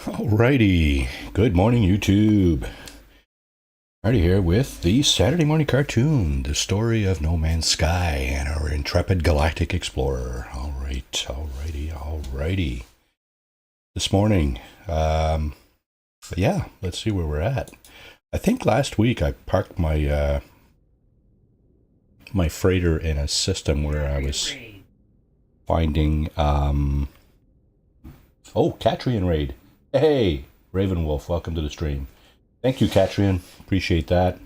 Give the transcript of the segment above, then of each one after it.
Alrighty, good morning YouTube. Alrighty, here with the Saturday morning cartoon, the story of No Man's Sky and our intrepid galactic explorer. Alrighty. This morning, yeah, let's see where we're at. I think last week I parked my my freighter in a system where I was finding oh, Catrian raid. Hey, Ravenwolf, welcome to the stream. Thank you, Catrian. Appreciate that.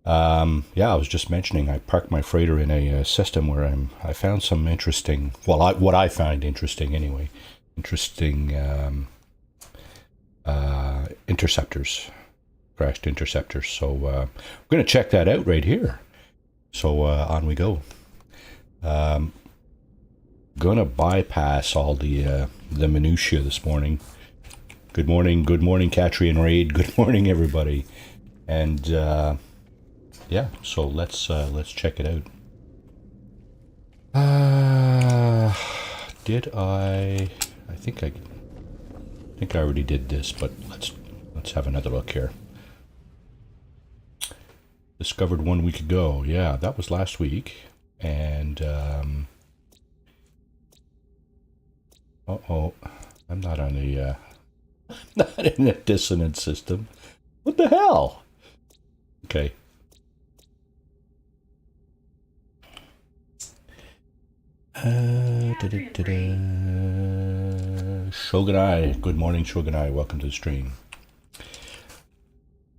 Yeah, I was just mentioning I parked my freighter in a system where I found some interesting, well, what I find interesting anyway, interesting interceptors, crashed interceptors. So we're going to check that out right here. So on we go. Gonna bypass all the minutiae this morning. Good morning, Catrian Raid. Good morning, everybody. And yeah, so let's check it out. Did I think I already did this, but let's have another look here. Discovered 1 week ago. Yeah, that was last week. And uh-oh, I'm not on the not in a dissonant system. What the hell? Okay. Shogunai. Good morning, Shogunai. Welcome to the stream.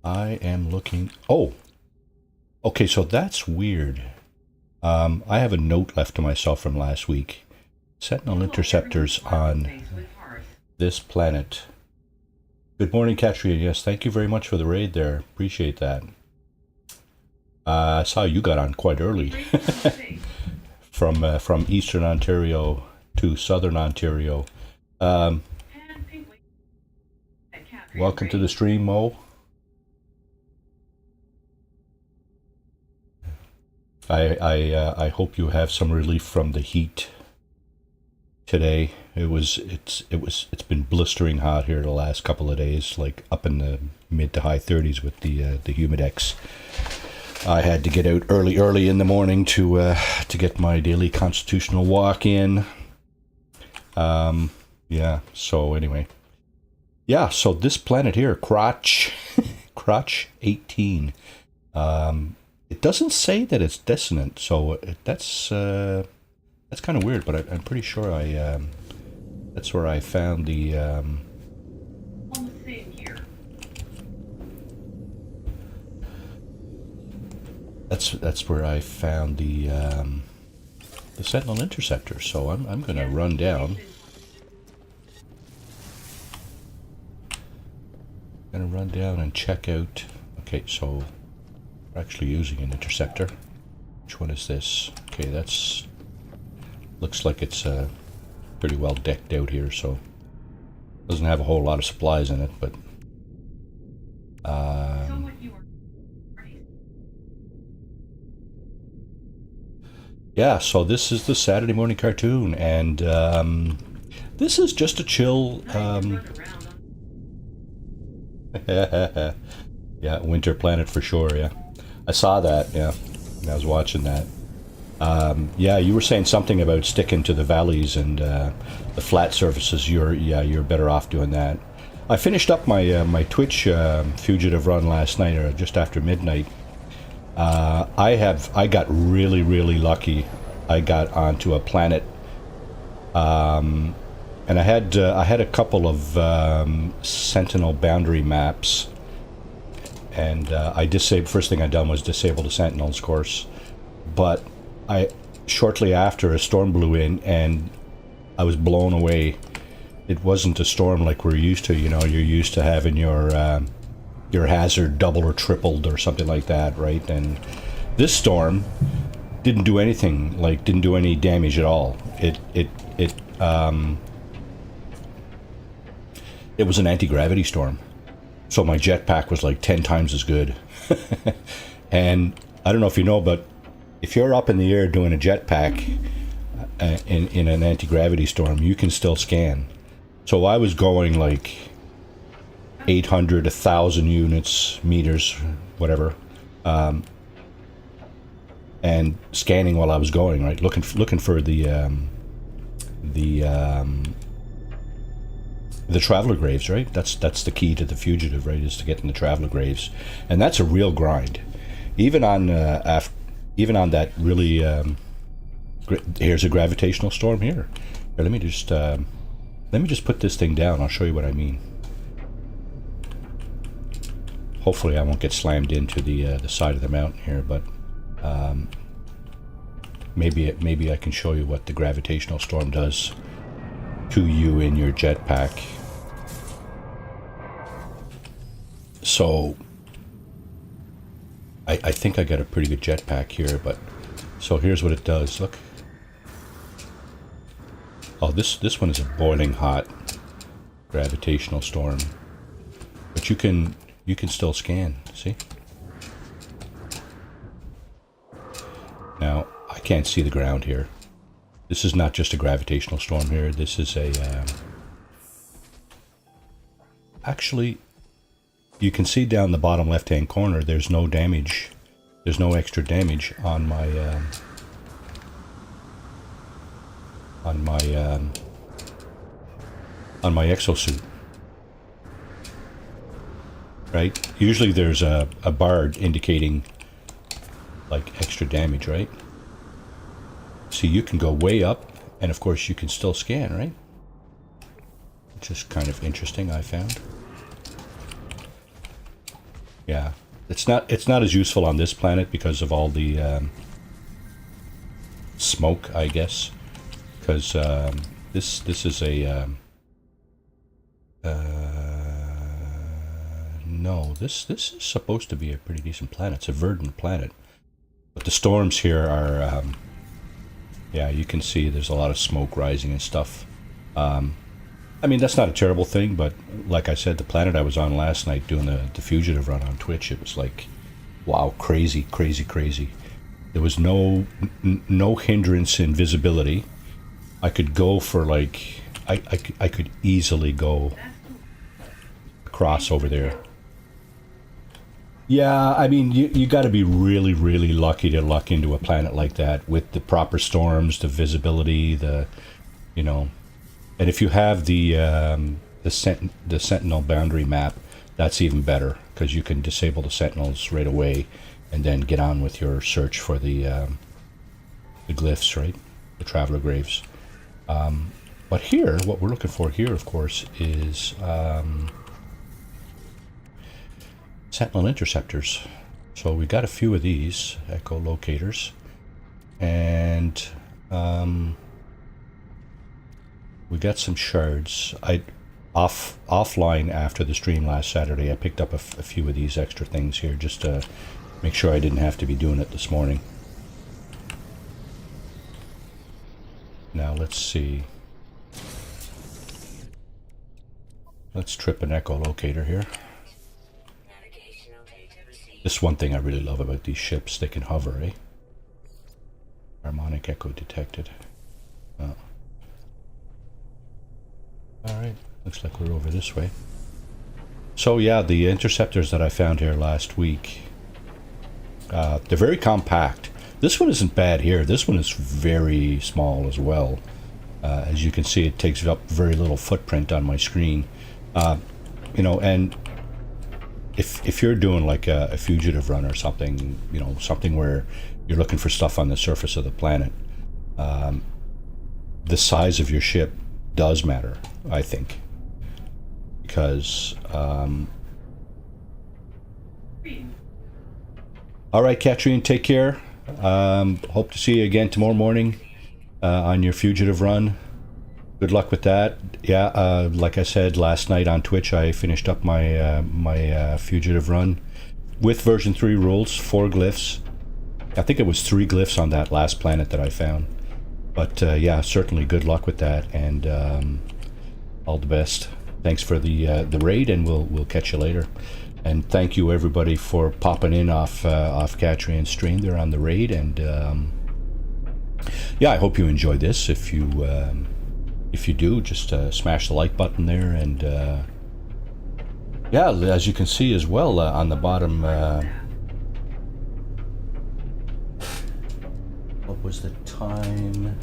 I am looking... Oh! Okay, so that's weird. I have a note left to myself from last week. Sentinel interceptors on this planet. Good morning, Katrina. Yes, thank you very much for the raid there. Appreciate that. I saw you got on quite early. From Eastern Ontario to Southern Ontario. Welcome to the stream, Mo. I hope you have some relief from the heat today. It's been blistering hot here the last couple of days, like up in the mid to high 30s with the humidex. I had to get out early in the morning to get my daily constitutional walk in. Yeah, so anyway. Yeah, so this planet here, Crotch 18. It doesn't say that it's dissonant, so that's kind of weird, but I'm pretty sure that's where I found the Almost same here. That's where I found the Sentinel interceptor. So I'm gonna run down. And check out. Okay, so we're actually using an interceptor. Which one is this? Okay, that's looks like it's pretty well decked out here, so doesn't have a whole lot of supplies in it, but yeah, so this is the Saturday morning cartoon, and this is just a chill yeah, winter planet for sure. Yeah, I saw that. Yeah, I was watching that. Yeah, you were saying something about sticking to the valleys and the flat surfaces. You're better off doing that. I finished up my my Twitch fugitive run last night, or just after midnight. I got really lucky. I got onto a planet, and I had a couple of Sentinel boundary maps, and I disabled. First thing I done was disable the Sentinels, of course, but shortly after, a storm blew in and I was blown away. It wasn't a storm like we're used to. You know, you're used to having your hazard doubled or tripled or something like that, right? And this storm didn't do anything, like didn't do any damage at all. It it was an anti-gravity storm. So my jetpack was like 10 times as good. And I don't know if you know, but if you're up in the air doing a jetpack in an anti-gravity storm, you can still scan. So I was going like 800, 1,000 units, meters, whatever, and scanning while I was going, right? Looking for the traveler graves, right? That's the key to the fugitive, right? Is to get in the traveler graves, and that's a real grind. Even on that really. Here's a gravitational storm here. Here, let me just put this thing down. I'll show you what I mean. Hopefully, I won't get slammed into the side of the mountain here, but maybe I can show you what the gravitational storm does to you in your jetpack. So I think I got a pretty good jetpack here, but so here's what it does. Look. Oh, this one is a boiling hot gravitational storm, but you can still scan. See? Now I can't see the ground here. This is not just a gravitational storm here. This is a actually, you can see down the bottom left-hand corner. There's no damage. There's no extra damage on my exosuit. Right? Usually there's a bar indicating like extra damage, right? See, you can go way up, and of course you can still scan, right? Which is kind of interesting, I found. Yeah, it's not as useful on this planet because of all the smoke, I guess. Because this is a no, this is supposed to be a pretty decent planet. It's a verdant planet, but the storms here are yeah, you can see there's a lot of smoke rising and stuff. I mean, that's not a terrible thing, but like I said, the planet I was on last night doing the fugitive run on Twitch, it was like, wow, crazy. There was no hindrance in visibility. I could go for like, I could easily go across over there. Yeah, I mean, you got to be really lucky to luck into a planet like that with the proper storms, the visibility, you know. And if you have the Sentinel boundary map, that's even better because you can disable the Sentinels right away, and then get on with your search for the glyphs, right? The traveler graves. But here, what we're looking for here, of course, is Sentinel interceptors. So we got a few of these echolocators, and we got some shards. Offline after the stream last Saturday, I picked up a few of these extra things here just to make sure I didn't have to be doing it this morning. Now let's see. Let's trip an echolocator here. This one thing I really love about these ships, they can hover, eh? Harmonic echo detected. Oh. Alright, looks like we're over this way. So yeah, the interceptors that I found here last week, they're very compact. This one isn't bad here. This one is very small as well. As you can see, it takes up very little footprint on my screen. You know, and if you're doing like a fugitive run or something, you know, something where you're looking for stuff on the surface of the planet, the size of your ship does matter, I think, because all right, Katrine, take care. Hope to see you again tomorrow morning on your fugitive run. Good luck with that. Yeah, like I said last night on Twitch, I finished up my my fugitive run with version 3 rules, 4 glyphs. I think it was 3 glyphs on that last planet that I found. But yeah, certainly good luck with that, and all the best. Thanks for the raid, and we'll catch you later. And thank you everybody for popping in off Catrian's stream there on the raid. And yeah, I hope you enjoyed this. If you do, just smash the like button there. And yeah, as you can see as well on the bottom. What was the time?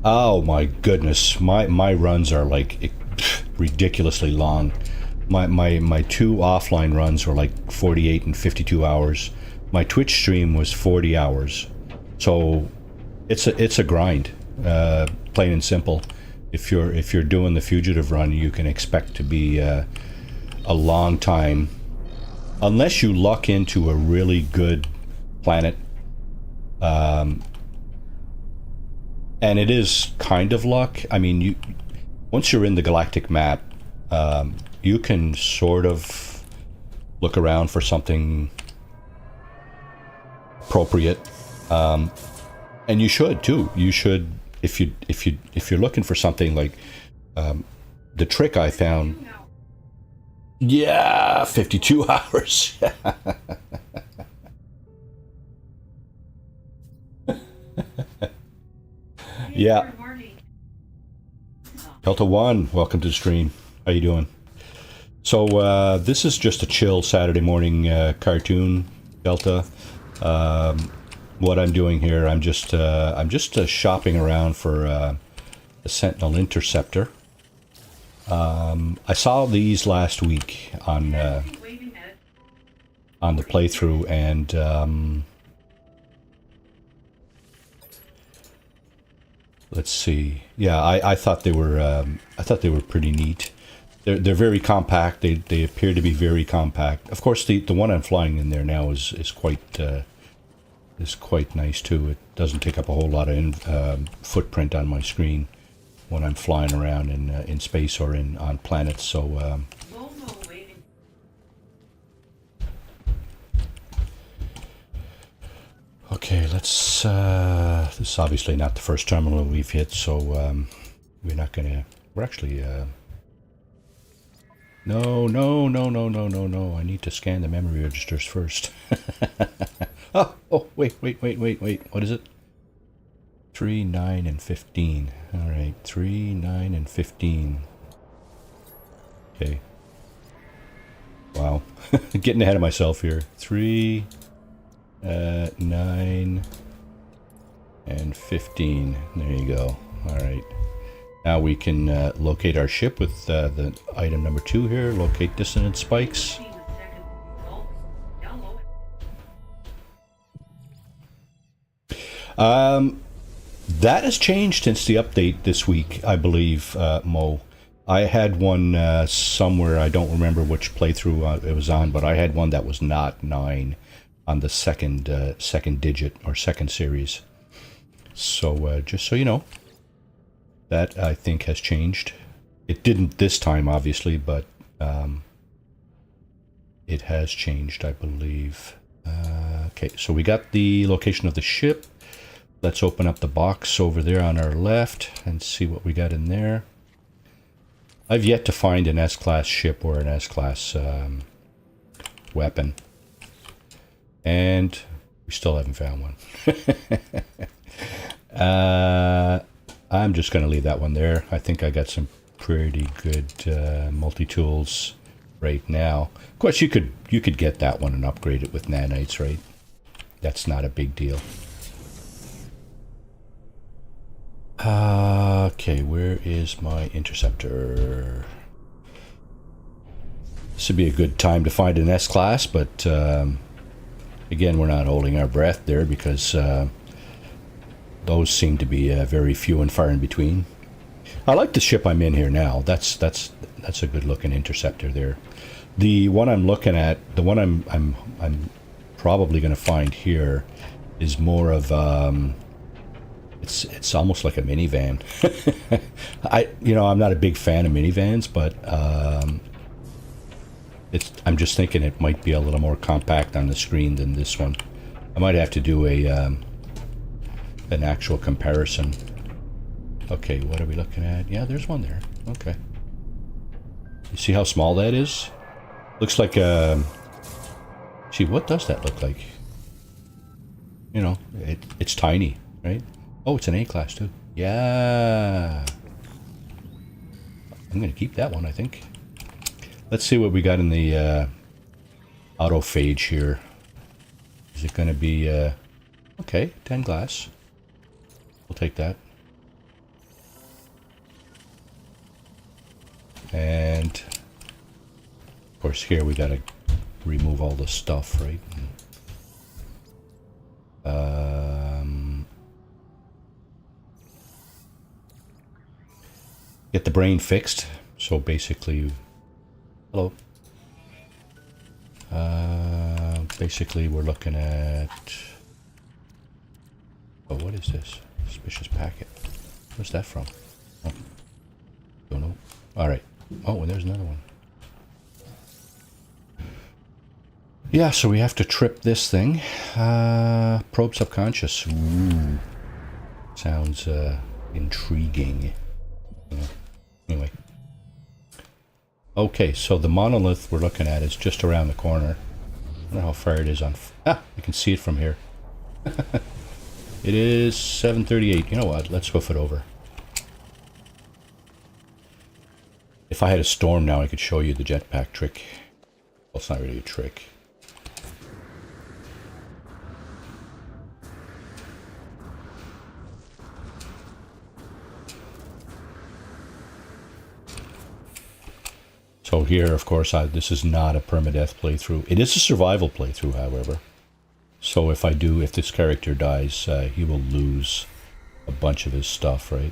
Oh my goodness, my runs are like ridiculously long. My two offline runs were like 48 and 52 hours. My Twitch stream was 40 hours. So it's a grind, plain and simple. If you're doing the fugitive run, you can expect to be a long time, unless you luck into a really good planet. And it is kind of luck. I mean, once you're in the galactic map, you can sort of look around for something appropriate, and you should too. You should, if you're looking for something like the trick I found. Yeah, 52 hours. Yeah. Delta 1, welcome to the stream. How you doing? So this is just a chill Saturday morning cartoon, Delta. What I'm doing here, I'm just shopping around for a Sentinel interceptor. I saw these last week on the playthrough, and let's see. Yeah, I thought they were pretty neat. They're very compact. They appear to be very compact. Of course, the one I'm flying in there now is quite nice too. It doesn't take up a whole lot of footprint on my screen when I'm flying around in space or on planets. So. Okay, let's. This is obviously not the first terminal we've hit, so we're not gonna. We're actually. No! I need to scan the memory registers first. Oh! Wait! What is it? 3, 9, and 15. All right, 3, 9, and 15. Okay. Wow, getting ahead of myself here. 3. 9 and 15. There you go. All right. Now we can locate our ship with the item number 2 here. Locate dissonant spikes. That has changed since the update this week, I believe, Mo. I had one somewhere. I don't remember which playthrough it was on, but I had one that was not 9. On the second digit or second series. So just so you know, that I think has changed. It didn't this time, obviously, but it has changed, I believe. Okay, so we got the location of the ship. Let's open up the box over there on our left and see what we got in there. I've yet to find an S-class ship or an S-class weapon. And we still haven't found one. I'm just going to leave that one there. I think I got some pretty good multi-tools right now. Of course, you could get that one and upgrade it with nanites, right? That's not a big deal. Okay, where is my interceptor? This would be a good time to find an S-class, but again, we're not holding our breath there because those seem to be very few and far in between. I like the ship I'm in here now. That's a good-looking interceptor there. The one I'm looking at, the one I'm probably going to find here, is more of it's almost like a minivan. I'm not a big fan of minivans, but I'm just thinking it might be a little more compact on the screen than this one. I might have to do a an actual comparison. Okay, what are we looking at? Yeah, there's one there. Okay. You see how small that is? Looks like a... Gee, what does that look like? You know, it's tiny, right? Oh, it's an A-class too. Yeah. I'm going to keep that one, I think. Let's see what we got in the autophage here. Is it going to be... okay, 10 glass. We'll take that. And... of course, here we got to remove all the stuff, right? Get the brain fixed. So basically, hello. Basically, we're looking at. Oh, what is this? Suspicious packet. Where's that from? Oh, don't know. All right. Oh, and there's another one. Yeah, so we have to trip this thing. Probe subconscious. Ooh. Sounds intriguing. Yeah. Anyway. Okay, so the monolith we're looking at is just around the corner. I don't know how far it is on... you can see it from here. It is 7:38. You know what? Let's hoof it over. If I had a storm now, I could show you the jetpack trick. Well, it's not really a trick. So here, of course, this is not a permadeath playthrough. It is a survival playthrough, however. So if this character dies, he will lose a bunch of his stuff, right?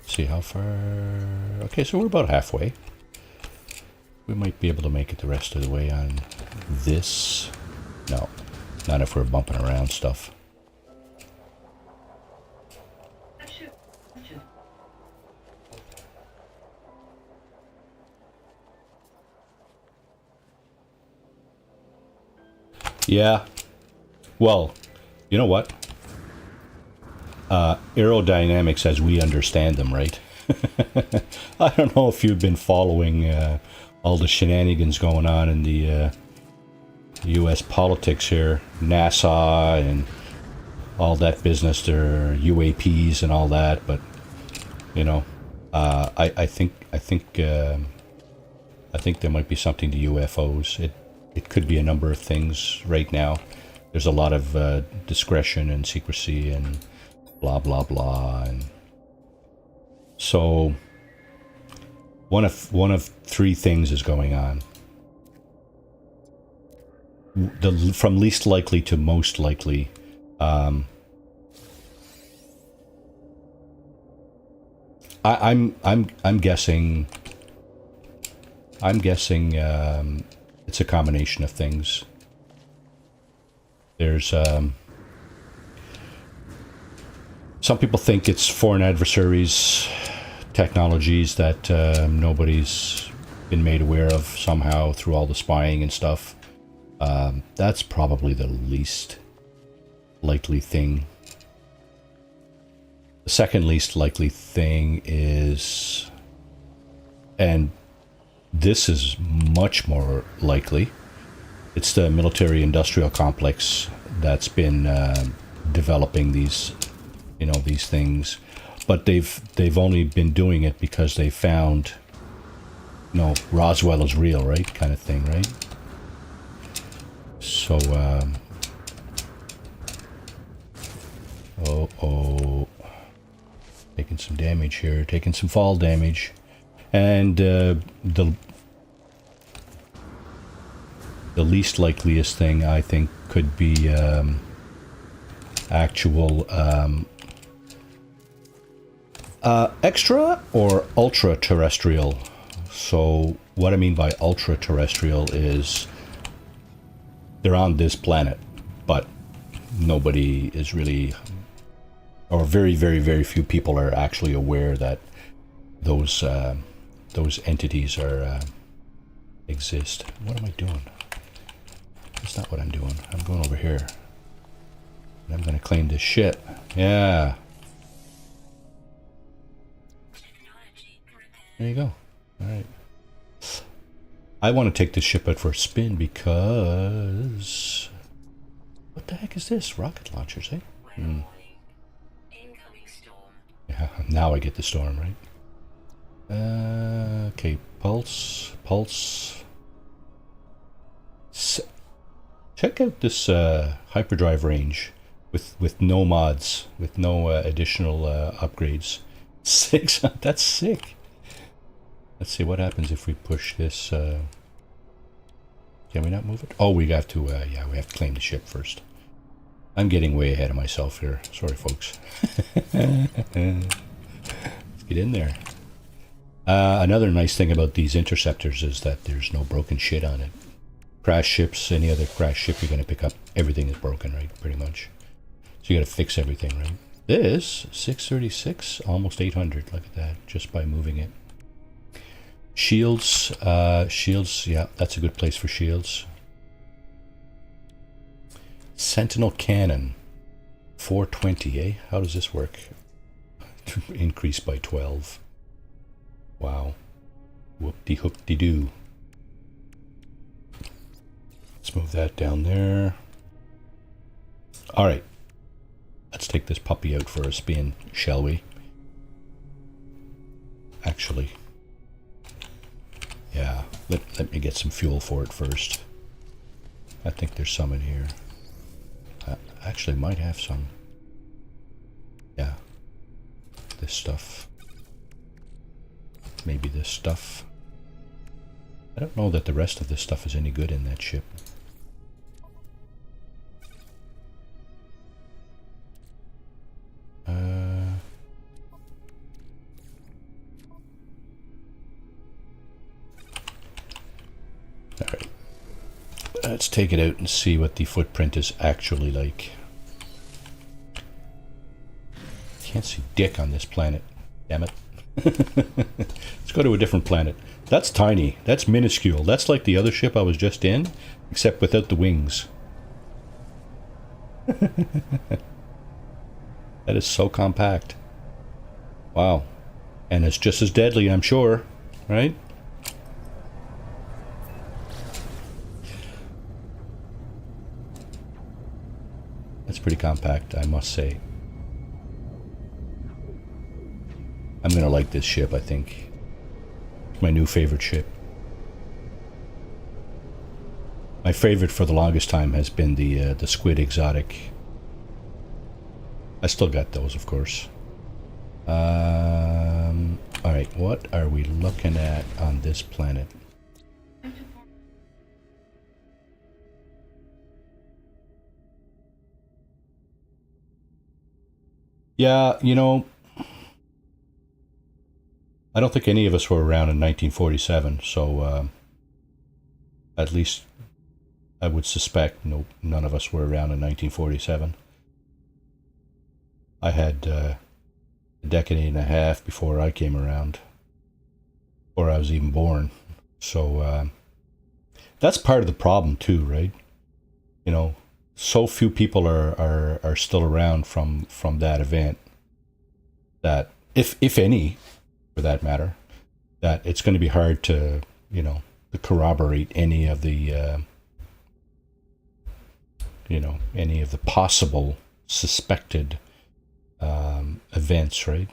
See how far... Okay, so we're about halfway. We might be able to make it the rest of the way on this. No, not if we're bumping around stuff. Yeah. Well, you know what? Aerodynamics as we understand them, right? I don't know if you've been following all the shenanigans going on in the U.S. politics here. NASA and all that business, their UAPs and all that, but, you know, I think there might be something to UFOs. It could be a number of things right now. There's a lot of discretion and secrecy and blah, blah, blah. And so one of three things is going on. From least likely to most likely. I'm guessing it's a combination of things. There's some people think it's foreign adversaries, technologies that nobody's been made aware of somehow through all the spying and stuff. That's probably the least likely thing. The second least likely thing is, and this is much more likely, it's the military-industrial complex that's been developing these things, but they've only been doing it because they found, Roswell is real, right? Kind of thing, right? So, taking some damage here, taking some fall damage, and the least likeliest thing I think could be actual extra or ultra terrestrial. So what I mean by ultra terrestrial is they're on this planet, but nobody is really, or very, very, very few people are actually aware that those entities are exist. What am I doing? That's not what I'm doing. I'm going over here. I'm gonna claim this ship. Yeah. There you go. Alright. I want to take this ship out for a spin because... What the heck is this? Rocket launchers, eh? Hmm. Yeah, now I get the storm, right? Okay, pulse. Check out this hyperdrive range with no mods, with no additional upgrades. 6, that's sick. Let's see what happens if we push this. Can we not move it? Oh, we have to, yeah, we have to claim the ship first. I'm getting way ahead of myself here. Sorry, folks. Let's get in there. Another nice thing about these interceptors is that there's no broken shit on it. Crash ships, any other crash ship, you're going to pick up everything is broken, right? Pretty much. So you got to fix everything, right? This, 636, almost 800. Look at that, just by moving it. Shields, yeah, that's a good place for shields. Sentinel cannon, 420, eh? How does this work? Increase by 12. Wow. Whoop-de-hoop-de-doo. Let's move that down there. All right. Let's take this puppy out for a spin, shall we? Actually, yeah, let me get some fuel for it first. I think there's some in here. Actually, might have some. Yeah. This stuff. Maybe this stuff. I don't know that the rest of this stuff is any good in that ship. Alright. Let's take it out and see what the footprint is actually like. Can't see dick on this planet. Damn it. Let's go to a different planet. That's tiny. That's minuscule. That's like the other ship I was just in, except without the wings. That is so compact. Wow. And it's just as deadly, I'm sure. Right? That's pretty compact, I must say. I'm gonna like this ship, I think. It's my new favorite ship. My favorite for the longest time has been the Squid Exotic. I still got those, of course. Alright, what are we looking at on this planet? Yeah, you know, I don't think any of us were around in 1947, so at least I would suspect none of us were around in 1947. I had a decade and a half before I came around, or I was even born. So that's part of the problem too, right? You know, so few people are still around from that event that, if any, for that matter, that it's going to be hard to, you know, to corroborate any of the, you know, any of the possible suspected events, right?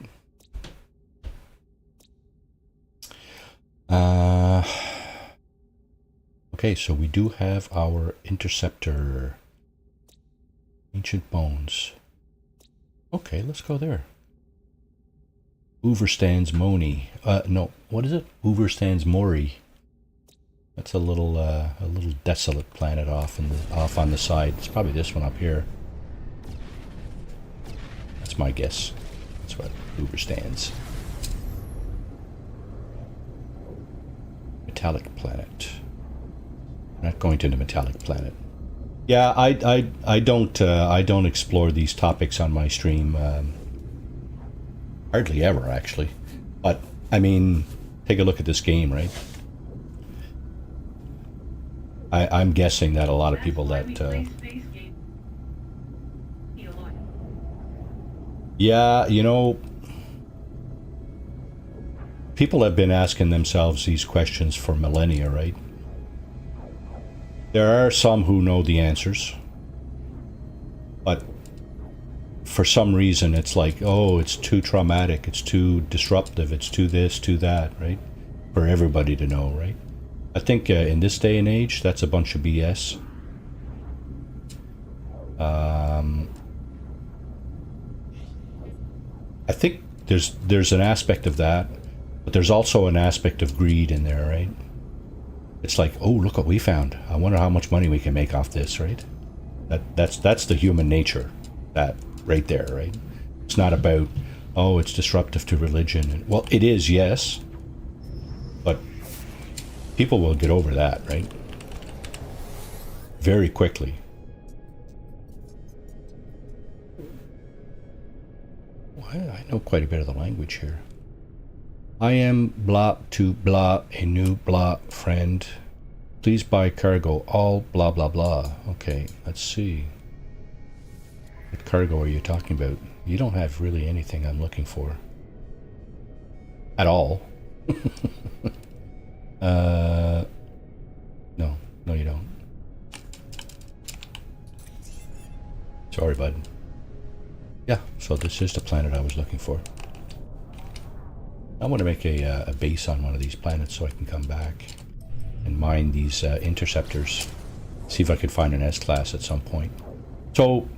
Okay, so we do have our interceptor. Ancient bones. Okay, let's go there. Overstands Moni. No, what is it? Overstands Mori. That's a little desolate planet off on the side. It's probably this one up here. That's my guess. That's what Overstands. Metallic planet. We're not going to the metallic planet. Yeah, I don't explore these topics on my stream. Hardly ever, actually. But I mean, take a look at this game, right? I'm guessing that a lot of people that Yeah, you know, people have been asking themselves these questions for millennia, right? There are some who know the answers, but for some reason it's like, oh, it's too traumatic, it's too disruptive, it's too this, too that, right? For everybody to know, right? I think in this day and age, that's a bunch of BS. I think there's an aspect of that, but there's also an aspect of greed in there, right? It's like, oh, look what we found. I wonder how much money we can make off this, right? That's the human nature, that right there, right? It's not about, oh, it's disruptive to religion. Well, it is, yes, but people will get over that, right? Very quickly. I know quite a bit of the language here. I am blah to blah, a new blah friend. Please buy cargo, all blah blah blah. Okay, let's see. What cargo are you talking about? You don't have really anything I'm looking for. At all. No, you don't. Sorry, bud. Yeah, so this is the planet I was looking for. I want to make a base on one of these planets so I can come back and mine these interceptors. See if I could find an S-class at some point. So,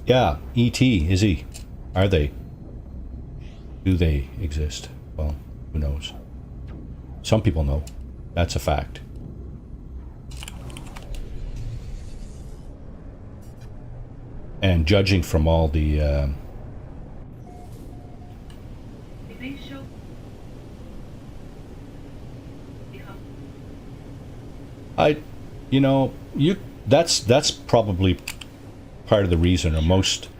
yeah, E.T., is he? Are they? Do they exist? Well, who knows? Some people know. That's a fact. And judging from all the... Did they show? that's probably part of the reason, or most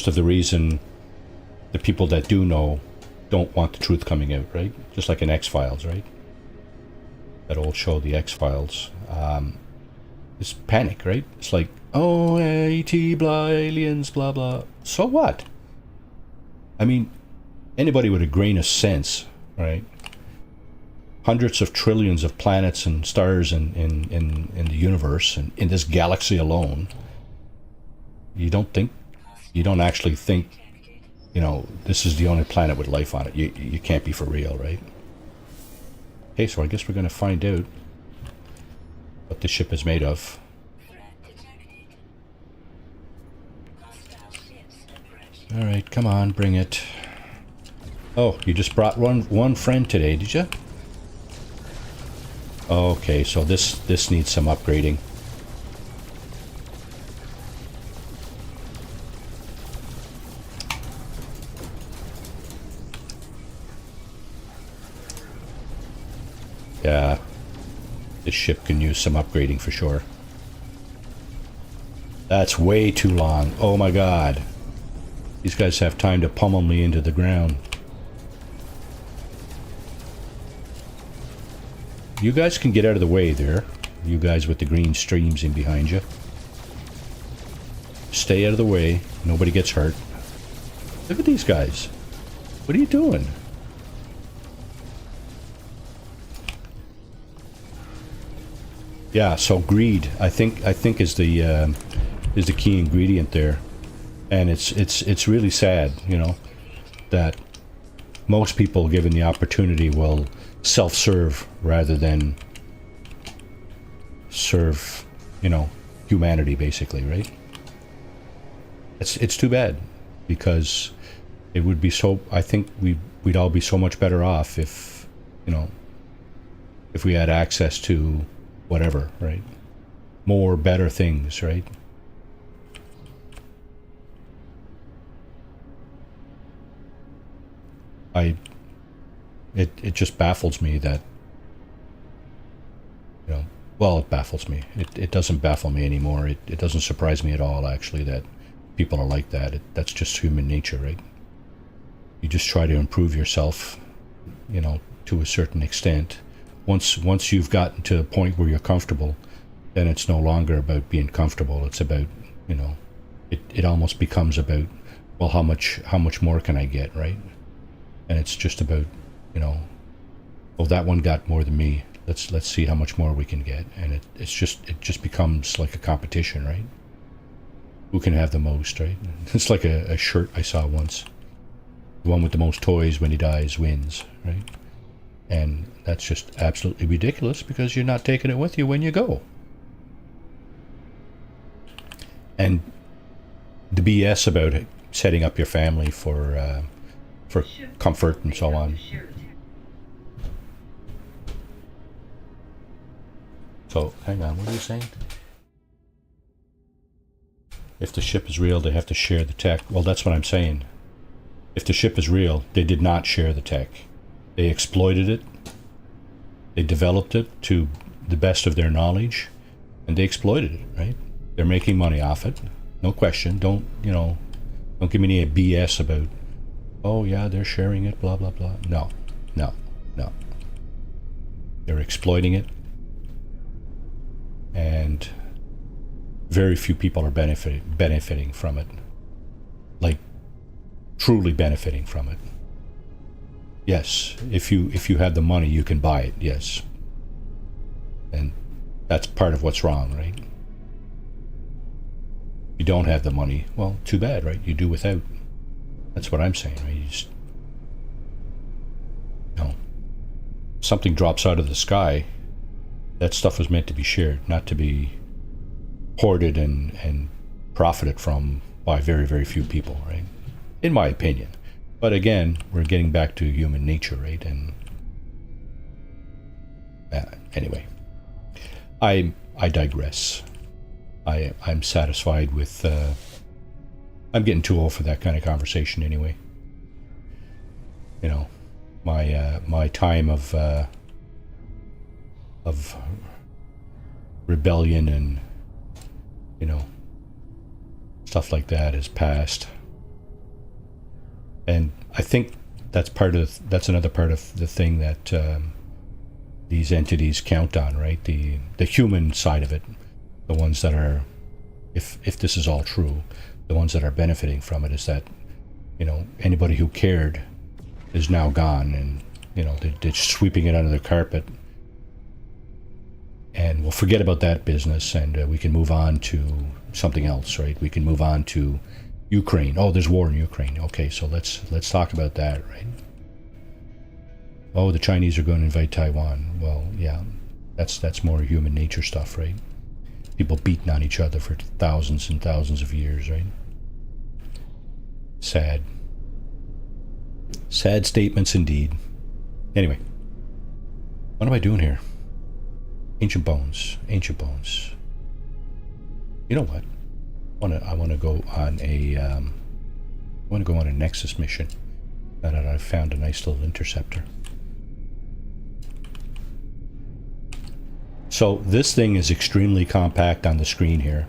of the reason the people that do know don't want the truth coming out, right? Just like in X-Files, right? That old show, the X-Files. It's panic, right? It's like, oh, E.T., blah, aliens, blah, blah. So what? I mean, anybody with a grain of sense, right? Hundreds of trillions of planets and stars in the universe, and in this galaxy alone. You don't actually think, this is the only planet with life on it. You can't be for real, right? Okay, so I guess we're going to find out what this ship is made of. Alright, come on, bring it. Oh, you just brought one friend today, did you? Okay, so this needs some upgrading. Yeah, this ship can use some upgrading for sure. That's way too long. Oh my god. These guys have time to pummel me into the ground. You guys can get out of the way there. You guys with the green streams in behind you. Stay out of the way. Nobody gets hurt. Look at these guys. What are you doing? Yeah, so greed, I think is the key ingredient there, and it's really sad, that most people, given the opportunity, will self-serve rather than serve, humanity, basically, right? It's too bad, because it would be so. I think we'd all be so much better off if we had access to whatever, right? More better things, right? It just baffles me that, well, it baffles me. It doesn't baffle me anymore. It doesn't surprise me at all, actually, that people are like that. That's just human nature, right? You just try to improve yourself, to a certain extent. Once you've gotten to a point where you're comfortable, then it's no longer about being comfortable. It's about, it almost becomes about well, how much more can I get, right? And it's just about, you know, oh, that one got more than me. Let's see how much more we can get, and it just becomes like a competition, right? Who can have the most, right? It's like a shirt I saw once. The one with the most toys when he dies wins, right? And that's just absolutely ridiculous because you're not taking it with you when you go. And the BS about it, setting up your family for comfort and so on. So, hang on, what are you saying? If the ship is real, they have to share the tech. Well, that's what I'm saying. If the ship is real, they did not share the tech. They exploited it. They developed it to the best of their knowledge, and they exploited it, right? They're making money off it. No question. Don't give me any BS about, oh yeah, they're sharing it, blah, blah, blah. No. They're exploiting it, and very few people are benefiting from it. Like, truly benefiting from it. Yes, if you have the money, you can buy it, yes. And that's part of what's wrong, right? You don't have the money, well, too bad, right? You do without. That's what I'm saying, right? You just, something drops out of the sky, that stuff was meant to be shared, not to be hoarded and profited from by very, very few people, right? In my opinion. But again, we're getting back to human nature, right? And anyway, I digress. I'm satisfied with. I'm getting too old for that kind of conversation anyway. You know, my time of rebellion and stuff like that is past. And I think that's another part of the thing that these entities count on, right? The human side of it, the ones that are, if this is all true, the ones that are benefiting from it is that, anybody who cared is now gone, and they're sweeping it under the carpet, and we'll forget about that business, and we can move on to something else, right? We can move on to Ukraine. Oh, there's war in Ukraine. Okay, so let's talk about that, right? Oh, the Chinese are going to invade Taiwan. Well, yeah, that's more human nature stuff, right? People beating on each other for thousands and thousands of years, right? Sad. Sad statements indeed. Anyway, what am I doing here? Ancient bones. Ancient bones. You know what? I want to go on a Nexus mission. Now that I've found a nice little interceptor. So this thing is extremely compact on the screen here.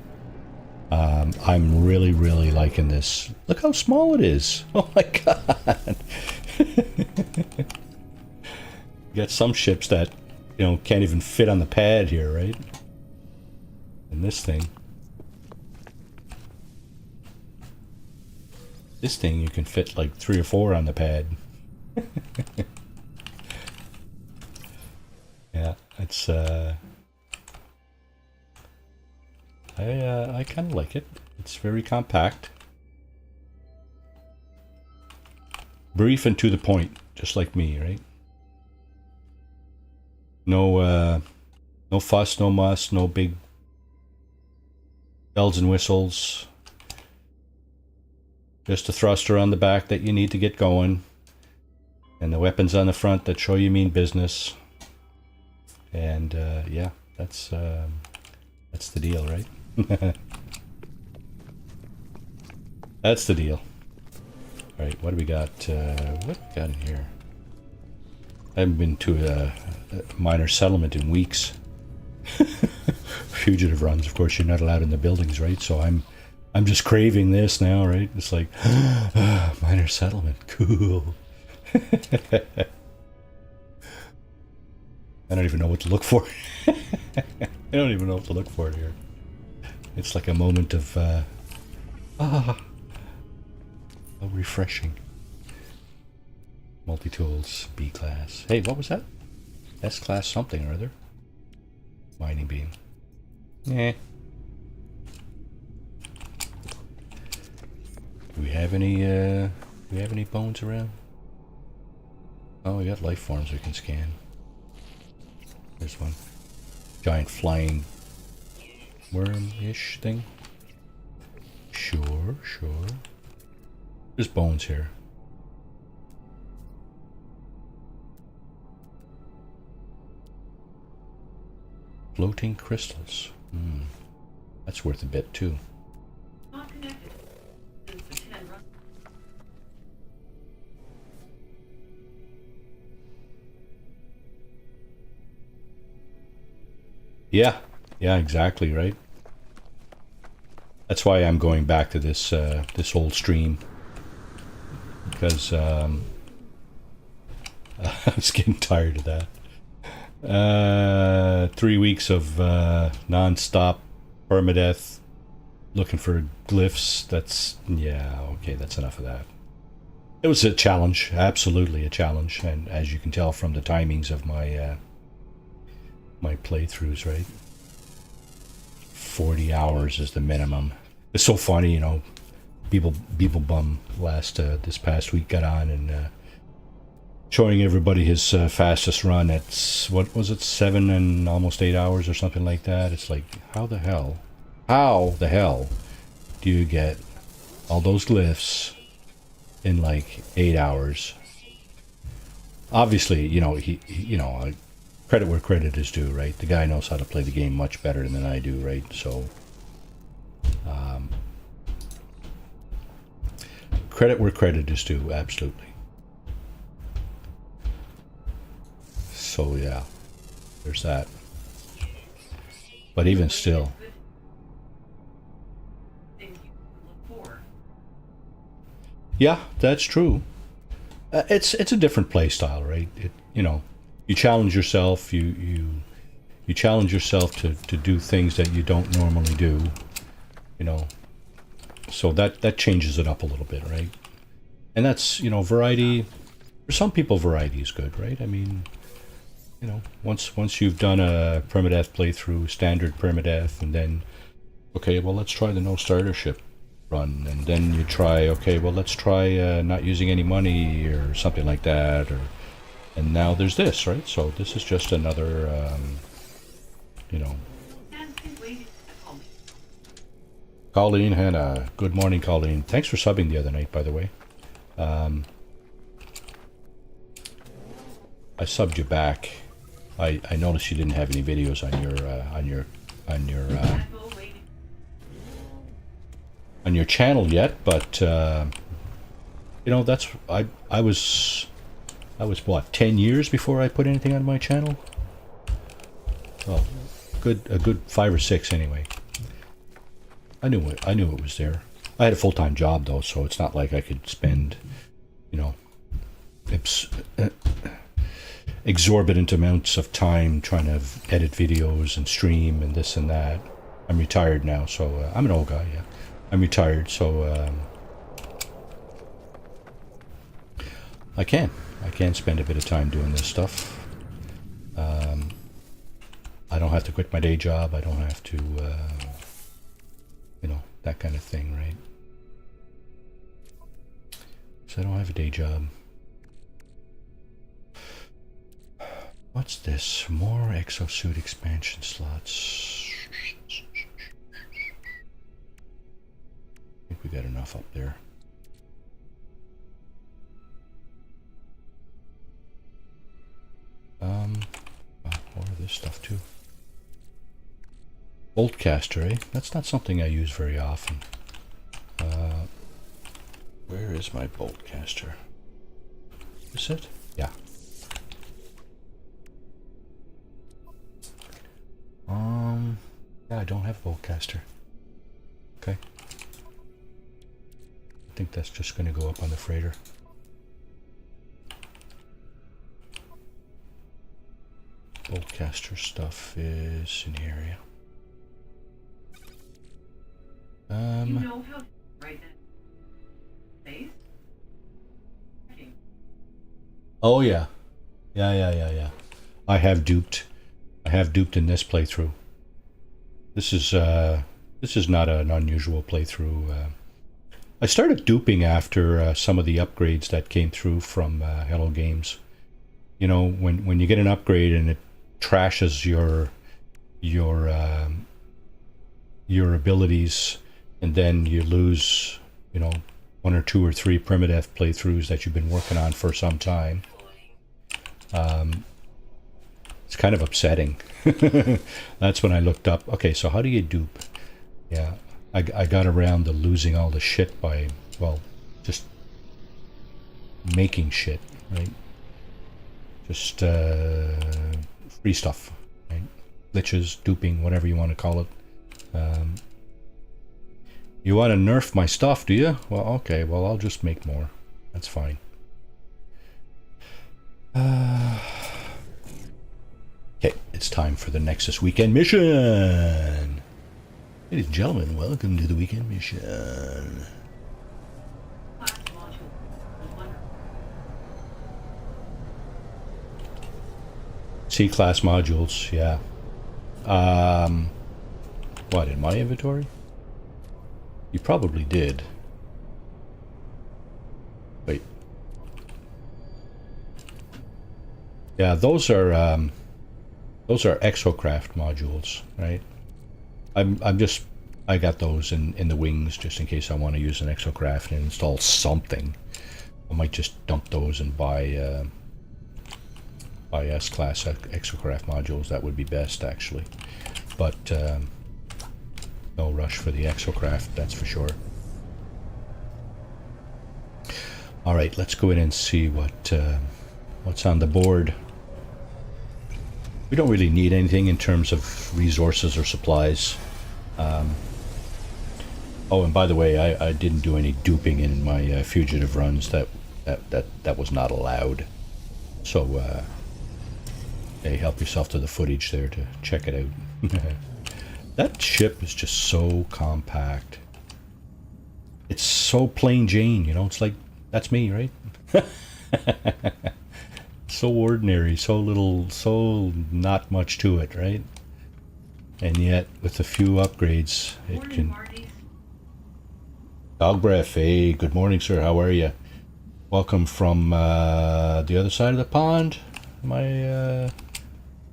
I'm really, really liking this. Look how small it is. Oh my god. You got some ships that, can't even fit on the pad here, right? And this thing you can fit like 3 or 4 on the pad. Yeah, it's I kind of like it. It's very compact, brief and to the point, just like me, right? No fuss, no muss, no big bells and whistles. Just a thruster on the back that you need to get going, and the weapons on the front that show you mean business. And yeah, that's the deal, right? That's the deal. All right, what do we got? What do we got in here? I haven't been to a minor settlement in weeks. Fugitive runs, of course, you're not allowed in the buildings, right? So I'm just craving this now, right? It's like, minor settlement, cool. I don't even know what to look for. I don't even know what to look for here. It's like a moment of, How refreshing. Multi-tools, B class. Hey, what was that? S class something or other. Mining beam. Yeah. Do we have any bones around? Oh, we got life forms we can scan. There's one. Giant flying worm-ish thing. Sure, sure. There's bones here. Floating crystals. That's worth a bit too. Not connected. Since the 10 run. Yeah, exactly, right? That's why I'm going back to this this old stream, because I was getting tired of that. 3 weeks of non-stop permadeath, looking for glyphs. That's that's enough of that. It was a challenge, absolutely a challenge, and as you can tell from the timings of my my playthroughs, right? 40 hours is the minimum. It's so funny, you know. Beeble Bum this past week got on and showing everybody his fastest run. It's, what was it, 7 and almost 8 hours or something like that. It's like, how the hell do you get all those glyphs in like 8 hours? Obviously, you know, credit where credit is due, right? The guy knows how to play the game much better than I do, right? So, credit where credit is due, absolutely. So yeah, there's that. But even still, Things you look for. yeah, that's true. It's a different play style, right? You know, you challenge yourself. You challenge yourself to do things that you don't normally do. You know, so that changes it up a little bit, right? And that's, you know, variety. For some people, variety is good, right? I mean, you know, once you've done a permadeath playthrough, standard permadeath, and then, okay, well, let's try the no starter ship run, and then you try, okay, well, let's try not using any money or something like that, and now there's this, right? So this is just another, you know. And been waiting to call me. Colleen Hannah, good morning, Colleen. Thanks for subbing the other night, by the way. I subbed you back. I noticed you didn't have any videos on your channel yet, but you know, that's I was what, 10 years before I put anything on my channel. Well, a good 5 or 6 anyway. I knew it was there. I had a full-time job though, so it's not like I could spend, you know, exorbitant amounts of time trying to edit videos and stream and this and that. I'm retired now, so I'm an old guy. Yeah, I'm retired, so I can spend a bit of time doing this stuff. I don't have to quit my day job. I don't have to, you know, that kind of thing, right? So I don't have a day job. What's this? More exosuit expansion slots. I think we got enough up there. More of this stuff too. Boltcaster, eh? That's not something I use very often. Where is my boltcaster? Is it? Yeah. Yeah, I don't have a boltcaster. Okay. I think that's just going to go up on the freighter. Boltcaster stuff is in the area. You know how to write that space? Oh yeah. Yeah. I have duped. I have duped in this playthrough. This is not an unusual playthrough. I started duping after some of the upgrades that came through from Hello Games. You know, when you get an upgrade and it trashes your abilities, and then you lose, you know, 1 or 2 or 3 primitive playthroughs that you've been working on for some time. It's kind of upsetting. That's when I looked up, okay, so how do you dupe? Yeah, I got around to losing all the shit by, well, just making shit, right? Just free stuff, right? Glitches, duping, whatever you want to call it. You want to nerf my stuff, do you? Well, okay, well, I'll just make more. That's fine. Okay, it's time for the Nexus Weekend Mission! Ladies and gentlemen, welcome to the Weekend Mission. Class module. Wonderful. C-class modules, yeah. What, in my inventory? You probably did. Wait. Yeah, those are exocraft modules, right? I got those in the wings just in case I want to use an exocraft and install something. I might just dump those and buy S-class exocraft modules. That would be best, actually. But no rush for the exocraft, that's for sure. All right, let's go in and see what's on the board. We don't really need anything in terms of resources or supplies. Oh, and by the way, I didn't do any duping in my fugitive runs. That was not allowed. So, hey, help yourself to the footage there to check it out. That ship is just so compact. It's so plain Jane, you know. It's like, that's me, right? So ordinary, so little, so not much to it, right? And yet, with a few upgrades, it Morning, can... Marty. Dog breath, hey, good morning, sir, how are you? Welcome from the other side of the pond. Am I,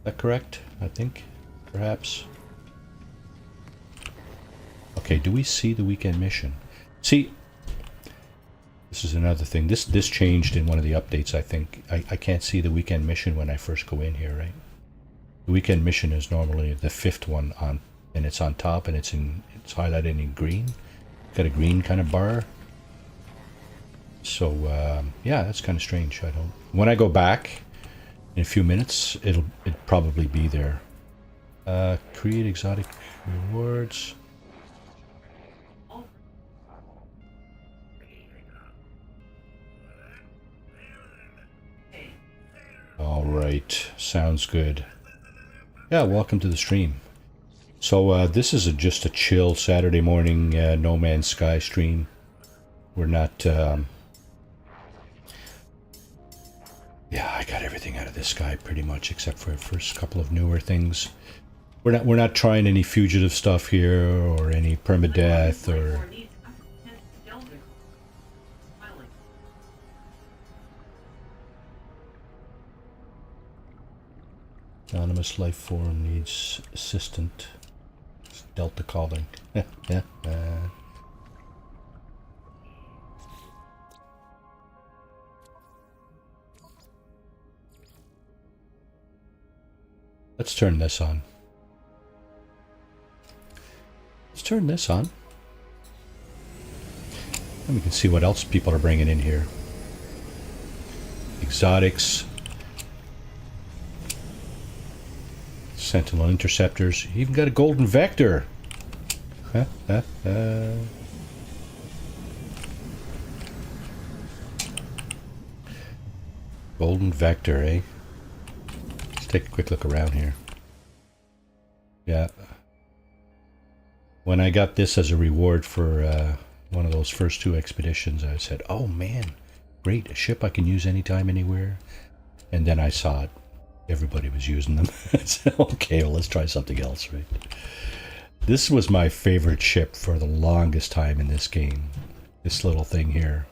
that correct? I think, perhaps. Okay, do we see the weekend mission? See, this is another thing. This changed in one of the updates, I think. I can't see the weekend mission when I first go in here, right? The weekend mission is normally the 5th one on, and it's on top, and it's highlighted in green. Got a green kind of bar. So yeah, that's kind of strange. I don't. When I go back in a few minutes, it'll probably be there. Create exotic rewards. All right, sounds good. Yeah, welcome to the stream. So this is just a chill Saturday morning No Man's Sky stream. We're not... yeah, I got everything out of this guy pretty much, except for the first couple of newer things. We're not trying any fugitive stuff here, or any permadeath, or... Anonymous life form needs assistant. It's Delta calling. Yeah. Let's turn this on. Let's turn this on. And we can see what else people are bringing in here. Exotics. Sentinel interceptors. You even got a golden vector. Golden vector, eh? Let's take a quick look around here. Yeah. When I got this as a reward for one of those first 2 expeditions, I said, oh man, great, a ship I can use anytime, anywhere. And then I saw it. Everybody was using them. So, okay, well, let's try something else, right? This was my favorite ship for the longest time in this game. This little thing here.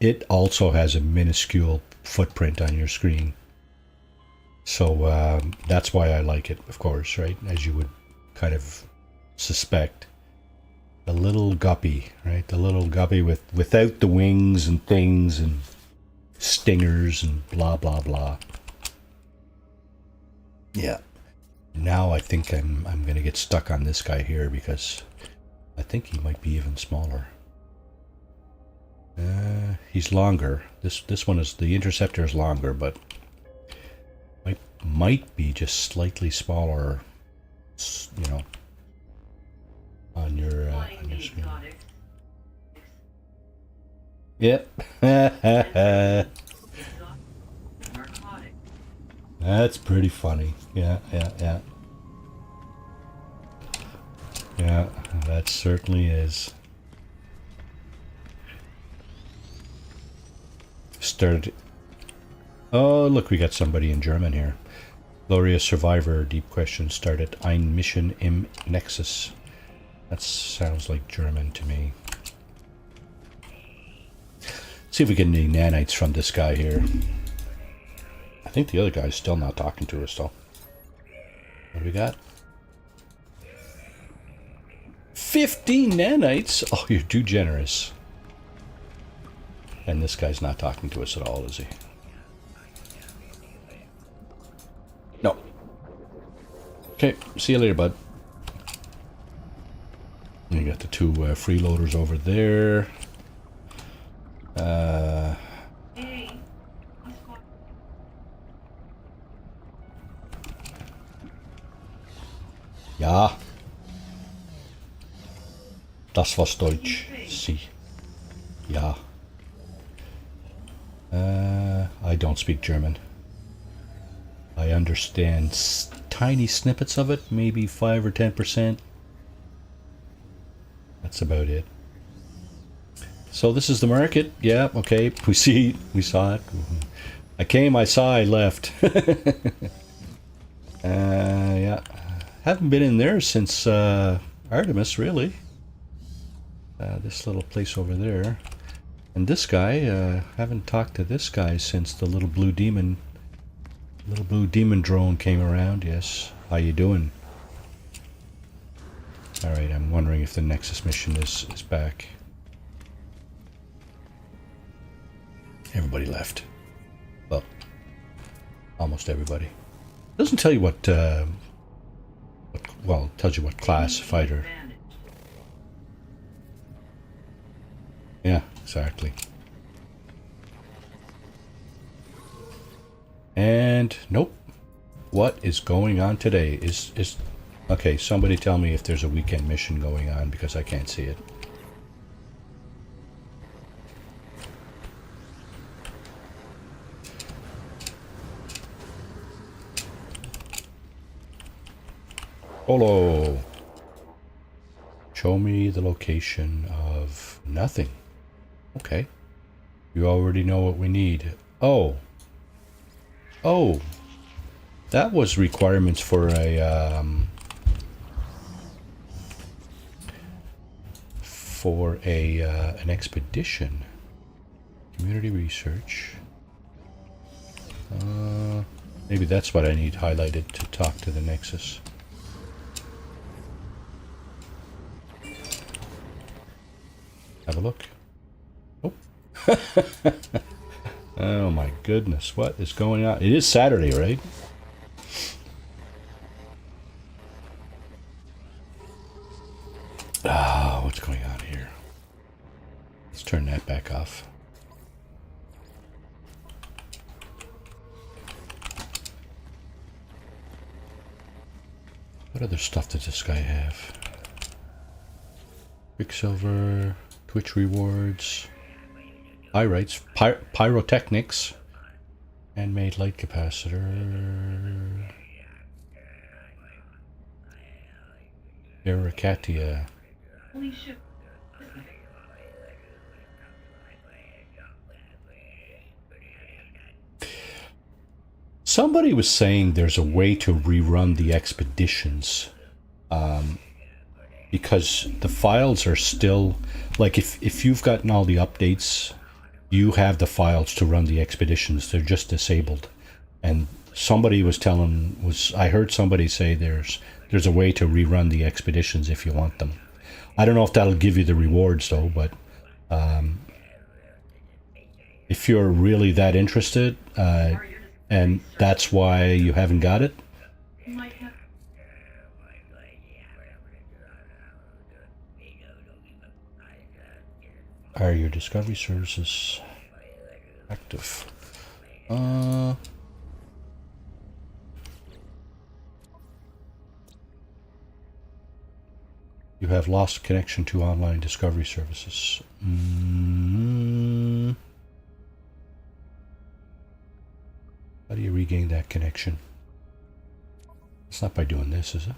It also has a minuscule footprint on your screen. So that's why I like it, of course, right? As you would kind of suspect. The little guppy, right? The little guppy without the wings and things and stingers and blah, blah, blah. Yeah. Now I think I'm going to get stuck on this guy here because I think he might be even smaller. He's longer. This one is, the interceptor is longer, but might be just slightly smaller, you know, on your screen. Yep. That's pretty funny. Yeah. Yeah, that certainly is. Started. Oh, look, we got somebody in German here. Glorious Survivor, deep question, started Ein Mission im Nexus. That sounds like German to me. See if we get any nanites from this guy here. I think the other guy's still not talking to us, though. What do we got? 15 nanites? Oh, you're too generous. And this guy's not talking to us at all, is he? No. Okay, see you later, bud. You got the two freeloaders over there. Ja. Das was Deutsch. Sie. Ja. I don't speak German. I understand tiny snippets of it, maybe 5 or 10%. That's about it. So this is the market. Yeah, okay. We saw it. I came, I saw, I left. Yeah. Haven't been in there since Artemis, really. This little place over there. And this guy, haven't talked to this guy since the little blue demon drone came around. Yes. How you doing? Alright, I'm wondering if the Nexus mission is back. Everybody left. Well, almost everybody. Doesn't tell you what well, it tells you what class fighter. Yeah, exactly. And nope. What is going on today? Is okay, somebody tell me if there's a weekend mission going on because I can't see it. Polo. Show me the location of nothing. Okay. You already know what we need. Oh. Oh. That was requirements for a an expedition. Community research. Maybe that's what I need highlighted to talk to the Nexus. Have a look. Oh. Oh my goodness, what is going on? It is Saturday, right? Ah, what's going on here? Let's turn that back off. What other stuff does this guy have? Quicksilver, Twitch rewards, pyrites, pyrotechnics, handmade light capacitor, Ericatia. Somebody was saying there's a way to rerun the expeditions, because the files are still, like, if you've gotten all the updates, you have the files to run the expeditions. They're just disabled. And somebody was I heard somebody say there's a way to rerun the expeditions if you want them. I don't know if that'll give you the rewards though, but if you're really that interested, and that's why you haven't got it, You might have. are your discovery services active? You have lost connection to online discovery services. How do you regain that connection? It's not by doing this, is it?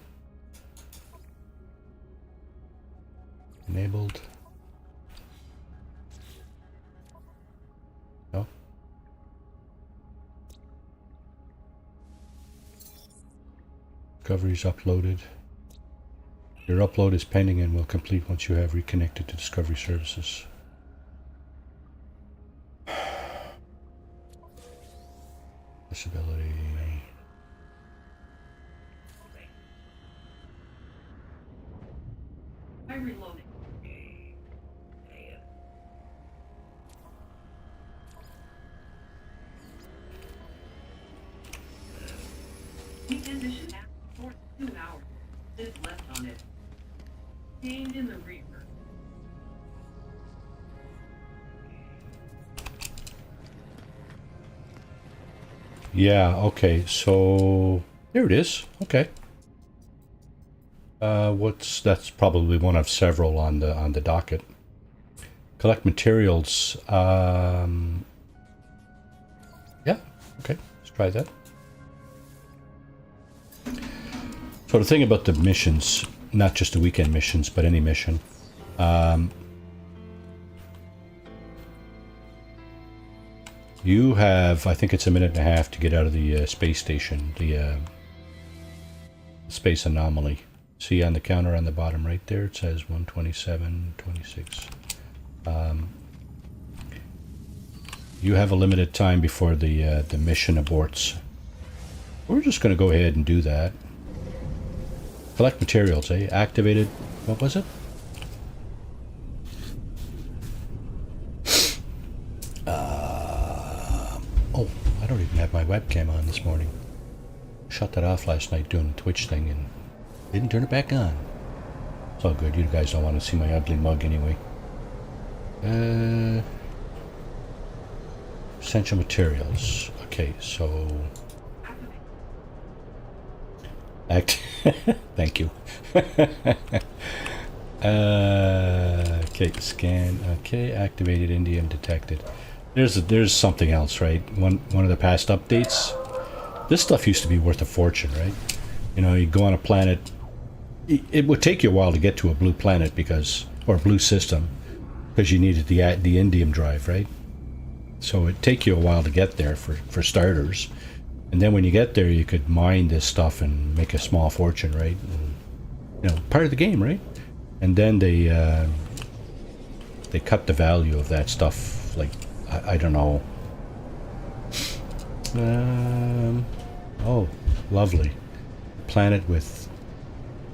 Enabled. No. Discoveries uploaded. Your upload is pending and will complete once you have reconnected to Discovery Services. Disability. I reloading. Weekend mission for 2 hours. This left on it. Gained in the reaper. Yeah, okay, so there it is. Okay. That's probably one of several on the docket. Collect materials. Yeah, okay, let's try that. So the thing about the missions, not just the weekend missions, but any mission, you have, I think it's a minute and a half to get out of the space station, the space anomaly. See on the counter on the bottom right there, it says 127:26. You have a limited time before the mission aborts. We're just going to go ahead and do that. Collect materials, eh? Activated, what was it? Oh, I don't even have my webcam on this morning. Shut that off last night doing the Twitch thing and didn't turn it back on. It's all good, you guys don't want to see my ugly mug anyway. Essential materials. Okay, so... Thank you. Okay, scan. Okay, activated, Indium detected. There's something else, right? One of the past updates. This stuff used to be worth a fortune, right? You know, you go on a planet. It would take you a while to get to a blue planet or a blue system, because you needed the indium drive, right? So it'd take you a while to get there for starters. And then when you get there, you could mine this stuff and make a small fortune, right? And, you know, part of the game, right? And then they cut the value of that stuff, like, I don't know. Oh, lovely. Planet with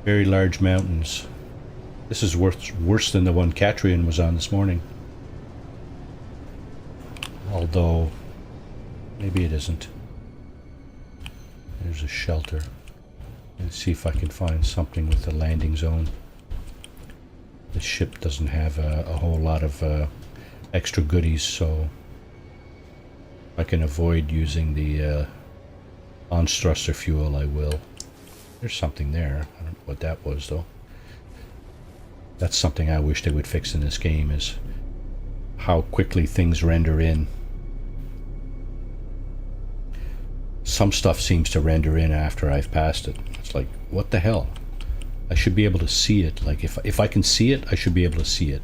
very large mountains. This is worse than the one Catrian was on this morning. Although, maybe it isn't. There's a shelter. Let's see if I can find something with the landing zone. The ship doesn't have a whole lot of extra goodies, so I can avoid using the launch thruster fuel, I will. There's something there. I don't know what that was, though. That's something I wish they would fix in this game, is how quickly things render in. Some stuff seems to render in after I've passed it. It's like, what the hell? I should be able to see it. Like, if I can see it, I should be able to see it.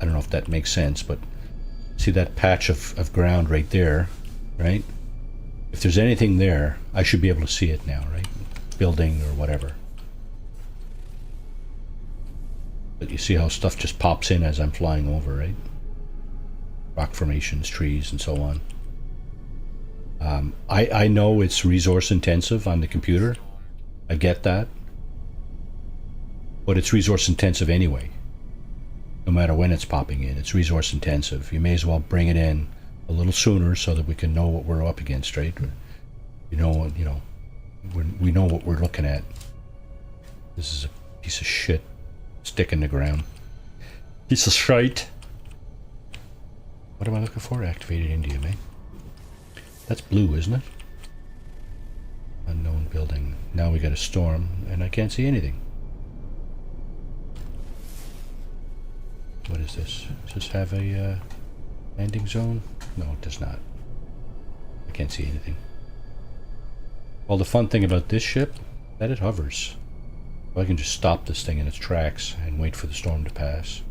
I don't know if that makes sense, but see that patch of ground right there, right? If there's anything there, I should be able to see it now, right? Building or whatever. But you see how stuff just pops in as I'm flying over, right? Rock formations, trees, and so on. I know it's resource intensive on the computer. I get that. But it's resource intensive anyway. No matter when it's popping in, it's resource intensive. You may as well bring it in a little sooner so that we can know what we're up against, right? We know what we're looking at. This is a piece of shit. Stick in the ground. Piece of shite. What am I looking for? Activated India, man. That's blue, isn't it? Unknown building. Now we got a storm, and I can't see anything. What is this? Does this have a landing zone? No, it does not. I can't see anything. Well, the fun thing about this ship, that it hovers. I can just stop this thing in its tracks and wait for the storm to pass.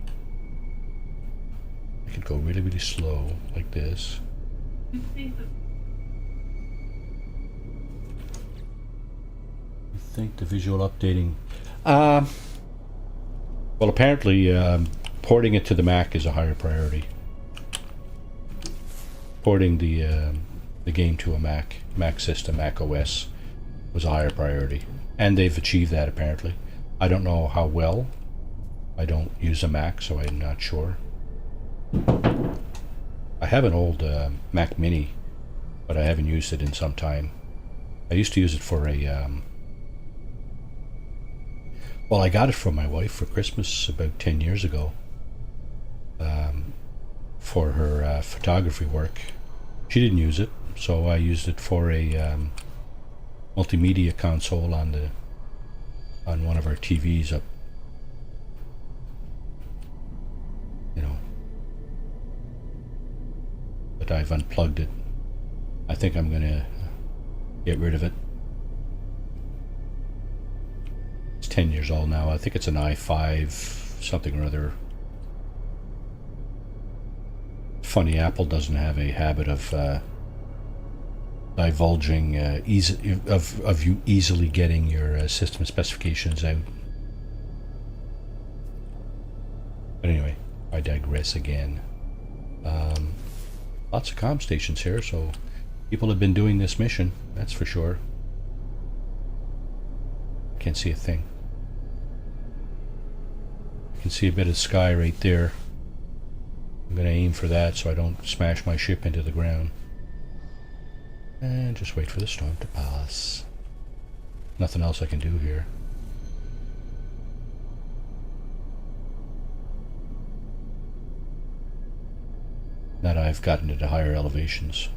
I could go really, really slow, like this. You think the visual updating... well, apparently, porting it to the Mac is a higher priority. Porting the game to a Mac system, Mac OS, was a higher priority. And they've achieved that, apparently. I don't know how well. I don't use a Mac, so I'm not sure. I have an old Mac Mini, but I haven't used it in some time. I used to use it for a... well, I got it from my wife for Christmas about 10 years ago. For her photography work. She didn't use it, so I used it for a multimedia console on one of our TVs up, you know. But I've unplugged it. I think I'm gonna get rid of it. It's 10 years old now. I think it's an i5 something or other. Funny, Apple doesn't have a habit of divulging of you easily getting your system specifications out. But anyway, I digress again. Lots of comm stations here, so people have been doing this mission, that's for sure. Can't see a thing. I can see a bit of sky right there. I'm going to aim for that so I don't smash my ship into the ground. And just wait for the storm to pass. Nothing else I can do here. Now that I've gotten to the higher elevations.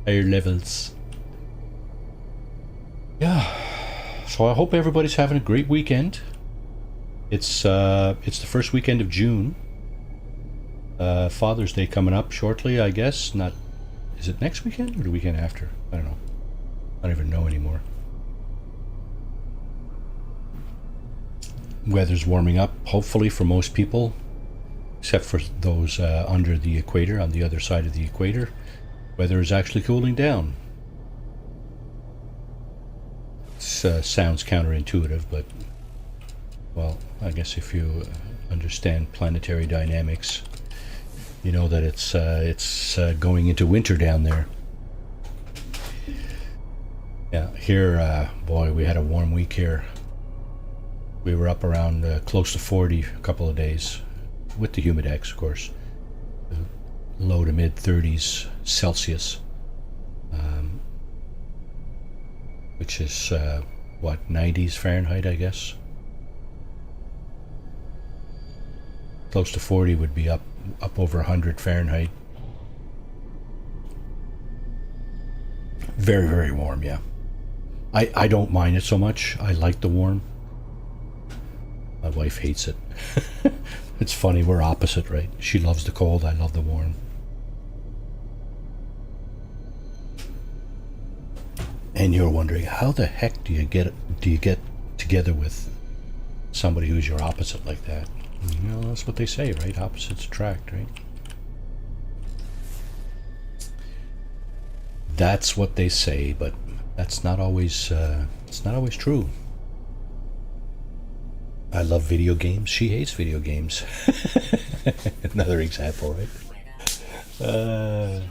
Higher levels. Yeah. So I hope everybody's having a great weekend. It's the first weekend of June. Father's Day coming up shortly, I guess. Not, is it next weekend or the weekend after? I don't know. I don't even know anymore. Weather's warming up, hopefully for most people, except for those under the equator, on the other side of the equator. Weather is actually cooling down. Sounds counterintuitive, but, well, I guess if you understand planetary dynamics, you know that it's going into winter down there. Yeah, here, boy, we had a warm week here. We were up around close to 40 a couple of days, with the humidex, of course. Low to mid 30s Celsius. Which is, what, 90s Fahrenheit, I guess? Close to 40 would be up over 100 Fahrenheit. Very, very warm, yeah. I don't mind it so much. I like the warm. My wife hates it. It's funny, we're opposite, right? She loves the cold, I love the warm. And you're wondering, how the heck do you get together with somebody who's your opposite like that? You know, that's what they say, right? Opposites attract, right? That's what they say, but that's not always, it's not always true. I love video games. She hates video games. Another example, right? I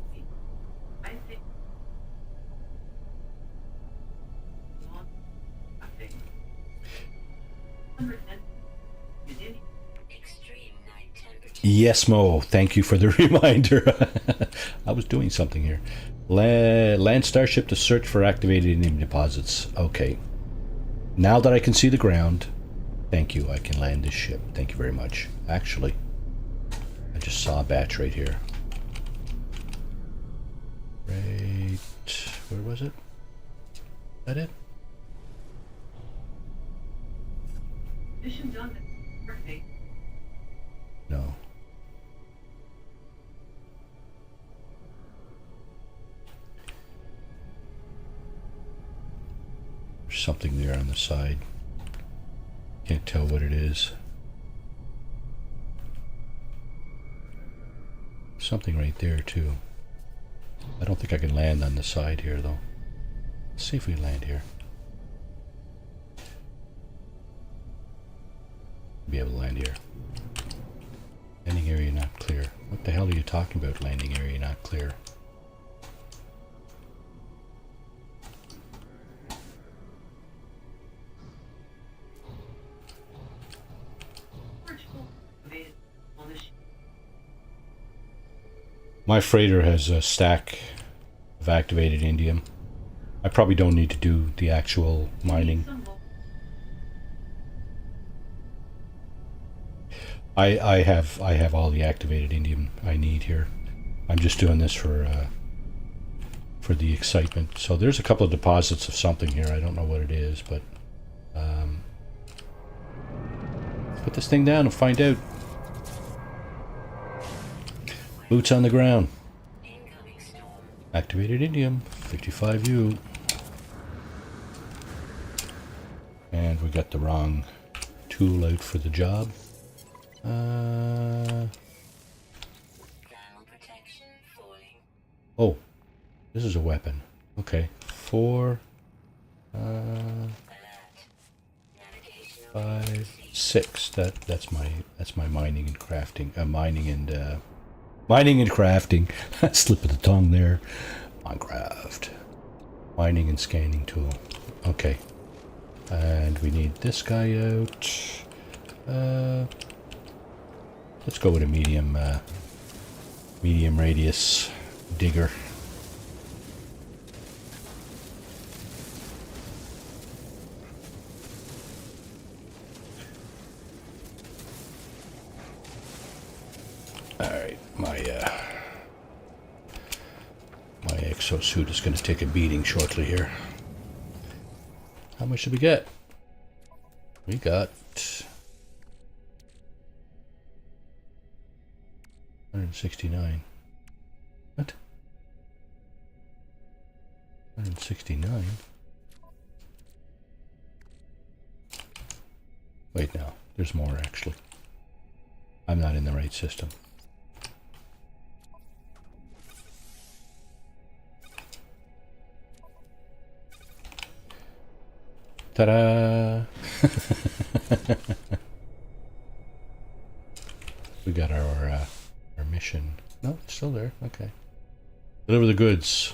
think. I think. 100 extreme night temperature. Yes, Mo. Thank you for the reminder. I was doing something here. Land starship to search for activated Indian deposits. Okay. Now that I can see the ground, thank you. I can land this ship. Thank you very much. Actually, I just saw a batch right here. Right. Where was it? Is that it? Mission done. Perfect. No. There's something there on the side. Can't tell what it is. Something right there too. I don't think I can land on the side here though. Let's see if we land here. Be able to land here. Landing area not clear. What the hell are you talking about, landing area not clear? My freighter has a stack of activated indium. I probably don't need to do the actual mining. I have all the activated indium I need here. I'm just doing this for the excitement. So there's a couple of deposits of something here. I don't know what it is, but put this thing down and find out. Boots on the ground. Activated indium, 55U. And we got the wrong tool out for the job. Oh, this is a weapon. Okay, 4, 5, 6. That's my mining and crafting. Mining and crafting. Slip of the tongue there. Minecraft. Mining and scanning tool. Okay. And we need this guy out. Let's go with a medium radius digger. Alright, my exosuit is going to take a beating shortly here. How much did we get? We got 169. What? 169? Wait, no. There's more, actually. I'm not in the right system. Ta-da! We got our mission. No, it's still there. Okay. Deliver the goods.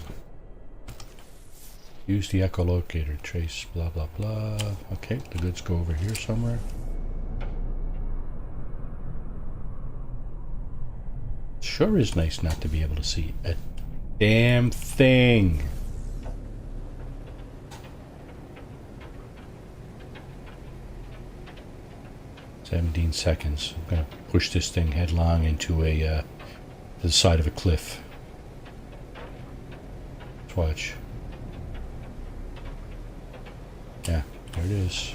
Use the echolocator. Trace blah blah blah. Okay, the goods go over here somewhere. Sure is nice not to be able to see a damn thing. "17 seconds. I'm gonna push this thing headlong into to the side of a cliff. Let's watch. Yeah, there it is.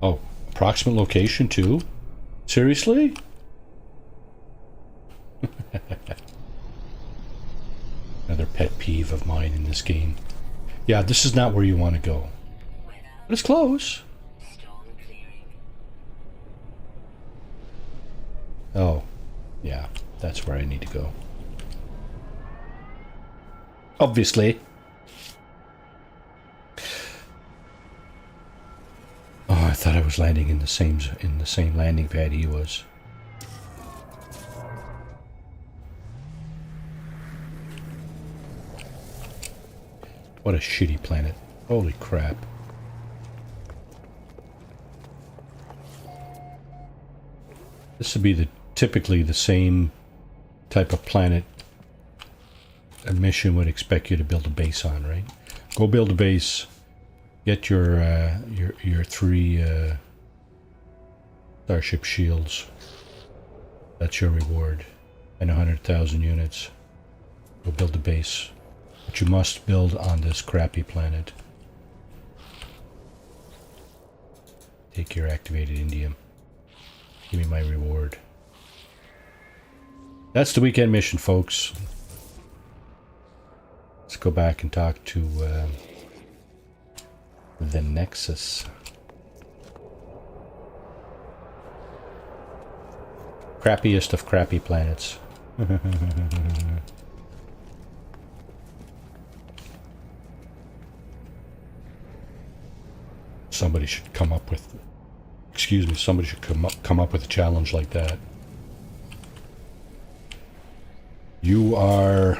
Oh, approximate location too? Seriously? Another pet peeve of mine in this game. Yeah, this is not where you want to go. But it's close. Oh, yeah, that's where I need to go. Obviously. Oh, I thought I was landing in the same landing pad he was. What a shitty planet. Holy crap. This would be typically the same type of planet a mission would expect you to build a base on, right? Go build a base, get your 3 starship shields. That's your reward. And 100,000 units. Go build a base. But you must build on this crappy planet. Take your activated indium. Give me my reward. That's the weekend mission, folks. Let's go back and talk to the Nexus. Crappiest of crappy planets. Somebody should come up with... Excuse me, somebody should come up with a challenge like that. You are...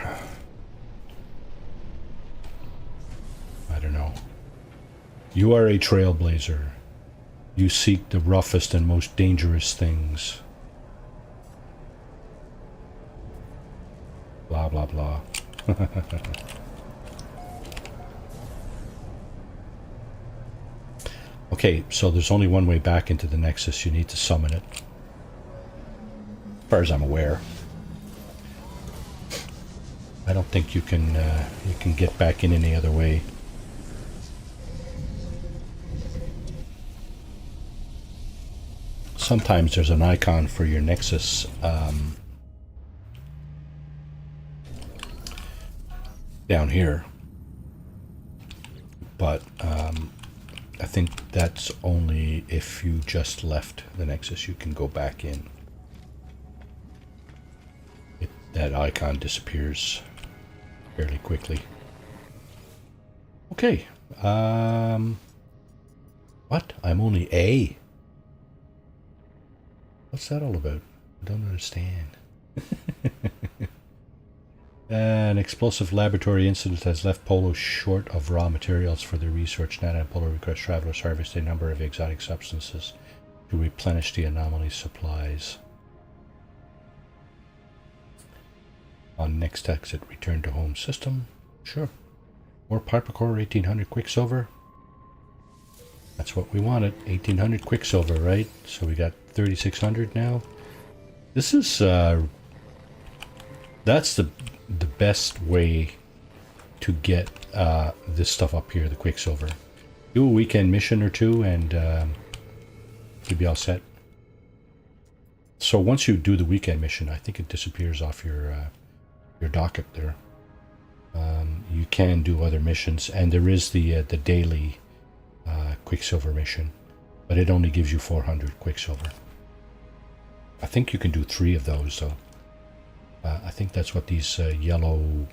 I don't know. You are a trailblazer. You seek the roughest and most dangerous things. Blah, blah, blah. Okay, so there's only one way back into the Nexus. You need to summon it. As far as I'm aware. I don't think you can get back in any other way. Sometimes there's an icon for your Nexus down here, but I think that's only if you just left the Nexus. You can go back in. That icon disappears fairly quickly. Okay. What? I'm only A. What's that all about? I don't understand. An explosive laboratory incident has left Polo short of raw materials for their research. NATA and Polo request travelers harvest a number of exotic substances to replenish the anomaly supplies. On next exit, return to home system. Sure. More Parpacore 1800 Quicksilver. That's what we wanted. 1800 Quicksilver, right? So we got 3600 now. This is that's the best way to get this stuff up here, the Quicksilver. Do a weekend mission or two and you'll be all set. So once you do the weekend mission, I think it disappears off your docket there. You can do other missions, and there is the daily Quicksilver mission, but it only gives you 400 Quicksilver. I think you can do 3 of those, though. I think that's what these yellow,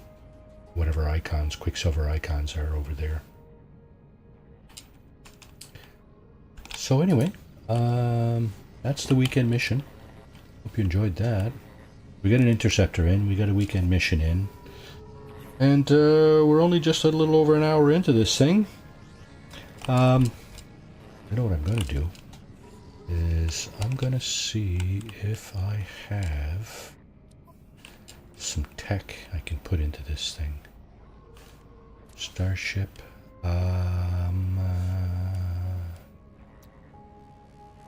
whatever icons, Quicksilver icons are over there. So anyway, that's the weekend mission. Hope you enjoyed that. We got an interceptor in, we got a weekend mission in, and we're only just a little over an hour into this thing. You know what I'm going to do is I'm going to see if I have some tech I can put into this thing. Starship. I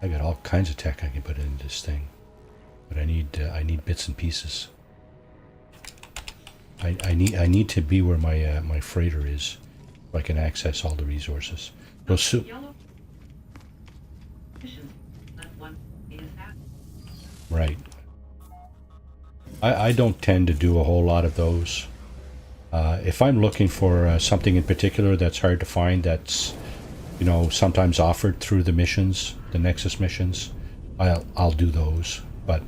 got all kinds of tech I can put into this thing, but I need bits and pieces. I need to be where my freighter is, so I can access all the resources. Go Right. I don't tend to do a whole lot of those. If I'm looking for something in particular that's hard to find, that's, you know, sometimes offered through the missions, the Nexus missions, I'll do those. But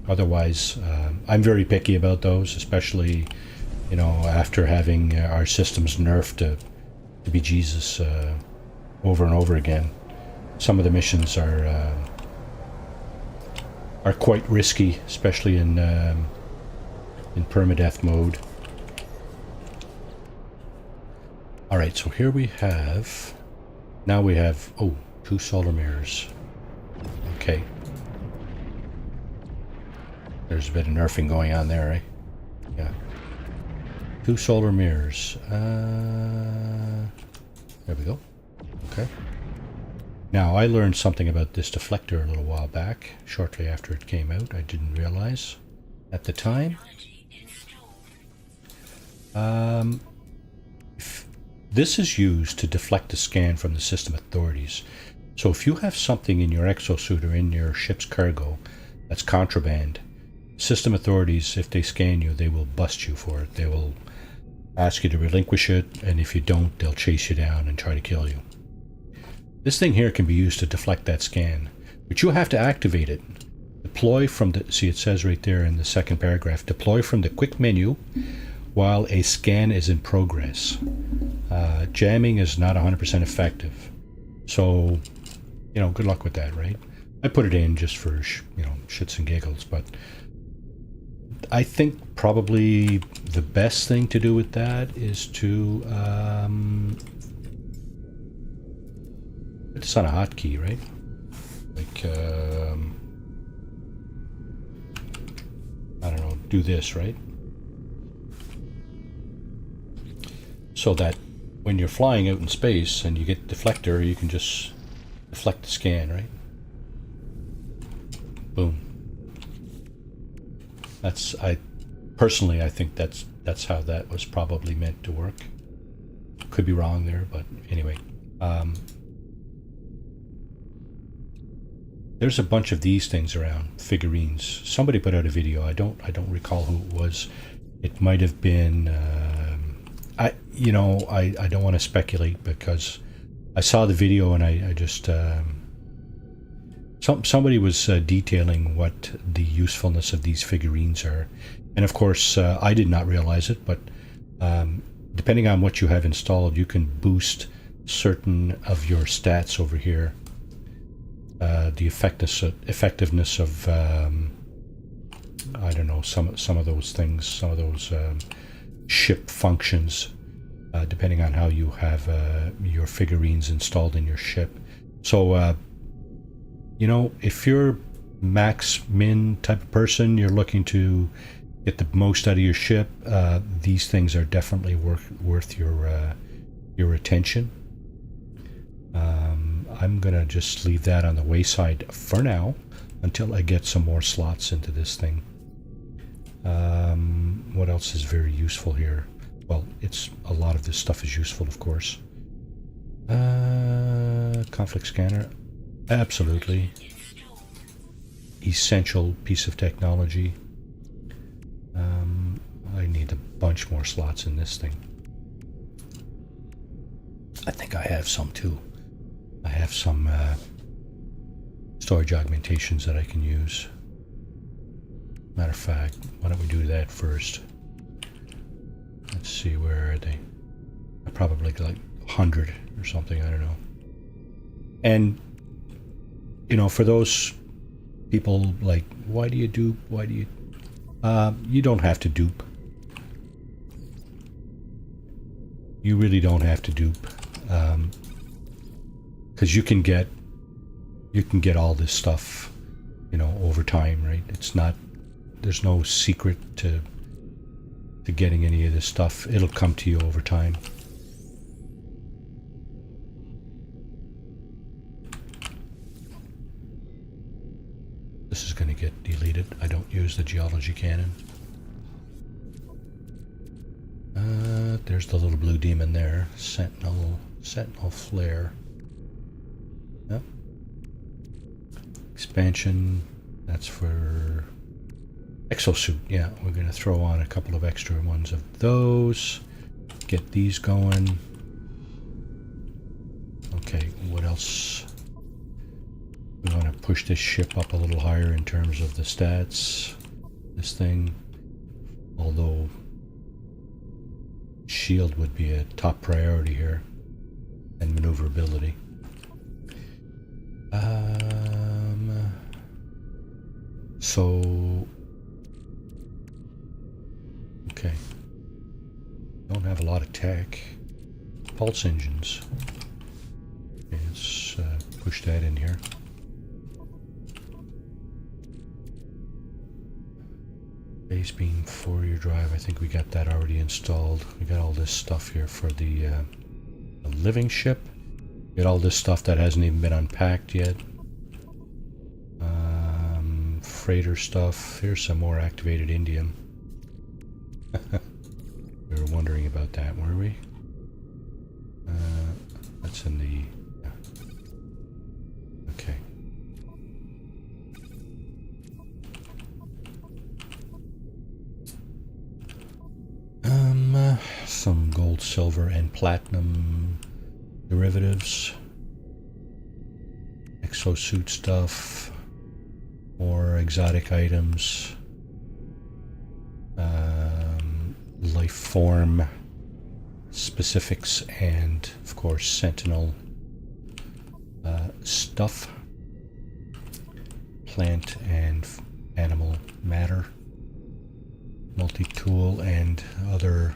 otherwise, I'm very picky about those, especially, you know, after having our systems nerfed to be Jesus over and over again. Some of the missions are quite risky, especially in permadeath mode. All right, so here we have. Now we have 2 solar mirrors. Okay. There's a bit of nerfing going on there, eh? Yeah. 2 solar mirrors. There we go. Okay. Now, I learned something about this deflector a little while back, shortly after it came out. I didn't realize at the time. This is used to deflect the scan from the system authorities. So if you have something in your exosuit or in your ship's cargo that's contraband, system authorities, if they scan you, they will bust you for it. They will ask you to relinquish it, and if you don't, they'll chase you down and try to kill you. This thing here can be used to deflect that scan, but you have to activate it. Deploy from the, see it says right there in the second paragraph, deploy from the quick menu while a scan is in progress. Jamming is not 100% effective. So, you know, good luck with that, right? I put it in just for, you know, shits and giggles, but I think probably the best thing to do with that is to put this on a hotkey, right? Like, I don't know, do this, right? So that when you're flying out in space and you get deflector, you can just deflect the scan, right? Boom. I personally think that's how that was probably meant to work. Could be wrong there, but anyway. There's a bunch of these things around, figurines. Somebody put out a video. I don't recall who it was. It might have been. I don't want to speculate because I saw the video and I just somebody was detailing what the usefulness of these figurines are, and of course I did not realize it, but depending on what you have installed, you can boost certain of your stats over here. The effectiveness of I don't know, some of those things, some of those ship functions, depending on how you have your figurines installed in your ship. So you know, if you're max min type of person, you're looking to get the most out of your ship, these things are definitely worth your attention. I'm gonna just leave that on the wayside for now until I get some more slots into this thing. What else is very useful here? Well, a lot of this stuff is useful, of course. Conflict scanner, absolutely essential piece of technology. I need a bunch more slots in this thing. I think I have some too. I have some storage augmentations that I can use. Matter of fact, why don't we do that first? Let's see, where are they? Probably like 100 or something, I don't know. And, you know, for those people like, why do you dupe? Why do you... you don't have to dupe. You really don't have to dupe. Because you can get all this stuff, you know, over time, right? It's not, there's no secret to getting any of this stuff. It'll come to you over time. This is going to get deleted. I don't use the geology cannon. There's the little blue demon there. Sentinel flare. Yep. Expansion. That's for Exosuit, yeah. We're going to throw on a couple of extra ones of those. Get these going. Okay, what else? We want to push this ship up a little higher in terms of the stats. This thing. Although shield would be a top priority here. And maneuverability. So... Okay. Don't have a lot of tech. Pulse engines. Okay, let's push that in here. Base beam four-year drive. I think we got that already installed. We got all this stuff here for the living ship. Get all this stuff that hasn't even been unpacked yet. Freighter stuff. Here's some more activated indium. We were wondering about that, were we? That's in the... Yeah. Okay. Some gold, silver, and platinum derivatives. Exosuit stuff. More exotic items. Life form specifics and, of course, sentinel stuff. Plant and animal matter. Multi-tool and other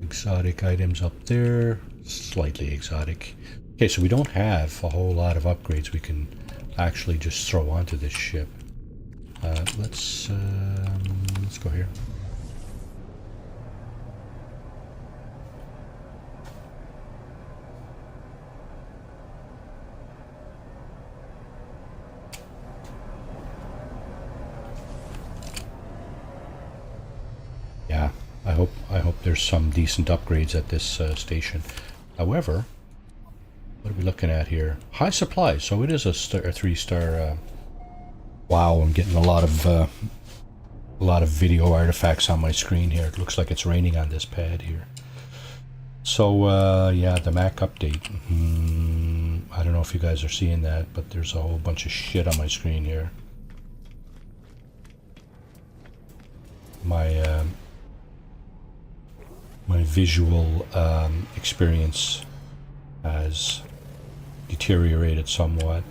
exotic items up there. Slightly exotic. Okay, so we don't have a whole lot of upgrades we can actually just throw onto this ship. Let's go here. Yeah, I hope there's some decent upgrades at this station. However, what are we looking at here? High supplies, so it is a 3-star. Wow, I'm getting a lot of video artifacts on my screen here. It looks like it's raining on this pad here. So yeah, the Mac update. I don't know if you guys are seeing that, but there's a whole bunch of shit on my screen here. My my visual experience has deteriorated somewhat.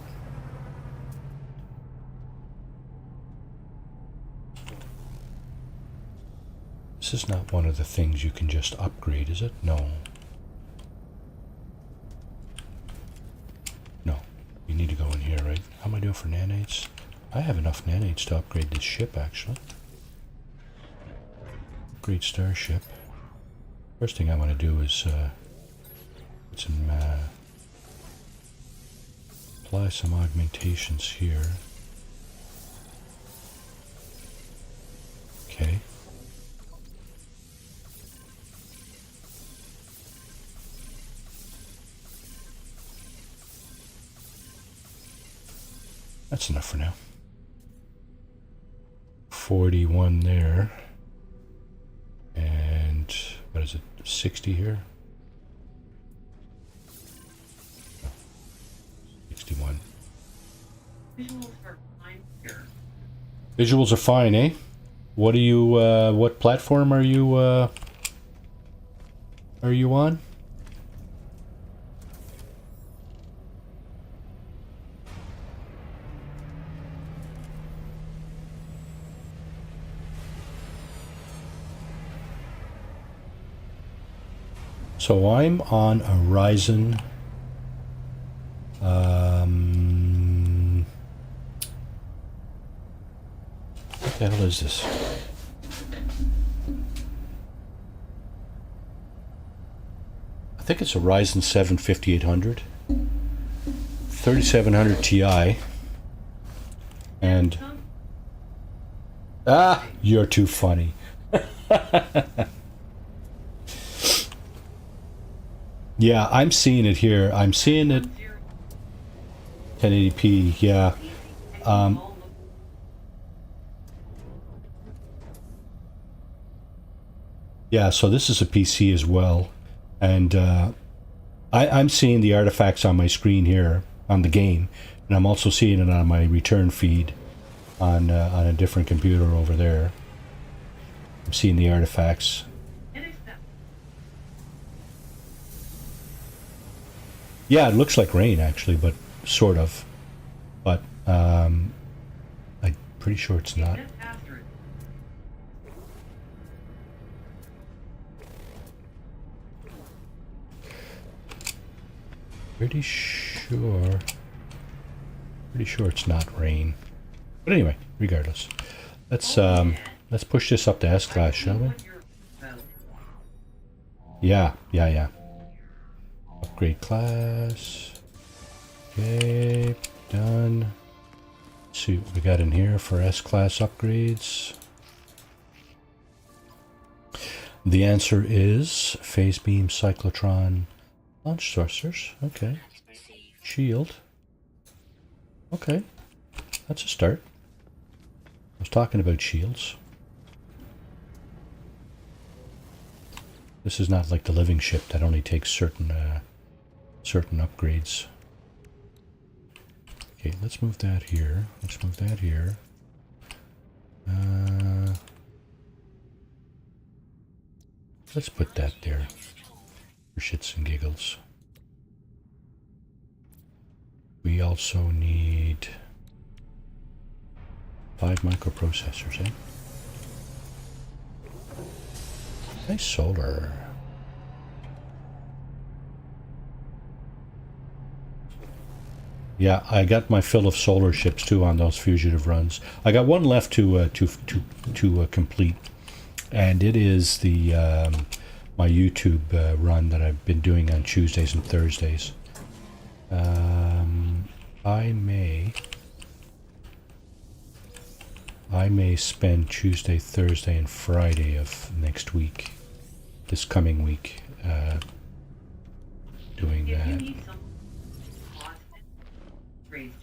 This is not one of the things you can just upgrade, is it? No. No. You need to go in here, right? How am I doing for nanites? I have enough nanites to upgrade this ship, actually. Great starship. First thing I want to do is put some apply some augmentations here. Okay. That's enough for now. 41 there. And what is it? 60 here? No. 61. Visuals are fine here. Visuals are fine, eh? What are you, what platform are you on? So I'm on a Ryzen. What the hell is this? I think it's a Ryzen 7 5800, 3700 Ti, and you're too funny. Yeah, I'm seeing it here. I'm seeing it 1080p, yeah. Yeah, so this is a PC as well, and I'm seeing the artifacts on my screen here on the game, and I'm also seeing it on my return feed on a different computer over there. I'm seeing the artifacts. Intercept. Yeah, it looks like rain actually, but sort of. But I'm pretty sure it's not. Get after it. Pretty sure it's not rain. But anyway, regardless, let's push this up to S class, shall we? What you're about. Yeah. Upgrade class. Okay, done. Let's see what we got in here for S class upgrades. The answer is phase beam, cyclotron, launch thrusters. Okay. Shield. Okay. That's a start. I was talking about shields. This is not like the living ship that only takes certain upgrades. Okay, let's move that here. Let's move that here. Let's put that there for shits and giggles. We also need 5 microprocessors, eh? Nice solar. Yeah, I got my fill of solar ships too on those fugitive runs. I got one left to complete, and it is the my YouTube run that I've been doing on Tuesdays and Thursdays. I may spend Tuesday, Thursday, and Friday of next week, this coming week, doing If you that. need some trades,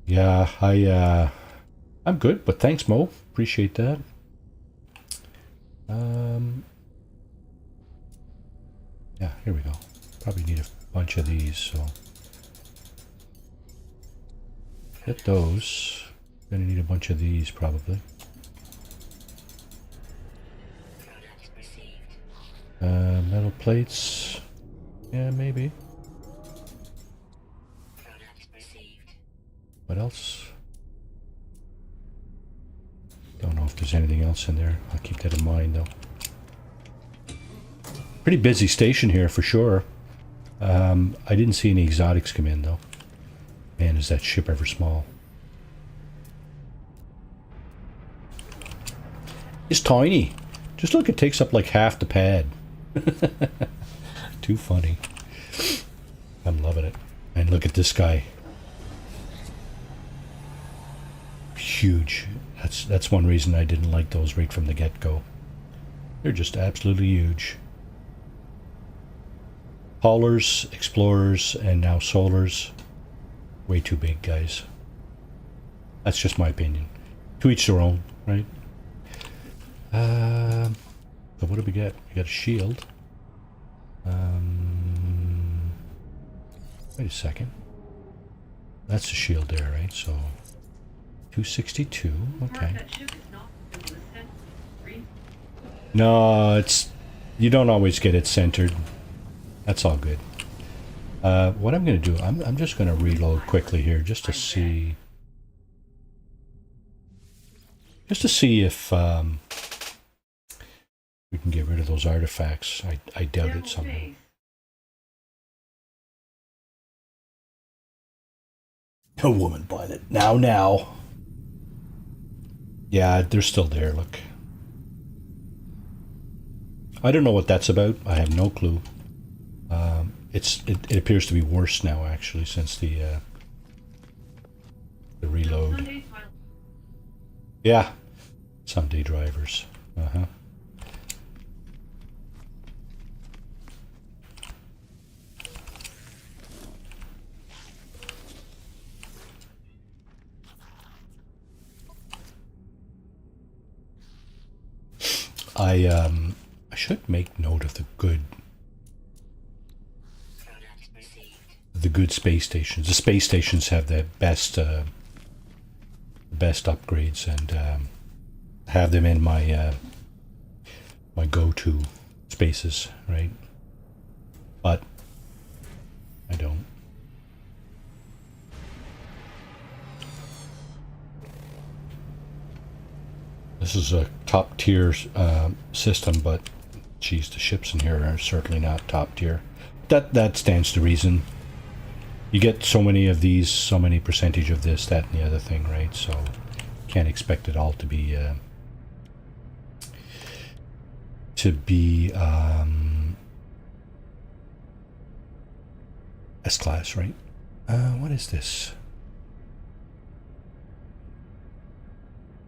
Yeah, I'm good, but thanks, Mo. Appreciate that. Yeah, here we go. Probably need a bunch of these, so get those. Gonna need a bunch of these probably. Metal plates. Yeah, maybe. What else? Don't know if there's anything else in there. I'll keep that in mind though. Pretty busy station here for sure. I didn't see any exotics come in though. Man, is that ship ever small. It's tiny. Just look, it takes up like half the pad. Too funny. I'm loving it. And look at this guy. Huge. That's one reason I didn't like those right from the get-go. They're just absolutely huge. Haulers, explorers, and now solars. Way too big, guys. That's just my opinion. To each their own, right? So what do we get? We got a shield. Wait a second. That's a shield there, right? So 262. Okay. that ship is not in the center. No, it's you don't always get it centered. That's all good. What I'm going to do, I'm just going to reload quickly here just to see if we can get rid of those artifacts. I doubt it somehow. A woman pilot. Now. Yeah, they're still there, look. I don't know what that's about. I have no clue. It appears to be worse now, actually, since the reload. Yeah, Sunday drivers. I should make note of the good space stations. The space stations have the best upgrades, and have them in my my go-to spaces, right? But I don't. This is a top tier system, but geez, the ships in here are certainly not top tier. That stands to reason. You get so many of these, so many percentage of this, that, and the other thing, right? So can't expect it all to be S-class, right? What is this?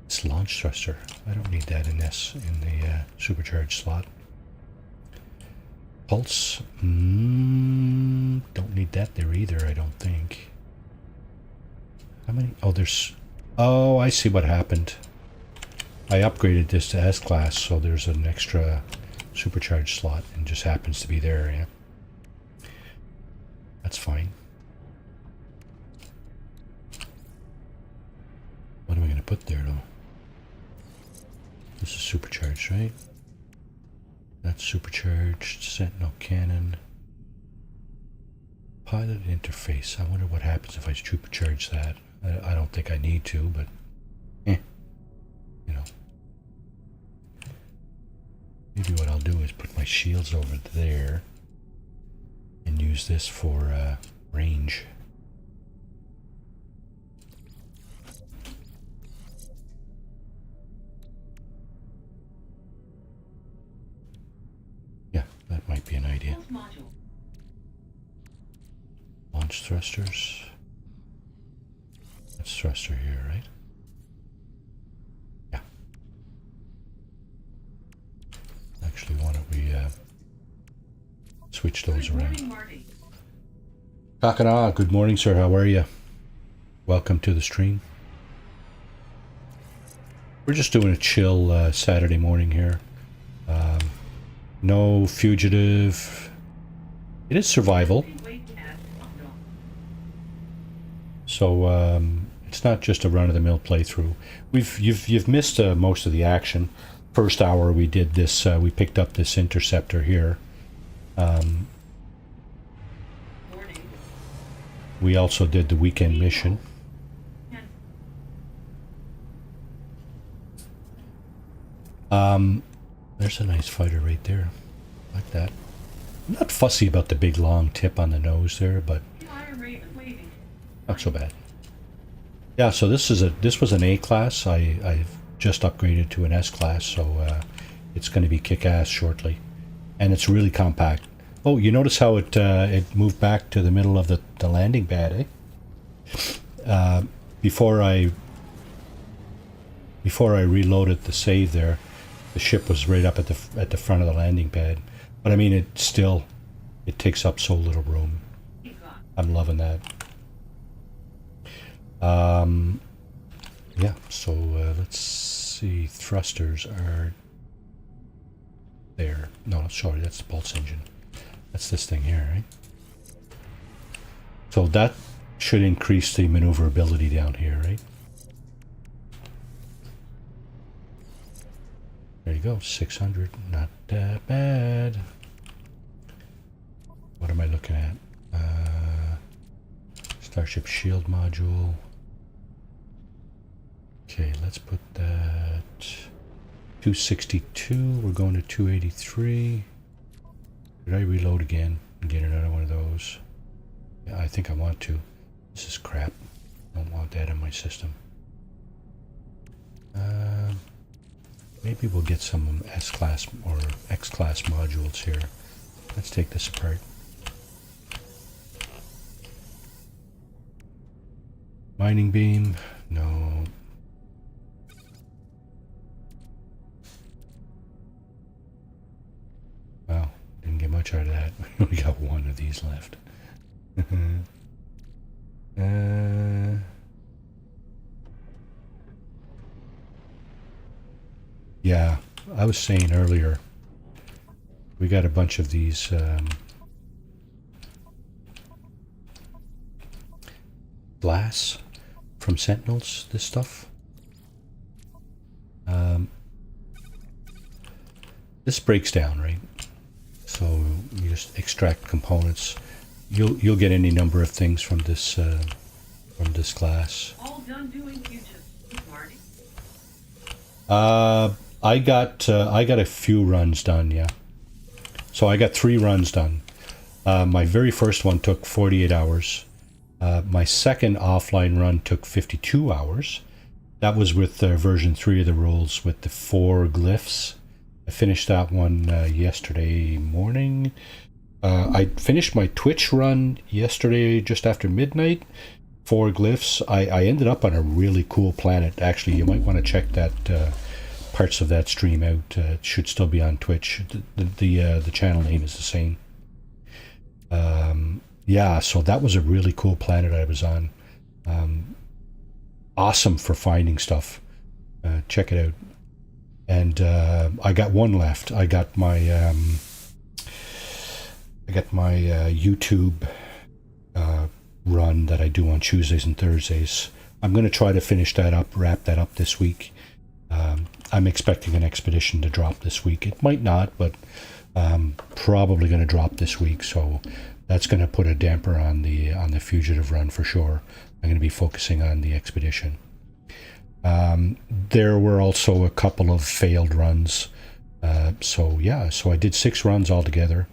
It's launch thruster. I don't need that in this, in the supercharged slot. Pulse. Don't need that there either, I don't think. How many? Oh, there's... Oh, I see what happened. I upgraded this to S-class, so there's an extra supercharged slot, and just happens to be there, yeah. That's fine. What am I going to put there, though? This is supercharged, right? That's supercharged. Sentinel cannon. Pilot interface. I wonder what happens if I supercharge that. I don't think I need to, but you know. Maybe what I'll do is put my shields over there and use this for range. Yeah, that might be an idea. Launch thrusters. That's thruster here, right? Yeah. Actually, why don't we switch those around? Kakana, good morning, sir. How are you? Welcome to the stream. We're just doing a chill Saturday morning here. No fugitive. It is survival. So it's not just a run-of-the-mill playthrough. You've missed most of the action. First hour we did this. We picked up this interceptor here. We also did the weekend mission. There's a nice fighter right there. Like that. I'm not fussy about the big long tip on the nose there, but not so bad. Yeah, so this was an A class. I've just upgraded to an S class, so it's going to be kick-ass shortly, and it's really compact. Oh, you notice how it moved back to the middle of the landing pad, eh? Before I reloaded the save there, the ship was right up at the front of the landing pad. But I mean, it takes up so little room. I'm loving that. Yeah, so let's see. Thrusters are there. No, sorry, that's the pulse engine. That's this thing here, right? So that should increase the maneuverability down here, right? There you go, 600. Not that bad. What am I looking at? Starship shield module. Okay, let's put that 262. We're going to 283. Did I reload again and get another one of those? Yeah, I think I want to. This is crap. Don't want that in my system. Maybe we'll get some S-class or X-class modules here. Let's take this apart. Mining beam, no. Wow, didn't get much out of that. We only got one of these left. Yeah, I was saying earlier, we got a bunch of these glass from Sentinels, this stuff. This breaks down, right? So you just extract components. You'll get any number of things from this glass. All done doing fusion, Marty. I got a few runs done, yeah. So I got 3 runs done. My very first one took 48 hours. My second offline run took 52 hours. That was with version 3 of the rules with the 4 glyphs. I finished that one yesterday morning. I finished my Twitch run yesterday just after midnight. 4 glyphs. I ended up on a really cool planet. Actually, you might want to check that parts of that stream out. It should still be on Twitch. The channel name is the same. Yeah, so that was a really cool planet I was on. Awesome for finding stuff. Check it out. And I got one left. I got my YouTube run that I do on Tuesdays and Thursdays. I'm going to try to finish that up, wrap that up this week. I'm expecting an expedition to drop this week. It might not, but probably going to drop this week. So that's going to put a damper on the fugitive run for sure. I'm going to be focusing on the expedition. There were also a couple of failed runs. So I did 6 runs altogether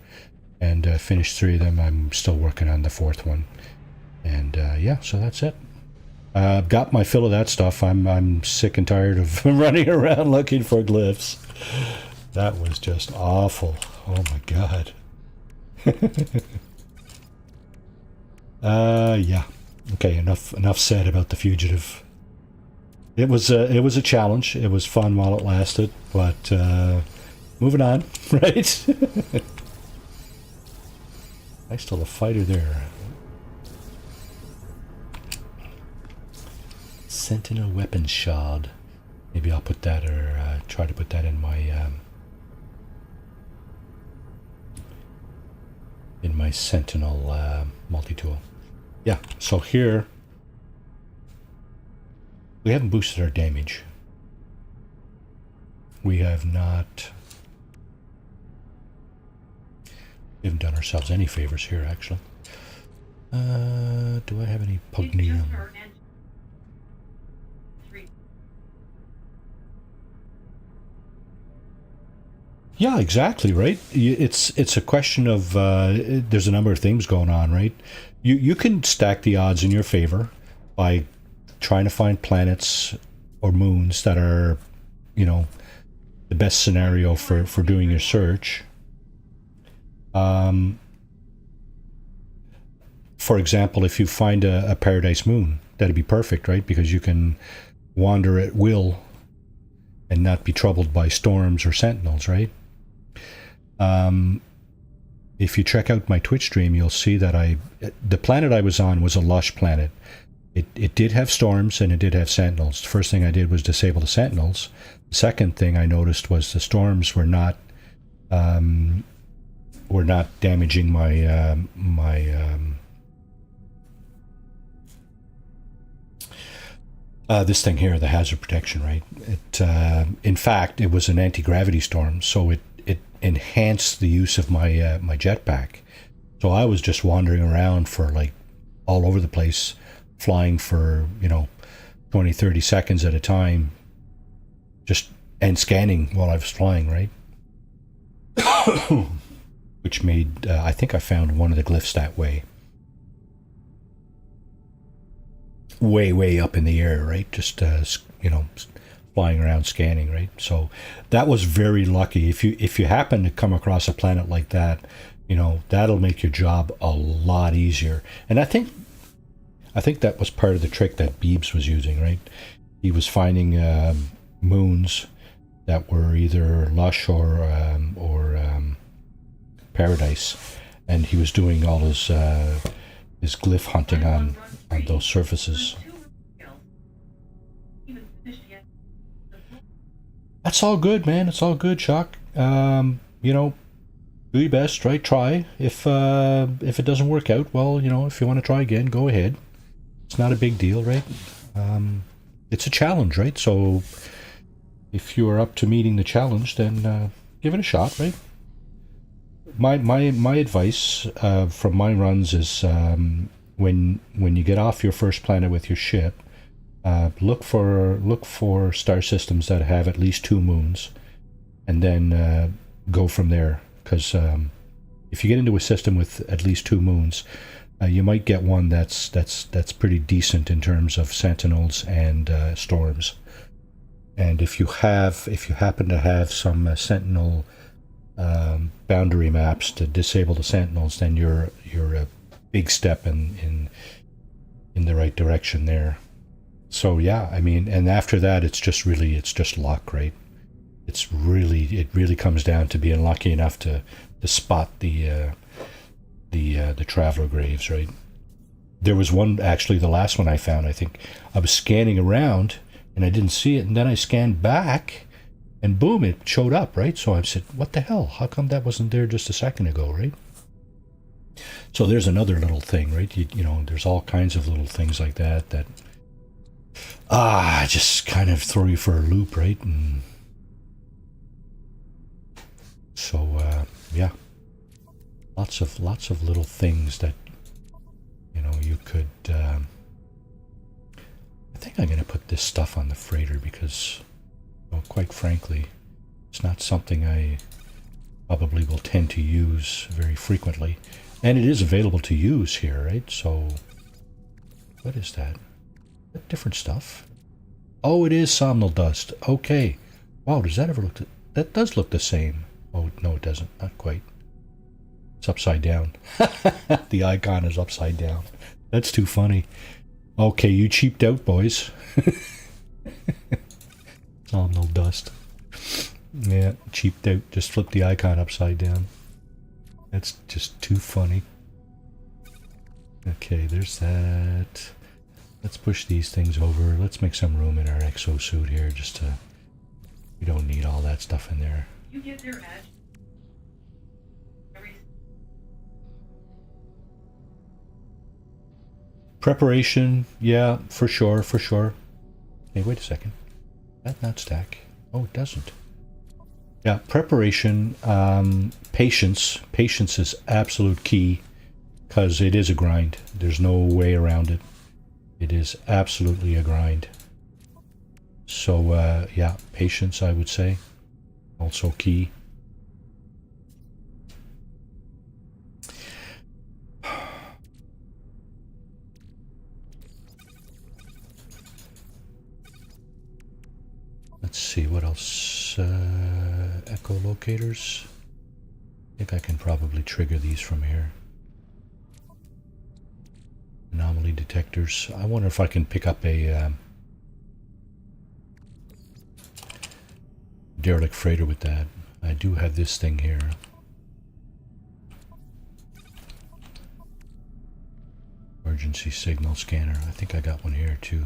and finished 3 of them. I'm still working on the 4th one. And so that's it. Got my fill of that stuff. I'm sick and tired of running around looking for glyphs. That was just awful. Oh my god. Yeah. Okay, enough said about the fugitive. It was a challenge. It was fun while it lasted, but moving on, right? Nice little fighter there. Sentinel weapon shard. Maybe I'll put that, or try to put that in my Sentinel multi-tool. Yeah, so here we haven't boosted our damage. We have not. We haven't done ourselves any favors here, actually. Do I have any pugnium? Yeah, exactly, right? It's a question of there's a number of things going on, right? You can stack the odds in your favor by trying to find planets or moons that are, the best scenario for doing your search. For example, if you find a paradise moon, that'd be perfect, right? Because you can wander at will and not be troubled by storms or sentinels, right? If you check out my Twitch stream, you'll see that the planet I was on was a lush planet. It did have storms and it did have sentinels. The first thing I did was disable the sentinels. The second thing I noticed was the storms were not damaging this thing here, the hazard protection, right? In fact, it was an anti-gravity storm, so it enhanced the use of my my jetpack. So I was just wandering around for like all over the place, flying for 20-30 seconds at a time, and scanning while I was flying, right? Which made I think I found one of the glyphs that way. Way up in the air, right? Just flying around scanning, right? So that was very lucky. If you happen to come across a planet like that, that'll make your job a lot easier. And I think that was part of the trick that Beebs was using, right? He was finding moons that were either lush or paradise, and he was doing all his glyph hunting on those surfaces. That's all good, man. It's all good, Shock. You know, do your best, right? Try. If it doesn't work out, well, you know, if you want to try again, go ahead. It's not a big deal, right? It's a challenge, right? So if you are up to meeting the challenge, then give it a shot, right? My advice from my runs is when you get off your first planet with your ship, look for star systems that have at least 2 moons, and then go from there. Because if you get into a system with at least 2 moons, you might get one that's pretty decent in terms of sentinels and storms. And if you happen to have some sentinel boundary maps to disable the sentinels, then you're a big step in the right direction there. So yeah, I mean, and after that, it's just luck, right? It really comes down to being lucky enough to spot the traveler graves, right? There was one, actually, the last one I found. I think I was scanning around and I didn't see it, and then I scanned back, and boom, it showed up, right? So I said, "What the hell? How come that wasn't there just a second ago?" Right? So there's another little thing, right? You know, there's all kinds of little things like that just kind of throw you for a loop, right? And so yeah, lots of little things that, you know, you could. I think I'm going to put this stuff on the freighter because, well, quite frankly, it's not something I probably will tend to use very frequently. And it is available to use here, right? So, what is that? Different stuff. Oh, it is somnal dust. Okay. Wow, does that ever look... That does look the same. Oh, no, it doesn't. Not quite. It's upside down. The icon is upside down. That's too funny. Okay, you cheaped out, boys. Somnal dust. Yeah, cheaped out. Just flip the icon upside down. That's just too funny. Okay, there's that. Let's push these things over. Let's make some room in our exosuit here, just to... We don't need all that stuff in there. You get their edge. Preparation, yeah, for sure. Hey, wait a second. That not stack. Oh, it doesn't. Yeah, preparation, patience. Patience is absolute key, because it is a grind. There's no way around it. It is absolutely a grind. So, yeah, patience, I would say, also key. Let's see, what else? Echolocators. I think I can probably trigger these from here. Anomaly detectors. I wonder if I can pick up a derelict freighter with that. I do have this thing here. Emergency signal scanner. I think I got one here too.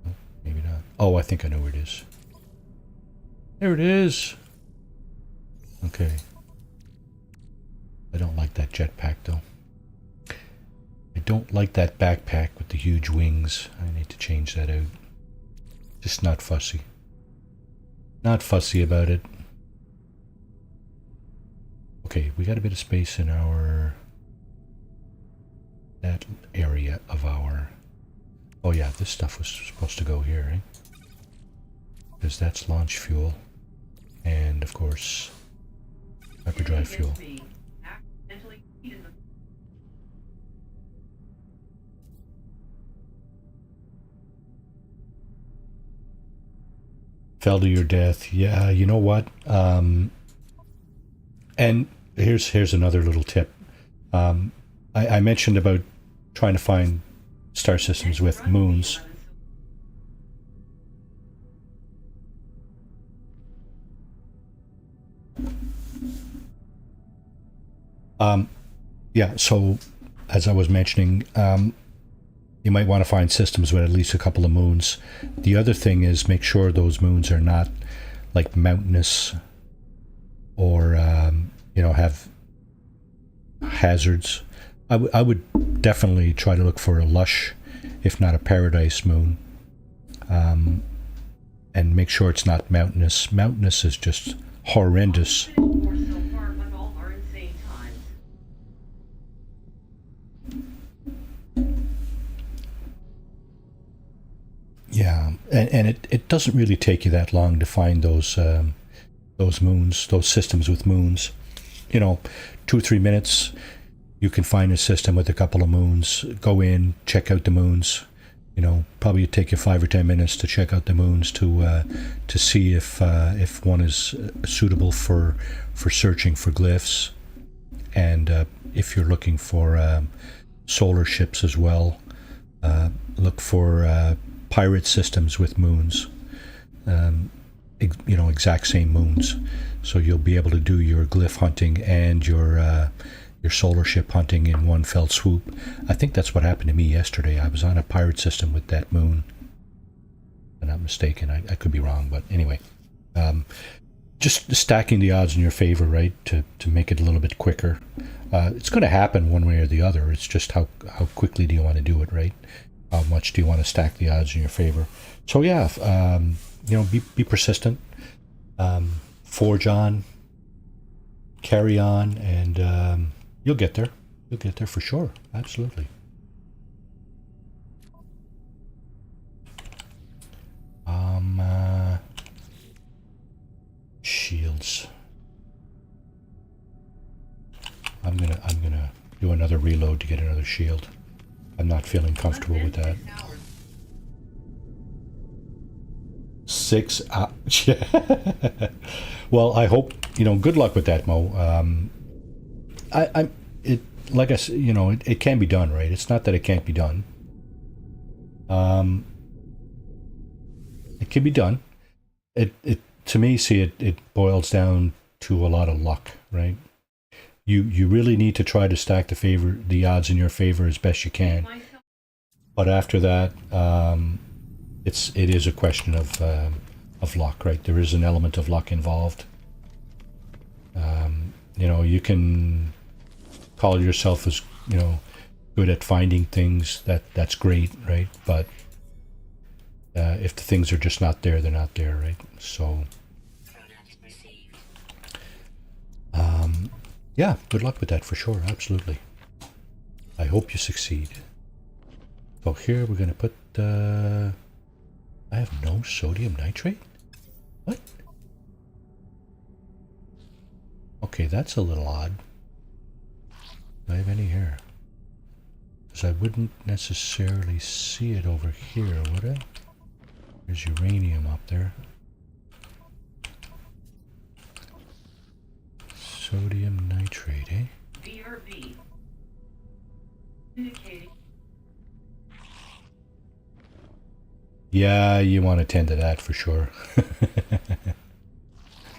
Oh, maybe not. Oh, I think I know where it is. There it is. Okay. I don't like that jetpack though. I don't like that backpack with the huge wings. I need to change that out. Just not fussy. Not fussy about it. Okay, we got a bit of space in our... that area of our... Oh yeah, this stuff was supposed to go here, right? Because that's launch fuel. And of course, hyperdrive fuel. Fell to your death. Yeah, you know what? And here's another little tip. I mentioned about trying to find star systems with moons. Yeah, so as I was mentioning, you might want to find systems with at least a couple of moons. The other thing is make sure those moons are not like mountainous or have hazards. I would definitely try to look for a lush, if not a paradise moon, and make sure it's not mountainous. Mountainous is just horrendous. Or so far, but all are insane times. Yeah, and it doesn't really take you that long to find those moons, those systems with moons. 2 or 3 minutes, you can find a system with a couple of moons. Go in, check out the moons. Probably take you 5 or 10 minutes to check out the moons to see if one is suitable for searching for glyphs, and if you're looking for solar ships as well, look for pirate systems with moons. Exact same moons, so you'll be able to do your glyph hunting and your solar ship hunting in one fell swoop. I think that's what happened to me yesterday. I was on a pirate system with that moon. If I'm not mistaken. I could be wrong, but anyway. Just stacking the odds in your favor, right, to make it a little bit quicker. It's going to happen one way or the other. It's just how quickly do you want to do it, right? How much do you want to stack the odds in your favor? So yeah, be persistent. Forge on. Carry on, and you'll get there. You'll get there for sure. Absolutely. Shields. I'm gonna do another reload to get another shield. I'm not feeling comfortable with that. 6 hours. Well, I hope, good luck with that, Mo. Like I said, it can be done, right? It's not that it can't be done. It can be done. To me, it boils down to a lot of luck, right? You really need to try to stack the odds in your favor as best you can. But after that, it is a question of luck, right? There is an element of luck involved. You can call yourself as good at finding things. That's great, right? But if the things are just not there, they're not there, right? So yeah, good luck with that for sure. Absolutely. I hope you succeed. So here we're going to put I have no sodium nitrate? What? Okay, that's a little odd. Do I have any here? Because I wouldn't necessarily see it over here, would I? There's uranium up there. Sodium nitrate, eh? BRB. Indicating. Yeah, you want to tend to that for sure.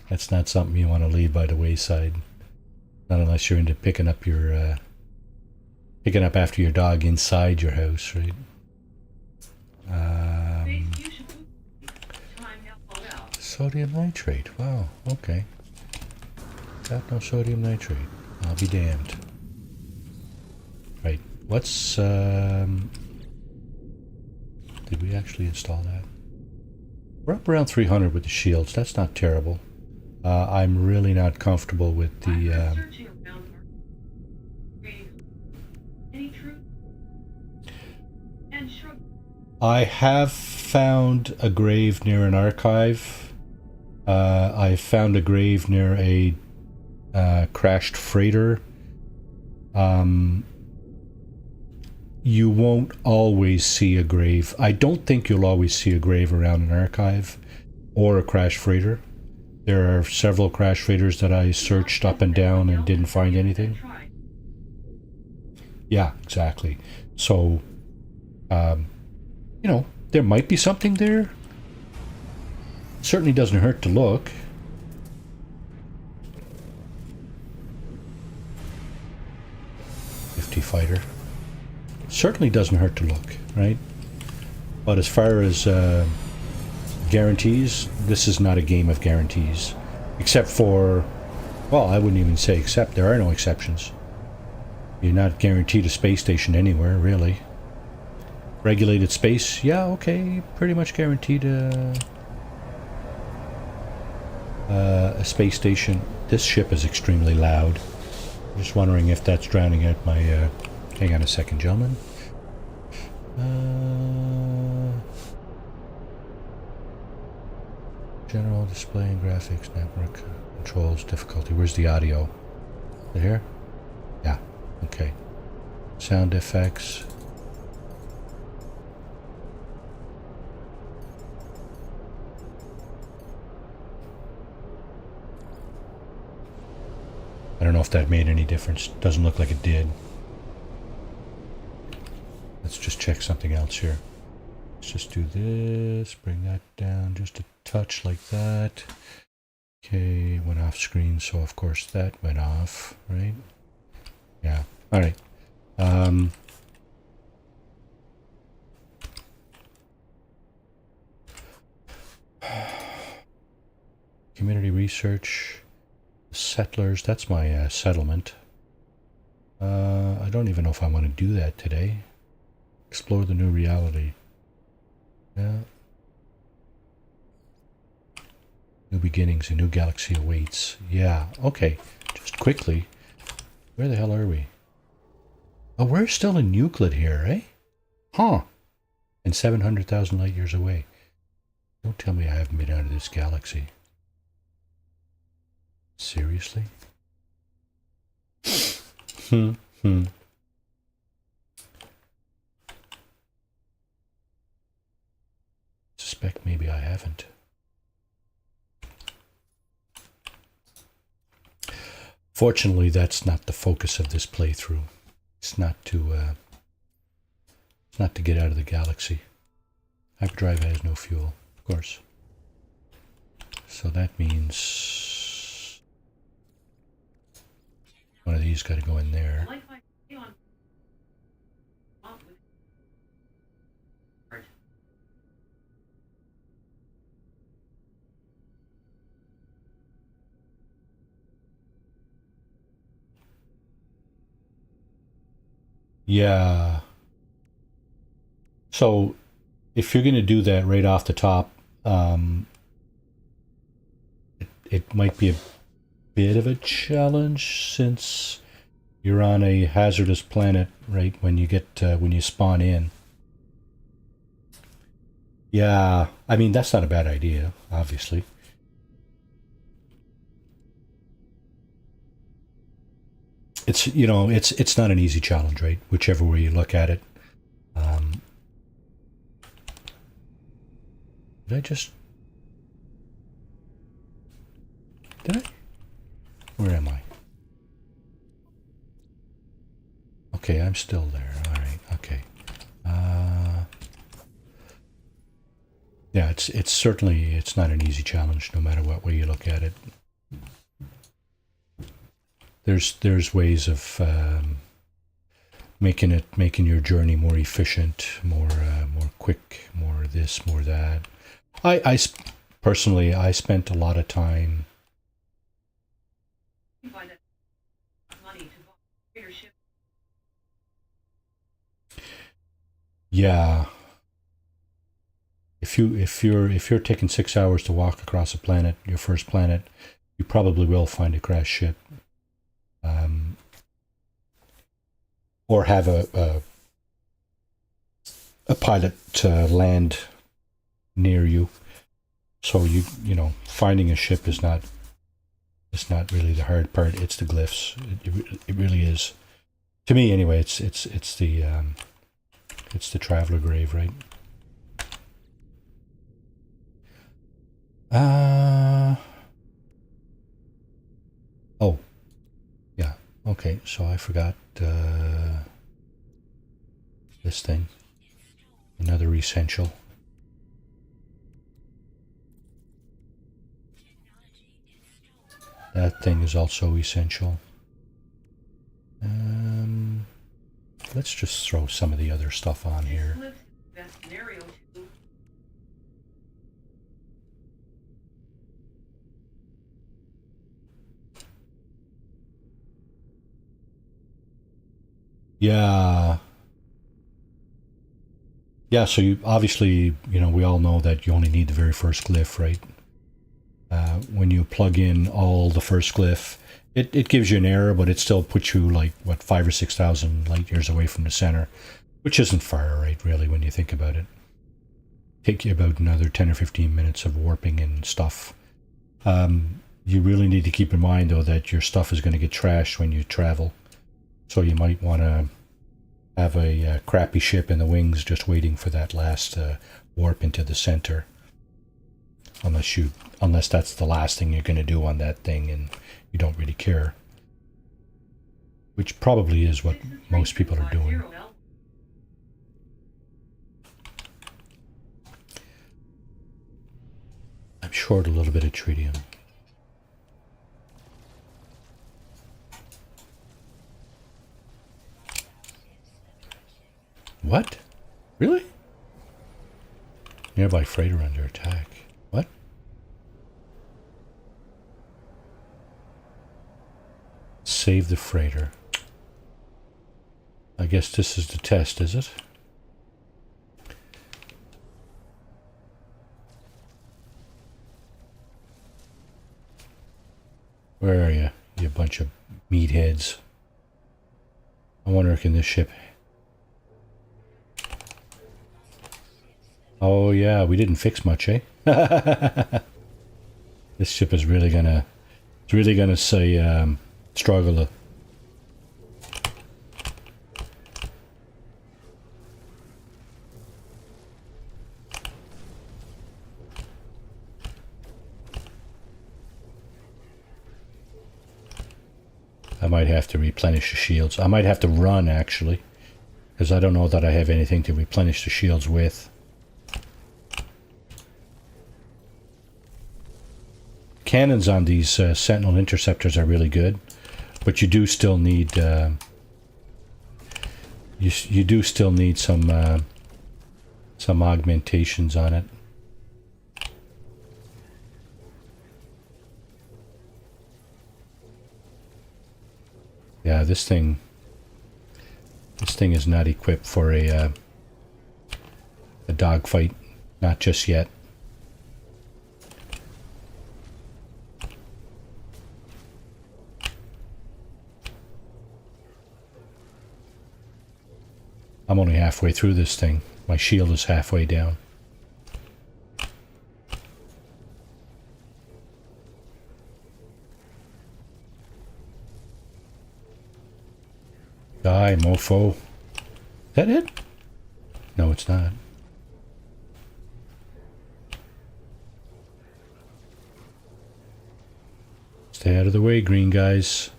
That's not something you want to leave by the wayside. Not unless you're into picking up after your dog inside your house, right? Sodium nitrate. Wow. Okay. Got no sodium nitrate. I'll be damned. Right. What's did we actually install that? We're up around 300 with the shields. That's not terrible. I'm really not comfortable with the. I have found a grave near an archive. I found a grave near a crashed freighter. You won't always see a grave. I don't think you'll always see a grave around an archive or a crashed freighter. There are several crash freighters that I searched up and down and didn't find anything. Yeah, exactly. So, there might be something there. Certainly doesn't hurt to look. '50 fighter. certainly doesn't hurt to look, right? But as far as guarantees, this is not a game of guarantees. Except for, well, I wouldn't even say except. There are no exceptions. You're not guaranteed a space station anywhere, really. Regulated space, yeah, okay, pretty much guaranteed a space station. This ship is extremely loud. I'm just wondering if that's drowning out my... hang on a second, gentlemen. General display and graphics, network controls, difficulty. Where's the audio? Is it here? Yeah, okay. Sound effects. I don't know if that made any difference. Doesn't look like it did. Let's just check something else here. Let's just do this, bring that down just a touch like that. Okay, went off screen, so of course that went off, right? Yeah, all right. Community research, settlers, that's my settlement. I don't even know if I want to do that today. Explore the new reality. Yeah. New beginnings, a new galaxy awaits. Yeah, okay. Just quickly, where the hell are we? Oh, we're still in Euclid here, eh? Huh. And 700,000 light years away. Don't tell me I haven't been out of this galaxy. Seriously? Suspect maybe I haven't. Fortunately, that's not the focus of this playthrough. It's not to get out of the galaxy. Hyperdrive has no fuel, of course. So that means one of these got to go in there. Yeah. So if you're going to do that right off the top, it might be a bit of a challenge since you're on a hazardous planet, right? When you get when you spawn in. Yeah, I mean that's not a bad idea, obviously. It's it's not an easy challenge, right? Whichever way you look at it. Did I just? Did I? Where am I? Okay, I'm still there. All right. Okay. Yeah, it's certainly it's not an easy challenge, no matter what way you look at it. There's ways of making your journey more efficient, more quick, more this, more that. Personally, I spent a lot of time. Yeah. If you're taking 6 hours to walk across a planet, your first planet, you probably will find a crashed ship, or have a pilot land near you. So finding a ship is not really the hard part. It's the glyphs. It really is. To me, anyway, it's the traveler grave, right? Oh, yeah. Okay, so I forgot this thing. Another essential. That thing is also essential. let's just throw some of the other stuff on here. Eclipse is the best scenario too. Yeah. Yeah, so you obviously, you know, we all know that you only need the very first glyph, right? When you plug in all the first glyph, it gives you an error, but it still puts you like, what, 5,000 or 6,000 light years away from the center, which isn't far, right, really, when you think about it. Take you about another 10 or 15 minutes of warping and stuff. You really need to keep in mind, though, that your stuff is going to get trashed when you travel. So you might want to have a crappy ship in the wings just waiting for that last warp into the center. Unless that's the last thing you're going to do on that thing and you don't really care. Which probably is what most people are doing. I'm short a little bit of tritium. What? Really? Nearby freighter under attack. What? Save the freighter. I guess this is the test, is it? Where are you, you bunch of meatheads? I wonder, can this ship... Oh yeah, we didn't fix much, eh? This ship is really gonna... It's really gonna say, struggle. I might have to replenish the shields. I might have to run, actually, because I don't know that I have anything to replenish the shields with. Cannons on these Sentinel interceptors are really good, but you do still need you do still need some augmentations on it. Yeah, this thing is not equipped for a dogfight, not just yet. I'm only halfway through this thing. My shield is halfway down. Die, mofo. Is that it? No, it's not. Stay out of the way, green guys.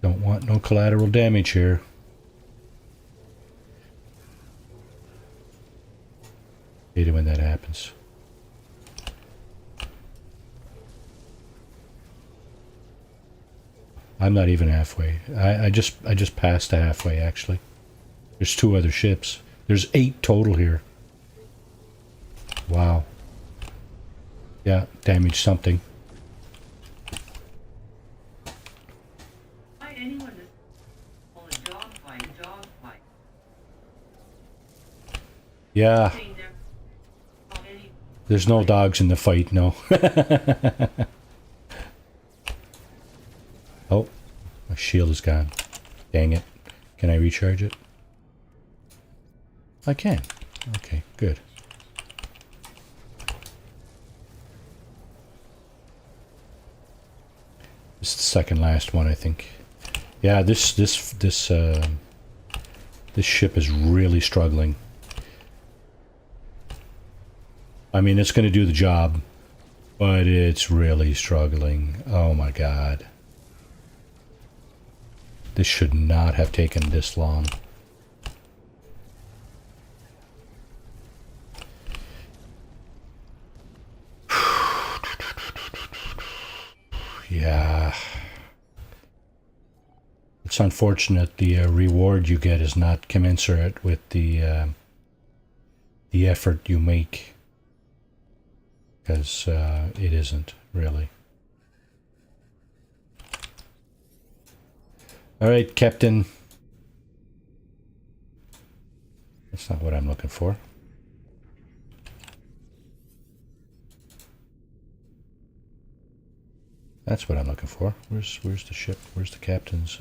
Don't want no collateral damage here. Hate it when that happens. I'm not even halfway. I just passed the halfway, actually. There's 2 other ships. There's 8 total here. Wow. Yeah, damaged something. Why anyone is call a dogfight? Yeah. They never call any. There's no dogs in the fight, no. Oh, my shield is gone. Dang it. Can I recharge it? I can. Okay, good. This is the second last one, I think. Yeah, this ship is really struggling. I mean, it's going to do the job, but it's really struggling. Oh my god. This should not have taken this long. Yeah. it's unfortunate the reward you get is not commensurate with the effort you make, because it isn't really. All right, Captain. That's not what I'm looking for. That's what I'm looking for. Where's the ship? Where's the captain's?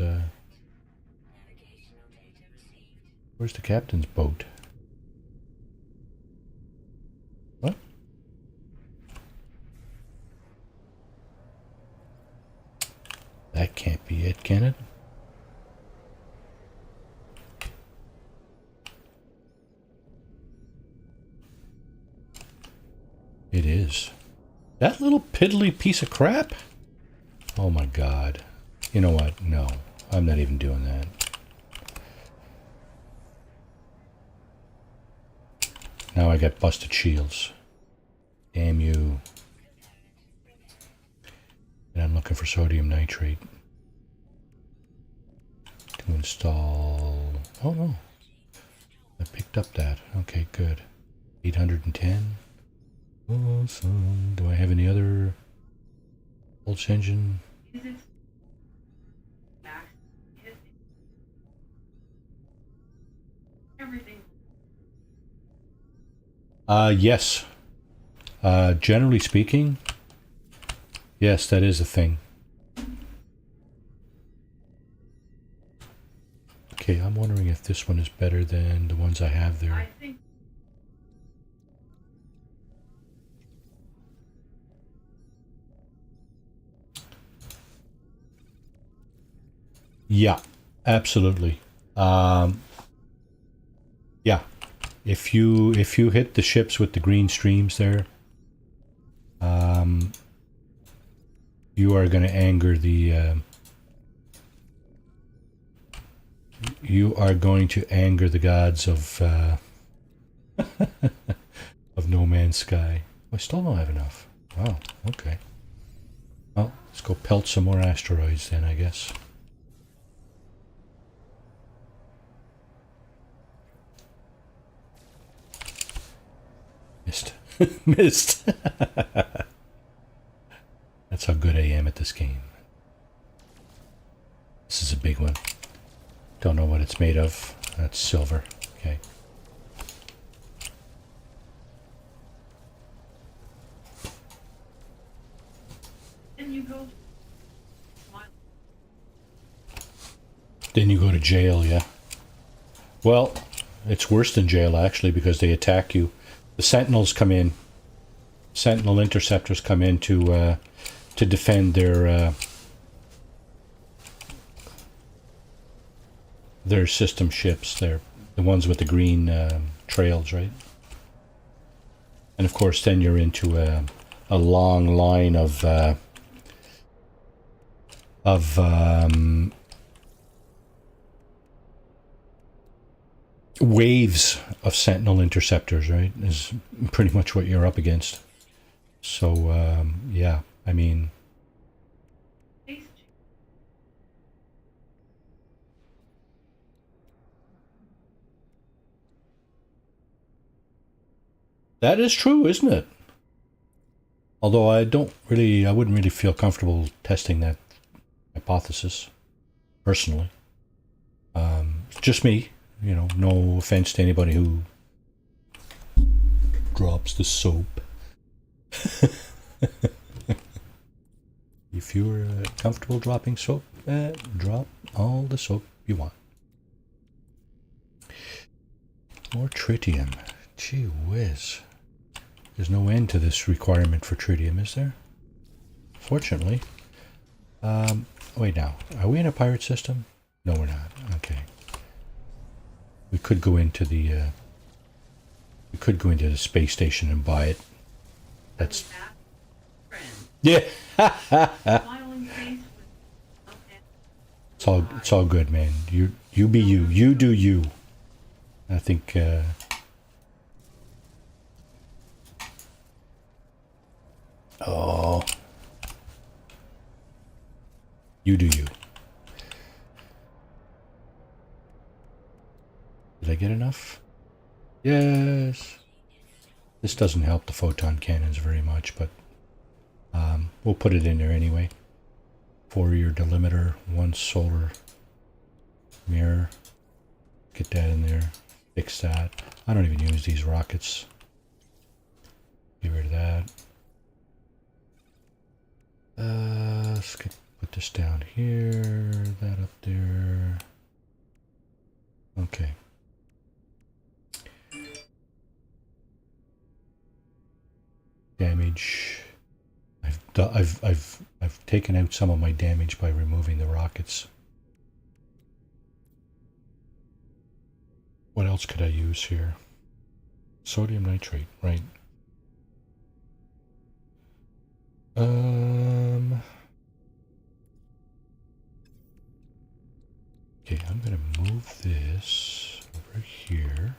Where's the captain's boat? What? That can't be it, can it? It is. That little piddly piece of crap? Oh my god. You know what? No. I'm not even doing that. Now I got busted shields. Damn you. And I'm looking for sodium nitrate. To install... Oh no. I picked up that. Okay, good. 810. Awesome. Do I have any other pulse engine? Is it max? Everything. Yes. Generally speaking, yes, that is a thing. Okay, I'm wondering if this one is better than the ones I have there. I think Yeah, absolutely. Yeah, if you hit the ships with the green streams there, you are going to anger the. You are going to anger the gods of of No Man's Sky. I still don't have enough. Wow. Okay. Well, let's go pelt some more asteroids then, I guess. Missed. Missed. That's how good I am at this game. This is a big one. Don't know what it's made of. That's silver. Okay. then you go. Then you go to jail, yeah. Well, it's worse than jail actually because they attack you. The Sentinels come in. Sentinel interceptors come in to defend their system ships. They're the ones with the green trails, right? And of course, then you're into a long line of waves of Sentinel interceptors, right? Is pretty much what you're up against. So yeah, I mean, that is true, isn't it? Although I wouldn't really feel comfortable testing that hypothesis, personally. Just me, you know, no offense to anybody who drops the soap. If you're comfortable dropping soap, drop all the soap you want. More tritium. Gee whiz. There's no end to this requirement for tritium, is there? Fortunately. Wait now. Are we in a pirate system? No, we're not. Okay. We could go into the space station and buy it. That's yeah. It's all good, man. You be you. You do you. I think oh, you do you. I get enough? Yes. This doesn't help the photon cannons very much, but we'll put it in there anyway. 4-year delimiter, 1 solar mirror. Get that in there. Fix that. I don't even use these rockets. Get rid of that. Let's put this down here. That up there. Okay. Damage. I've taken out some of my damage by removing the rockets. What else could I use here? Sodium nitrate, right? Okay, I'm gonna move this over here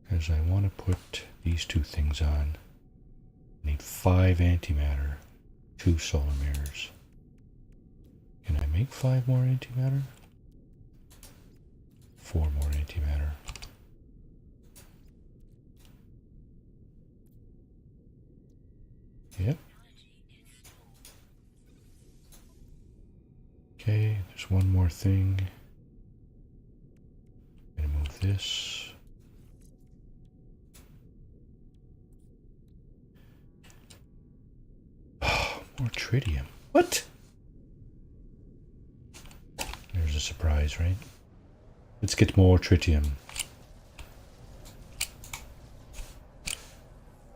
because I want to put these 2 things on. I need 5 antimatter, 2 solar mirrors. Can I make 5 more antimatter? 4 more antimatter. Yep. Okay, there's one more thing. I'm gonna move this. Oh, more tritium. What? There's a surprise, right? Let's get more tritium.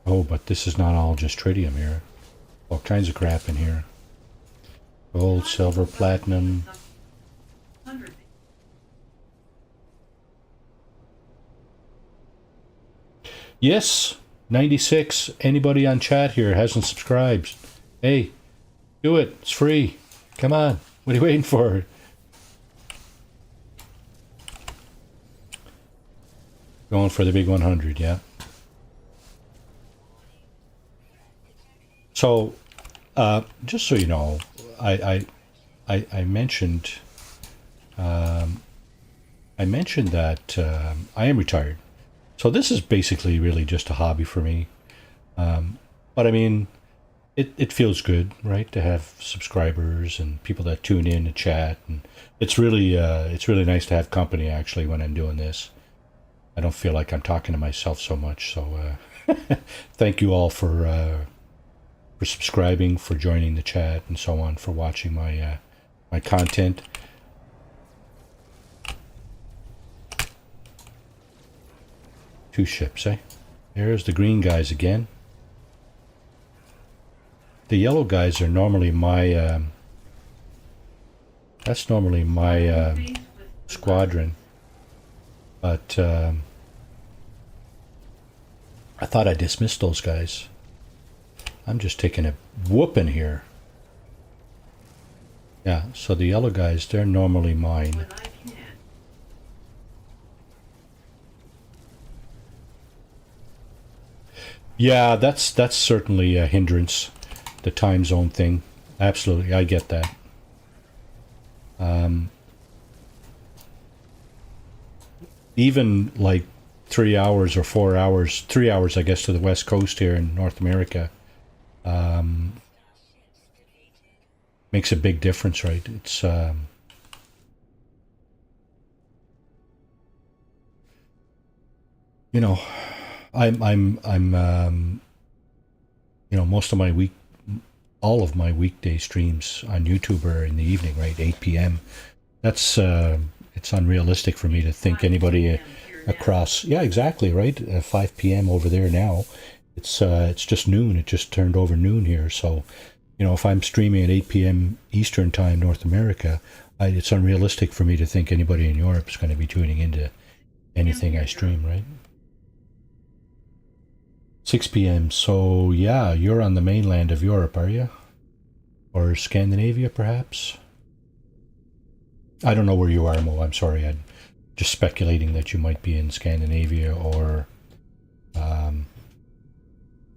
Oh, but this is not all just tritium here. All kinds of crap in here. Gold, silver, platinum. Yes, 96. Anybody on chat here hasn't subscribed? Hey, do it. It's free. Come on. What are you waiting for? Going for the big 100, yeah. So, just so you know, I mentioned that I am retired. So this is basically really just a hobby for me. But I mean, it feels good, right, to have subscribers and people that tune in and chat, and it's really nice to have company actually when I'm doing this. I don't feel like I'm talking to myself so much. So thank you all for subscribing, for joining the chat, and so on, for watching my my content. Two ships, eh? There's the green guys again. The yellow guys are normally my that's normally my squadron, but I thought I dismissed those guys. I'm just taking a whooping here. Yeah, so the yellow guys, they're normally mine. Yeah, that's certainly a hindrance, the time zone thing. Absolutely, I get that. Even like 3 hours or 4 hours, 3 hours, I guess, to the west coast here in North America, makes a big difference, right? It's you know, I'm you know, most of my all of my weekday streams on YouTube are in the evening, right? 8 p.m. That's it's unrealistic for me to think anybody across. Yeah, exactly, right. 5 p.m. over there now. It's just noon. It just turned over noon here. So, you know, if I'm streaming at 8 p.m. Eastern time, North America, it's unrealistic for me to think anybody in Europe is going to be tuning into anything I stream, right? 6 p.m. So, yeah, you're on the mainland of Europe, are you? Or Scandinavia, perhaps? I don't know where you are, Mo. I'm sorry. I'm just speculating that you might be in Scandinavia or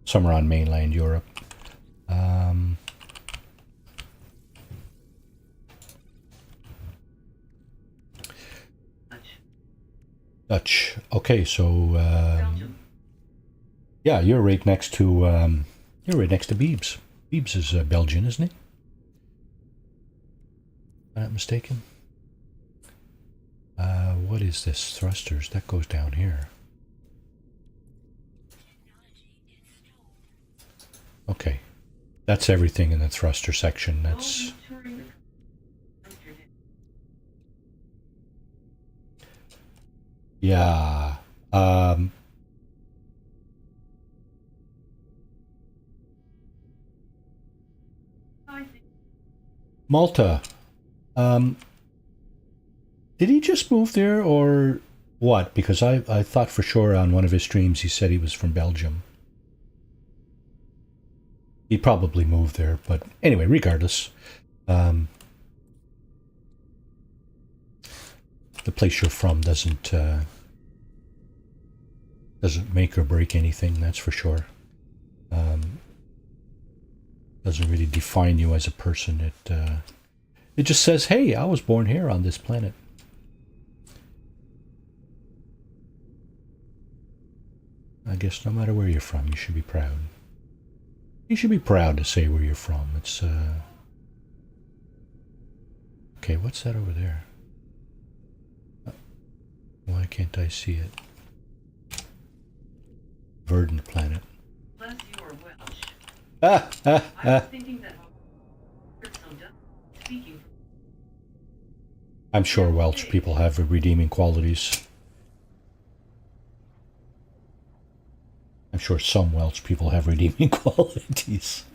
somewhere on mainland Europe. Dutch. Okay, so Belgium. yeah, you're right next to Beebs. Beebs is Belgian, isn't he? If I'm not mistaken. What is this? Thrusters. That goes down here. Okay. That's everything in the thruster section. That's... All touring the country. Yeah. I think Malta. Did he just move there or what? Because I thought for sure on one of his streams he said he was from Belgium. He probably moved there, but anyway, regardless. The place you're from doesn't make or break anything, that's for sure. Doesn't really define you as a person. It just says, hey, I was born here on this planet. I guess no matter where you're from, you should be proud. You should be proud to say where you're from. It's, okay, what's that over there? Why can't I see it? Verdant planet. unless you are Welsh. Ah, ah, I was ah. thinking that some Dutch speaking. I'm sure Welsh people have redeeming qualities. I'm sure some Welsh people have redeeming qualities.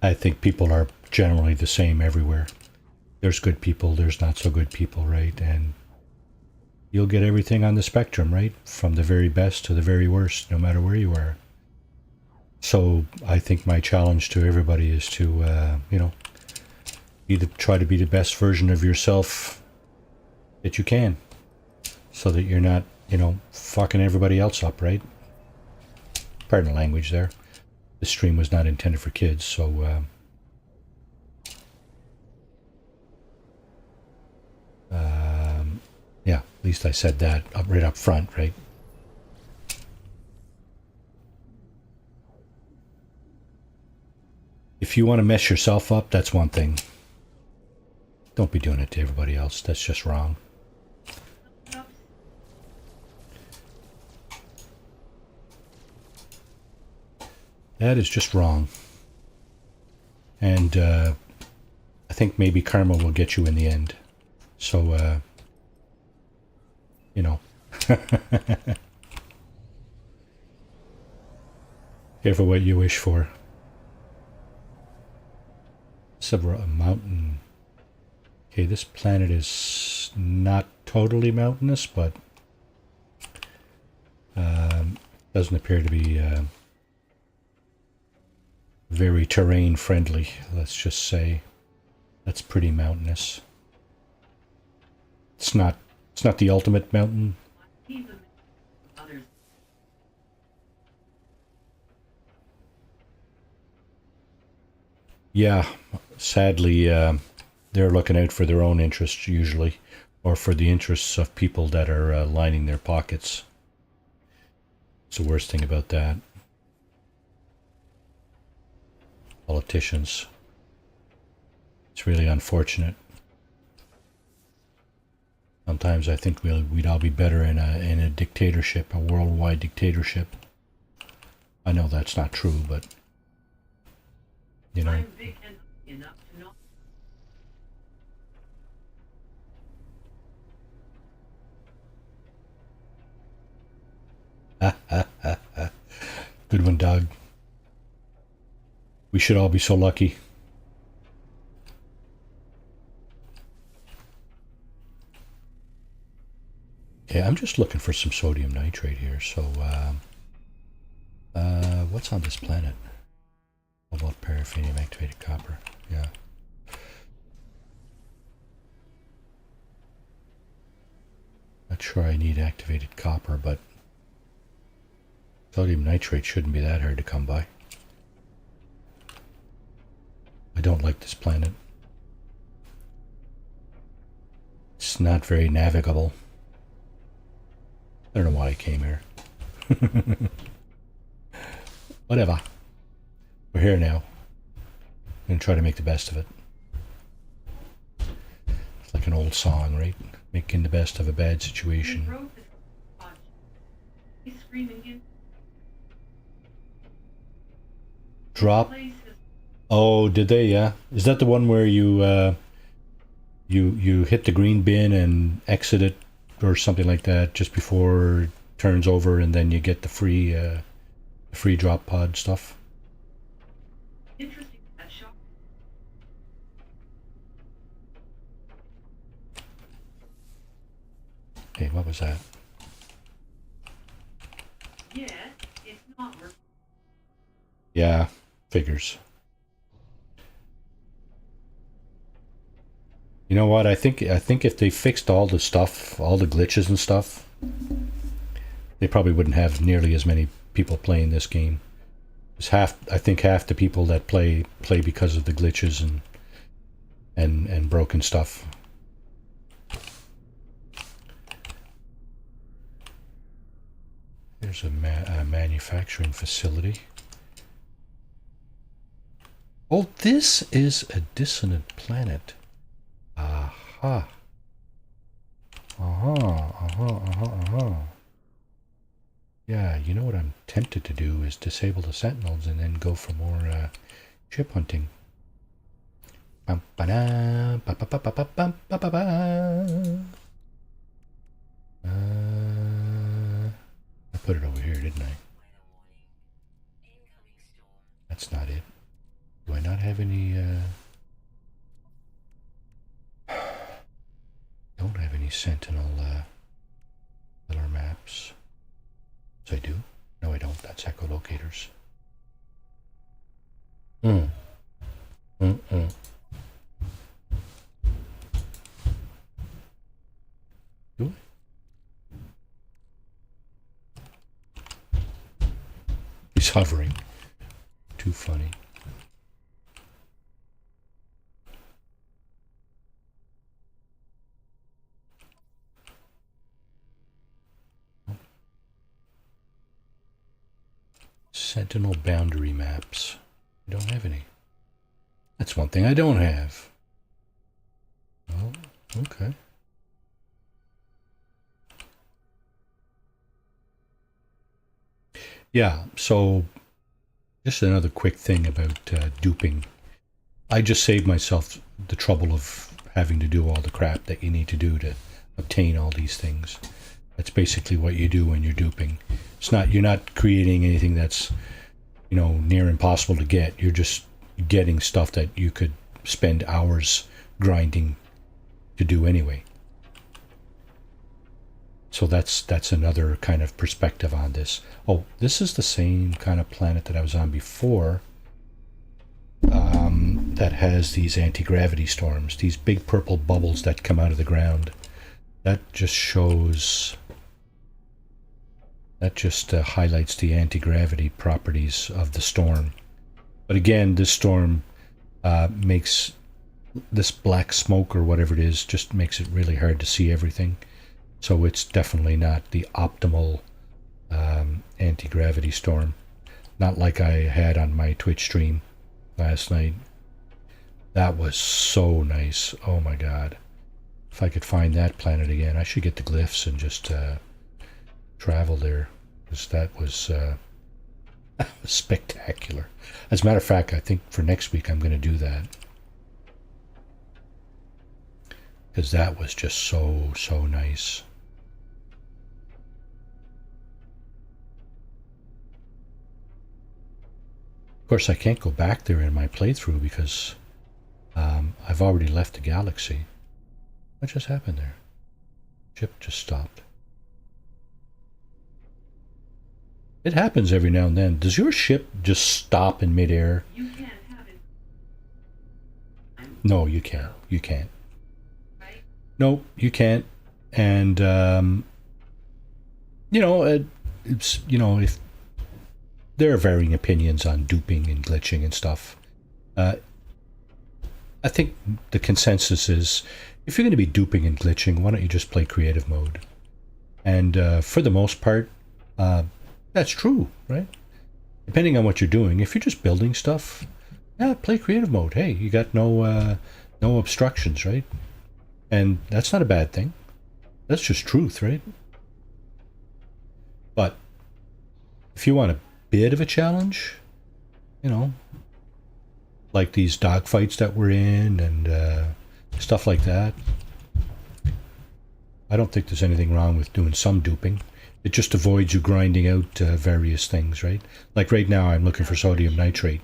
I think people are generally the same everywhere. There's good people, there's not so good people, right? And you'll get everything on the spectrum, right? From the very best to the very worst, no matter where you are. So I think my challenge to everybody is to, try to be the best version of yourself that you can, so that you're not, fucking everybody else up, right? Pardon the language there. This stream was not intended for kids, so yeah, at least I said that right up front, right? If you want to mess yourself up, that's one thing. Don't be doing it to everybody else. That's just wrong. That is just wrong. And I think maybe karma will get you in the end. So, careful what you wish for. It's a mountain. Okay, this planet is not totally mountainous, but doesn't appear to be very terrain friendly, let's just say. That's pretty mountainous. It's not the ultimate mountain. Yeah, sadly, they're looking out for their own interests usually, or for the interests of people that are lining their pockets. It's the worst thing about that. Politicians. It's really unfortunate. Sometimes I think we'd all be better in a dictatorship, a worldwide dictatorship. I know that's not true, but I'm big enough to know. Good one, dog. We should all be so lucky. Okay, I'm just looking for some sodium nitrate here. So, what's on this planet? Cobalt, paraffinium, activated copper. Yeah. Not sure I need activated copper, but sodium nitrate shouldn't be that hard to come by. I don't like this planet. It's not very navigable. I don't know why I came here. Whatever. We're here now. I'm going to try to make the best of it. It's like an old song, right? Making the best of a bad situation. He's screaming in. Drop. Oh, did they? Yeah. Is that the one where you you hit the green bin and exit it or something like that just before it turns over, and then you get the free drop pod stuff? Interesting. That shot. Hey, what was that? Yeah, it's not working. Yeah, figures. You know what? I think if they fixed all the stuff, all the glitches and stuff, they probably wouldn't have nearly as many people playing this game. I think half the people that play because of the glitches and broken stuff. There's a manufacturing facility. Oh, this is a dissonant planet. Aha. Yeah, you know what I'm tempted to do is disable the sentinels and then go for more ship hunting. I put it over here, didn't I? That's not it. Do I not have any, don't have any sentinel, killer maps. Yes, I do. No, I don't. That's echolocators. Do I? He's hovering. Too funny. Sentinel boundary maps. I don't have any. That's one thing I don't have. Oh, okay. Yeah, so just another quick thing about duping. I just saved myself the trouble of having to do all the crap that you need to do to obtain all these things. That's basically what you do when you're duping. You're not creating anything that's, near impossible to get. You're just getting stuff that you could spend hours grinding to do anyway. So that's another kind of perspective on this. Oh, this is the same kind of planet that I was on before, that has these anti-gravity storms, these big purple bubbles that come out of the ground. That just highlights the anti-gravity properties of the storm. But again, this storm makes this black smoke or whatever it is, just makes it really hard to see everything. So it's definitely not the optimal anti-gravity storm. Not like I had on my Twitch stream last night. That was so nice. Oh my god. If I could find that planet again, I should get the glyphs and just travel there. Because that was spectacular. As a matter of fact, I think for next week I'm going to do that. Because that was just so nice. Of course, I can't go back there in my playthrough because I've already left the galaxy. What just happened there? Ship just stopped. It happens every now and then. Does your ship just stop in midair? You can't have it. No, you can't. You can't. Right? No, you can't. And it's if there are varying opinions on duping and glitching and stuff. I think the consensus is, if you're going to be duping and glitching, why don't you just play creative mode? And for the most part, that's true, right? Depending on what you're doing. If you're just building stuff, yeah, play creative mode. Hey, you got no obstructions, right? And that's not a bad thing. That's just truth, right? But if you want a bit of a challenge, you know, like these dogfights that we're in and stuff like that, I don't think there's anything wrong with doing some duping. It just avoids you grinding out various things, right? Like right now, I'm looking for sodium nitrate.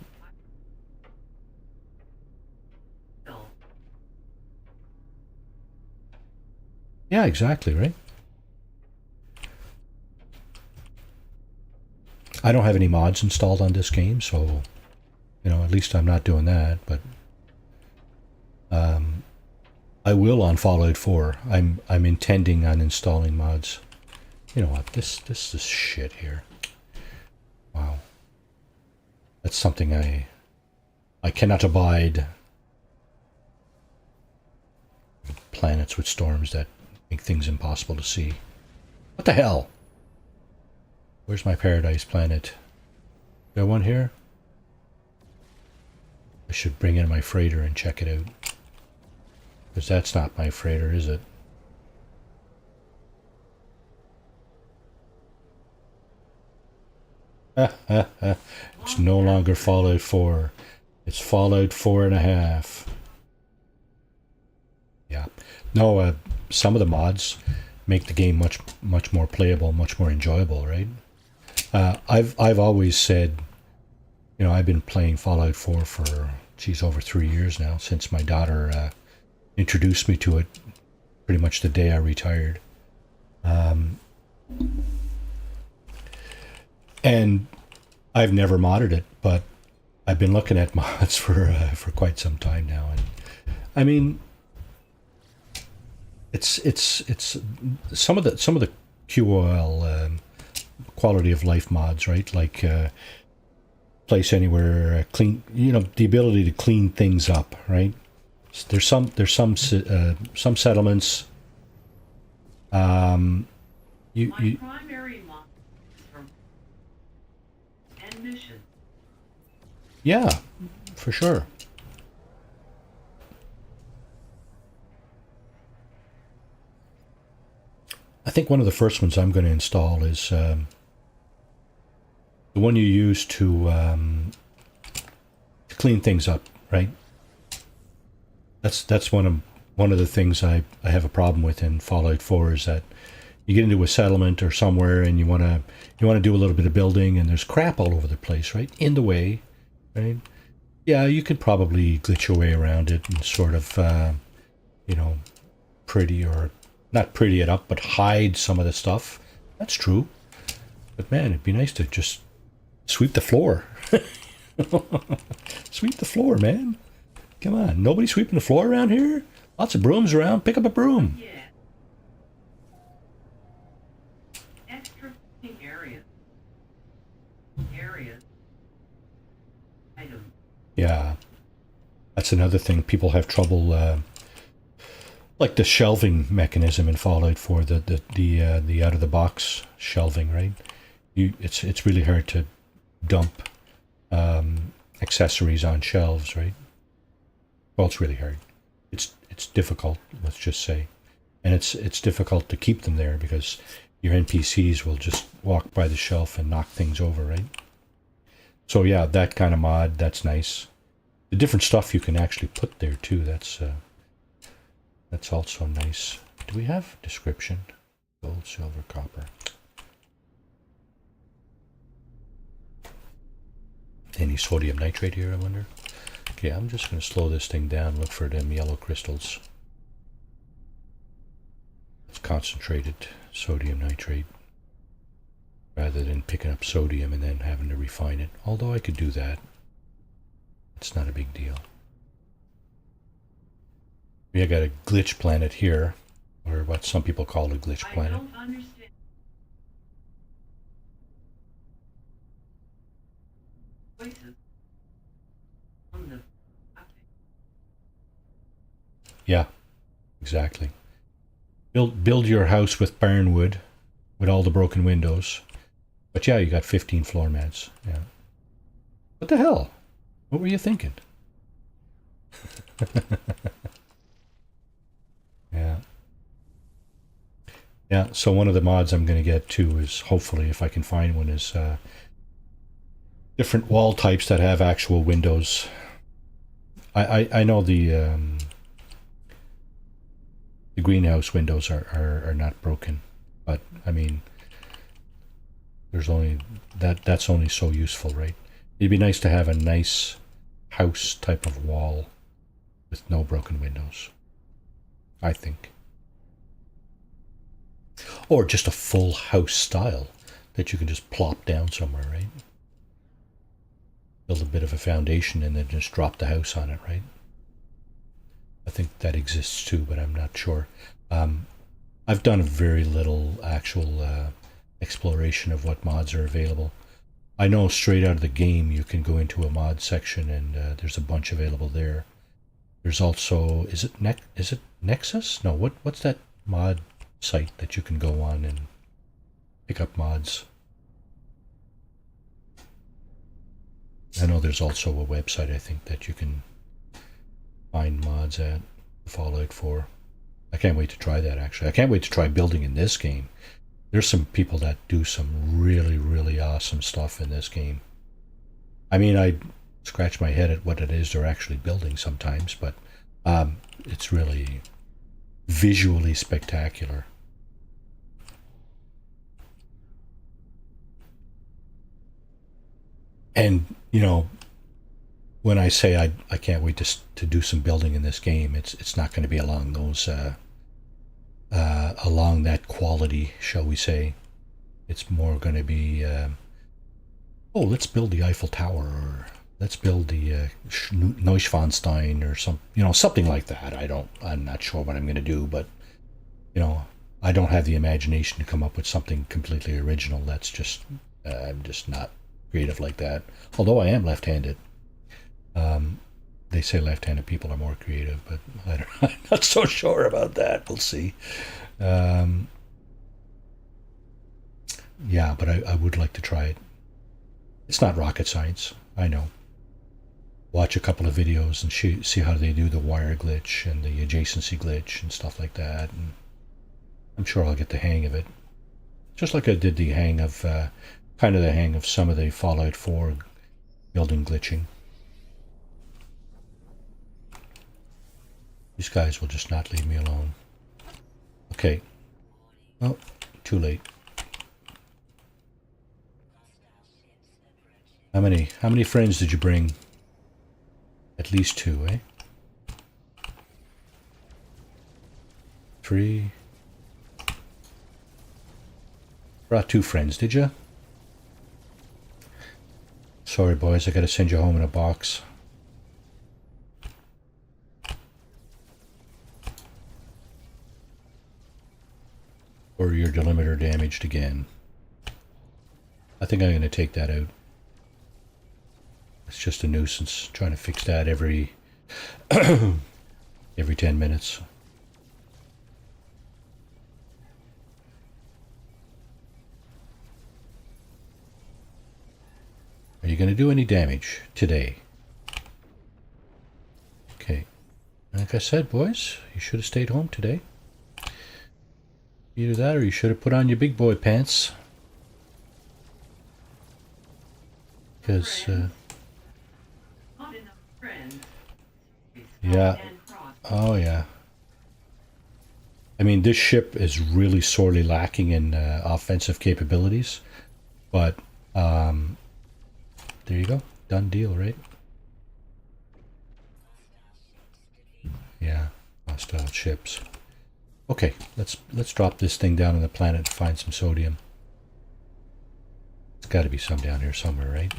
Yeah, exactly, right? I don't have any mods installed on this game, so, at least I'm not doing that, but I will on Fallout 4. I'm intending on installing mods. You know what? This is shit here. Wow. That's something I cannot abide. Planets with storms that make things impossible to see. What the hell? Where's my paradise planet? Got one here? I should bring in my freighter and check it out. Because that's not my freighter, is it? It's no longer Fallout 4. It's Fallout 4.5. Yeah. No, some of the mods make the game much more playable, much more enjoyable, right? I've always said, I've been playing Fallout 4 for, over 3 years now, since my daughter introduced me to it pretty much the day I retired. And I've never modded it, but I've been looking at mods for quite some time now, and I mean, it's some of the QOL quality of life mods, right? Like place anywhere, clean, the ability to clean things up, right? There's some settlements. You primary mod from and mission. Yeah, for sure. I think one of the first ones I'm going to install is the one you use to clean things up, right? That's one of the things I have a problem with in Fallout 4 is that you get into a settlement or somewhere and you want to do a little bit of building and there's crap all over the place, right? In the way, right? Yeah, you could probably glitch your way around it and sort of, pretty or not pretty it up, but hide some of the stuff. That's true. But man, it'd be nice to just sweep the floor. Sweep the floor, man. Come on, nobody sweeping the floor around here? Lots of brooms around. Pick up a broom. Yeah. Extra areas. Item. Yeah, that's another thing. People have trouble, like the shelving mechanism in Fallout 4, the out of the box shelving, right? It's really hard to dump accessories on shelves, right? Well, it's really hard. It's difficult, let's just say, and it's difficult to keep them there because your NPCs will just walk by the shelf and knock things over, right? So yeah, that kind of mod, that's nice. The different stuff you can actually put there too. That's also nice. Do we have description? Gold, silver, copper. Any sodium nitrate here, I wonder? Okay, I'm just going to slow this thing down, look for them yellow crystals. It's concentrated sodium nitrate, rather than picking up sodium and then having to refine it. Although I could do that. It's not a big deal. We got a glitch planet here, or what some people call a glitch planet. I don't understand. Voices. On the. Yeah, exactly. Build your house with barnwood, with all the broken windows. But yeah, you got 15 floor mats. Yeah. What the hell? What were you thinking? Yeah. Yeah, so one of the mods I'm going to get too is, hopefully, if I can find one, is different wall types that have actual windows. I know the greenhouse windows are not broken, but I mean, there's only that's only so useful, right? It'd be nice to have a nice house type of wall with no broken windows, I think. Or just a full house style that you can just plop down somewhere, right? Build a bit of a foundation and then just drop the house on it, right? I think that exists too, but I'm not sure. I've done very little actual exploration of what mods are available. I know straight out of the game you can go into a mod section and there's a bunch available there. There's also, is it Nexus? No, what's that mod site that you can go on and pick up mods? I know there's also a website, I think, that you can find mods at Fallout 4. I can't wait to try that, actually. I can't wait to try building in this game. There's some people that do some really, really awesome stuff in this game. I mean, I scratch my head at what it is they're actually building sometimes, but it's really visually spectacular. And, you know, when I say I can't wait to do some building in this game, it's not going to be along those along that quality, shall we say. It's more going to be oh, let's build the Eiffel Tower, or let's build the Neuschwanstein, or something like that. I'm not sure what I'm going to do, but I don't have the imagination to come up with something completely original. That's just I'm just not creative like that. Although I am left-handed. They say left-handed people are more creative, but I'm not so sure about that. We'll see. Yeah, but I would like to try it. It's not rocket science, I know. Watch a couple of videos and see how they do the wire glitch and the adjacency glitch and stuff like that, and I'm sure I'll get the hang of it. Just like I did the hang of, kind of the hang of some of the Fallout 4 building glitching. These guys will just not leave me alone. Okay. Oh, too late. How many friends did you bring? At least 2, eh? 3. Brought 2 friends, did you? Sorry, boys, I gotta send you home in a box. Or your delimiter damaged again. I think I'm going to take that out. It's just a nuisance trying to fix that every 10 minutes. Are you going to do any damage today? Okay. Like I said, boys, you should have stayed home today. Either that or you should have put on your big boy pants. Because, yeah. Oh, yeah. I mean, this ship is really sorely lacking in offensive capabilities. But, there you go. Done deal, right? Yeah. Hostile ships. Okay, let's drop this thing down on the planet and find some sodium. There's got to be some down here somewhere, right?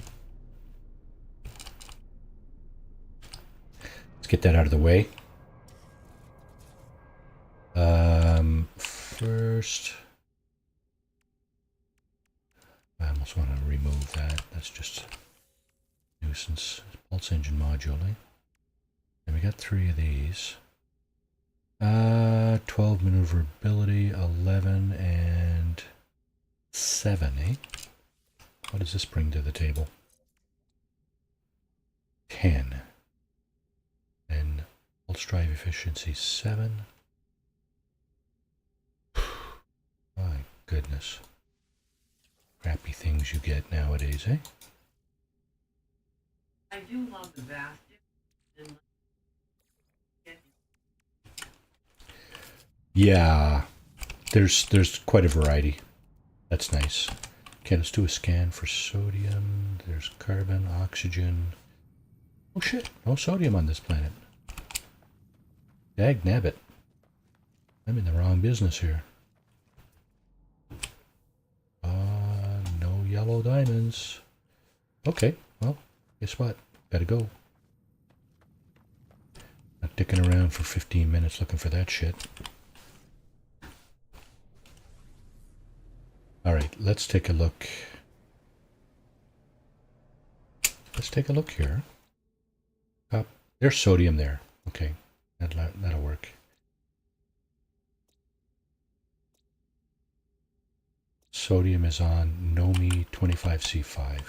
Let's get that out of the way. First, I almost want to remove that. That's just nuisance. Pulse engine module, eh? And we got 3 of these. 12 maneuverability, 11 and 7, eh? What does this bring to the table? 10. And pulse drive efficiency 7. My goodness. Crappy things you get nowadays, eh? I do love the vast difference in Yeah, there's quite a variety. That's nice. Okay, let's do a scan for sodium. There's carbon, oxygen. Oh shit, no sodium on this planet. Dag nabbit. I'm in the wrong business here. No yellow diamonds. Okay, well, guess what? Gotta go. Not dicking around for 15 minutes looking for that shit. Alright, let's take a look. Let's take a look here. There's sodium there. Okay, that'll work. Sodium is on NOMI 25C5.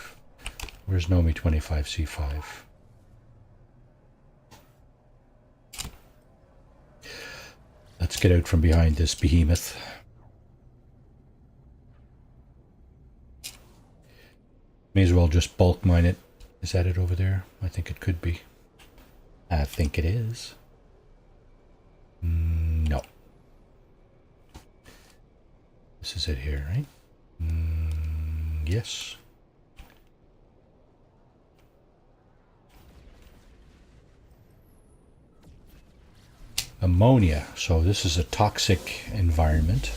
Where's NOMI 25C5? Let's get out from behind this behemoth. May as well just bulk mine it. Is that it over there? I think it could be. I think it is. No. This is it here, right? Yes. Ammonia. So this is a toxic environment.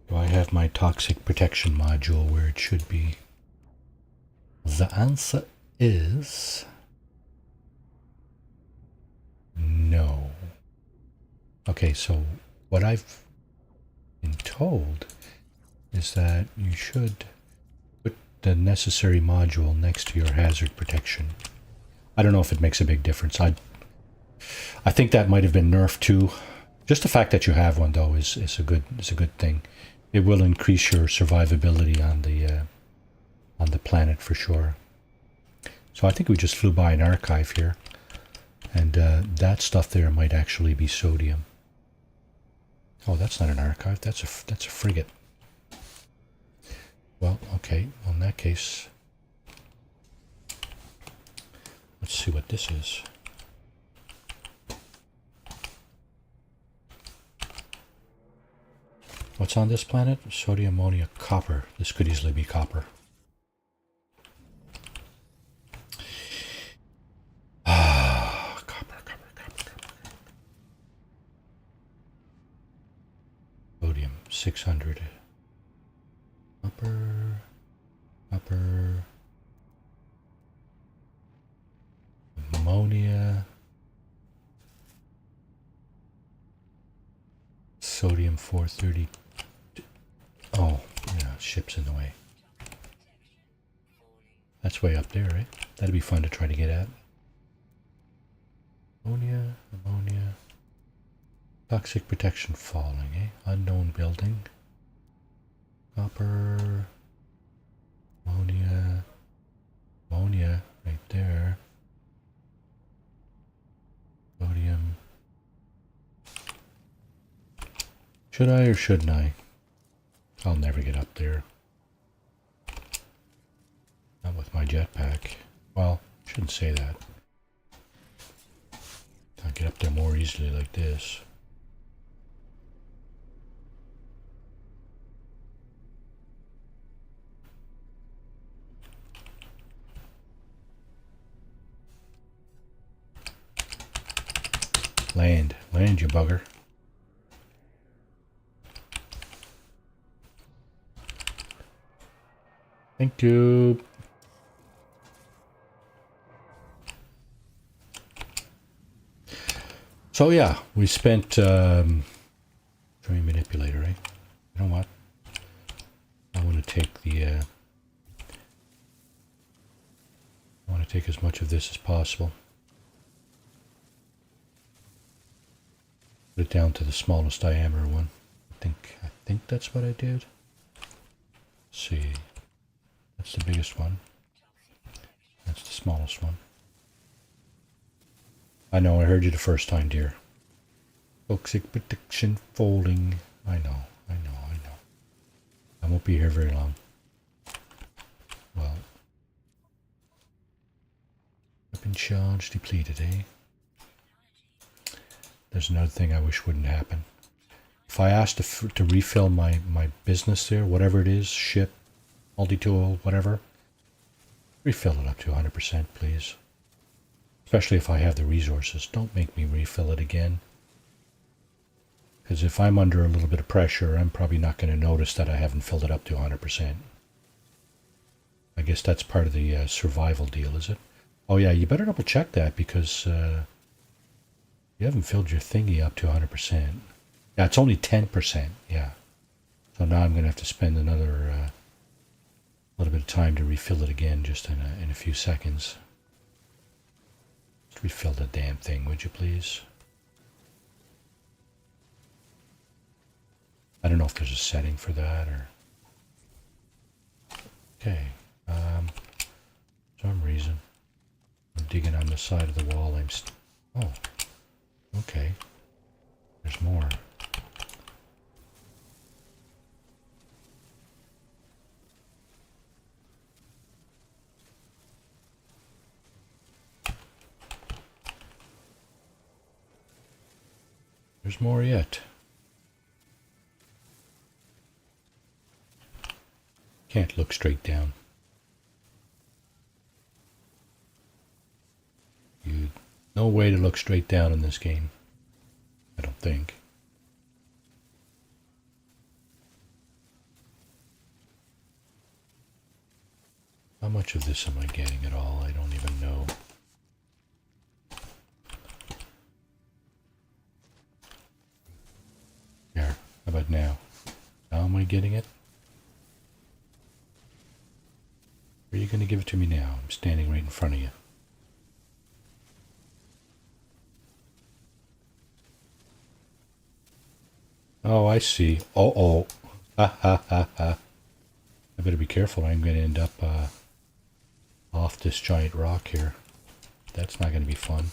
Do I have my toxic protection module where it should be? The answer is no. Okay, so what I've been told is that you should put the necessary module next to your hazard protection. I don't know if it makes a big difference. I think that might have been nerfed too. Just the fact that you have one though is a good thing. It will increase your survivability on the planet for sure. So I think we just flew by an archive here, and that stuff there might actually be sodium. Oh, that's not an archive. That's a frigate. Well, okay. Well, in that case, let's see what this is. What's on this planet? Sodium, ammonia, copper. This could easily be copper. Copper. Sodium, 600. Copper. Ammonia. Sodium, 430. Oh, yeah, ship's in the way. That's way up there, right? That'd be fun to try to get at. Ammonia. Toxic protection falling, eh? Unknown building. Copper. Ammonia right there. Sodium. Should I or shouldn't I? I'll never get up there. Not with my jetpack. Well, shouldn't say that. I'll get up there more easily like this. Land, you bugger. Thank you. So yeah, we spent train manipulator, right? You know what? I want to take the I want to take as much of this as possible. Put it down to the smallest diameter one. I think that's what I did. Let's see. That's the biggest one. That's the smallest one. I know, I heard you the first time, dear. Toxic protection folding. I know. I won't be here very long. Well. Weapon charge depleted, eh? There's another thing I wish wouldn't happen. If I asked to refill my business there, whatever it is, ship, multi-tool, whatever, refill it up to 100%, please. Especially if I have the resources. Don't make me refill it again. Because if I'm under a little bit of pressure, I'm probably not going to notice that I haven't filled it up to 100%. I guess that's part of the survival deal, is it? Oh yeah, you better double check that because you haven't filled your thingy up to 100%. Yeah, it's only 10%, yeah. So now I'm going to have to spend another little bit of time to refill it again just in a few seconds. Just refill the damn thing, would you please? I don't know if there's a setting for that or... Okay. For some reason, I'm digging on the side of the wall. Oh. Okay. There's more. There's more yet. Can't look straight down. No way to look straight down in this game. I don't think. How much of this am I getting at all? I don't even know. There. How about now? Now am I getting it? Are you going to give it to me now? I'm standing right in front of you. Oh, I see. Uh-oh. Ha ha ha ha. I better be careful. I'm going to end up off this giant rock here. That's not going to be fun.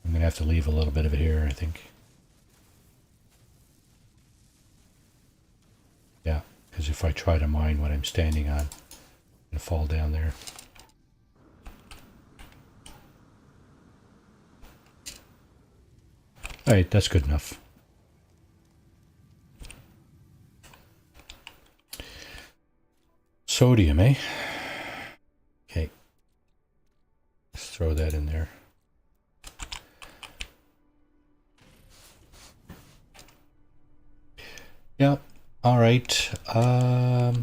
I'm going to have to leave a little bit of it here, I think. Yeah, because if I try to mine what I'm standing on, I'm going to fall down there. Alright, that's good enough. Sodium, eh? Okay. Let's throw that in there. Yeah, alright. Oh,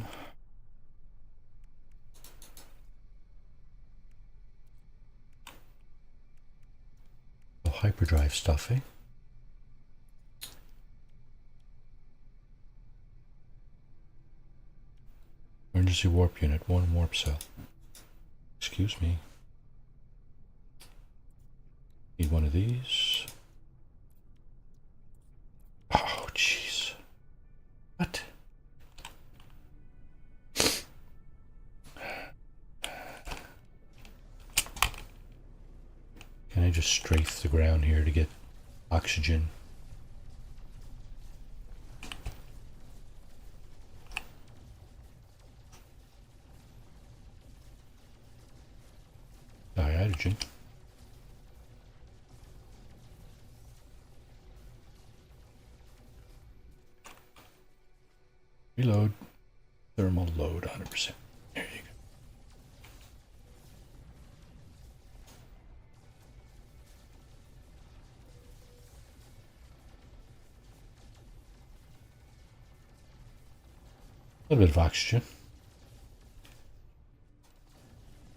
hyperdrive stuff, eh? Emergency warp unit, 1 warp cell. Excuse me. Need one of these. Oh, jeez. What? Can I just strafe the ground here to get oxygen? Hydrogen. Reload. Thermal load 100%. There you go. A little bit of oxygen.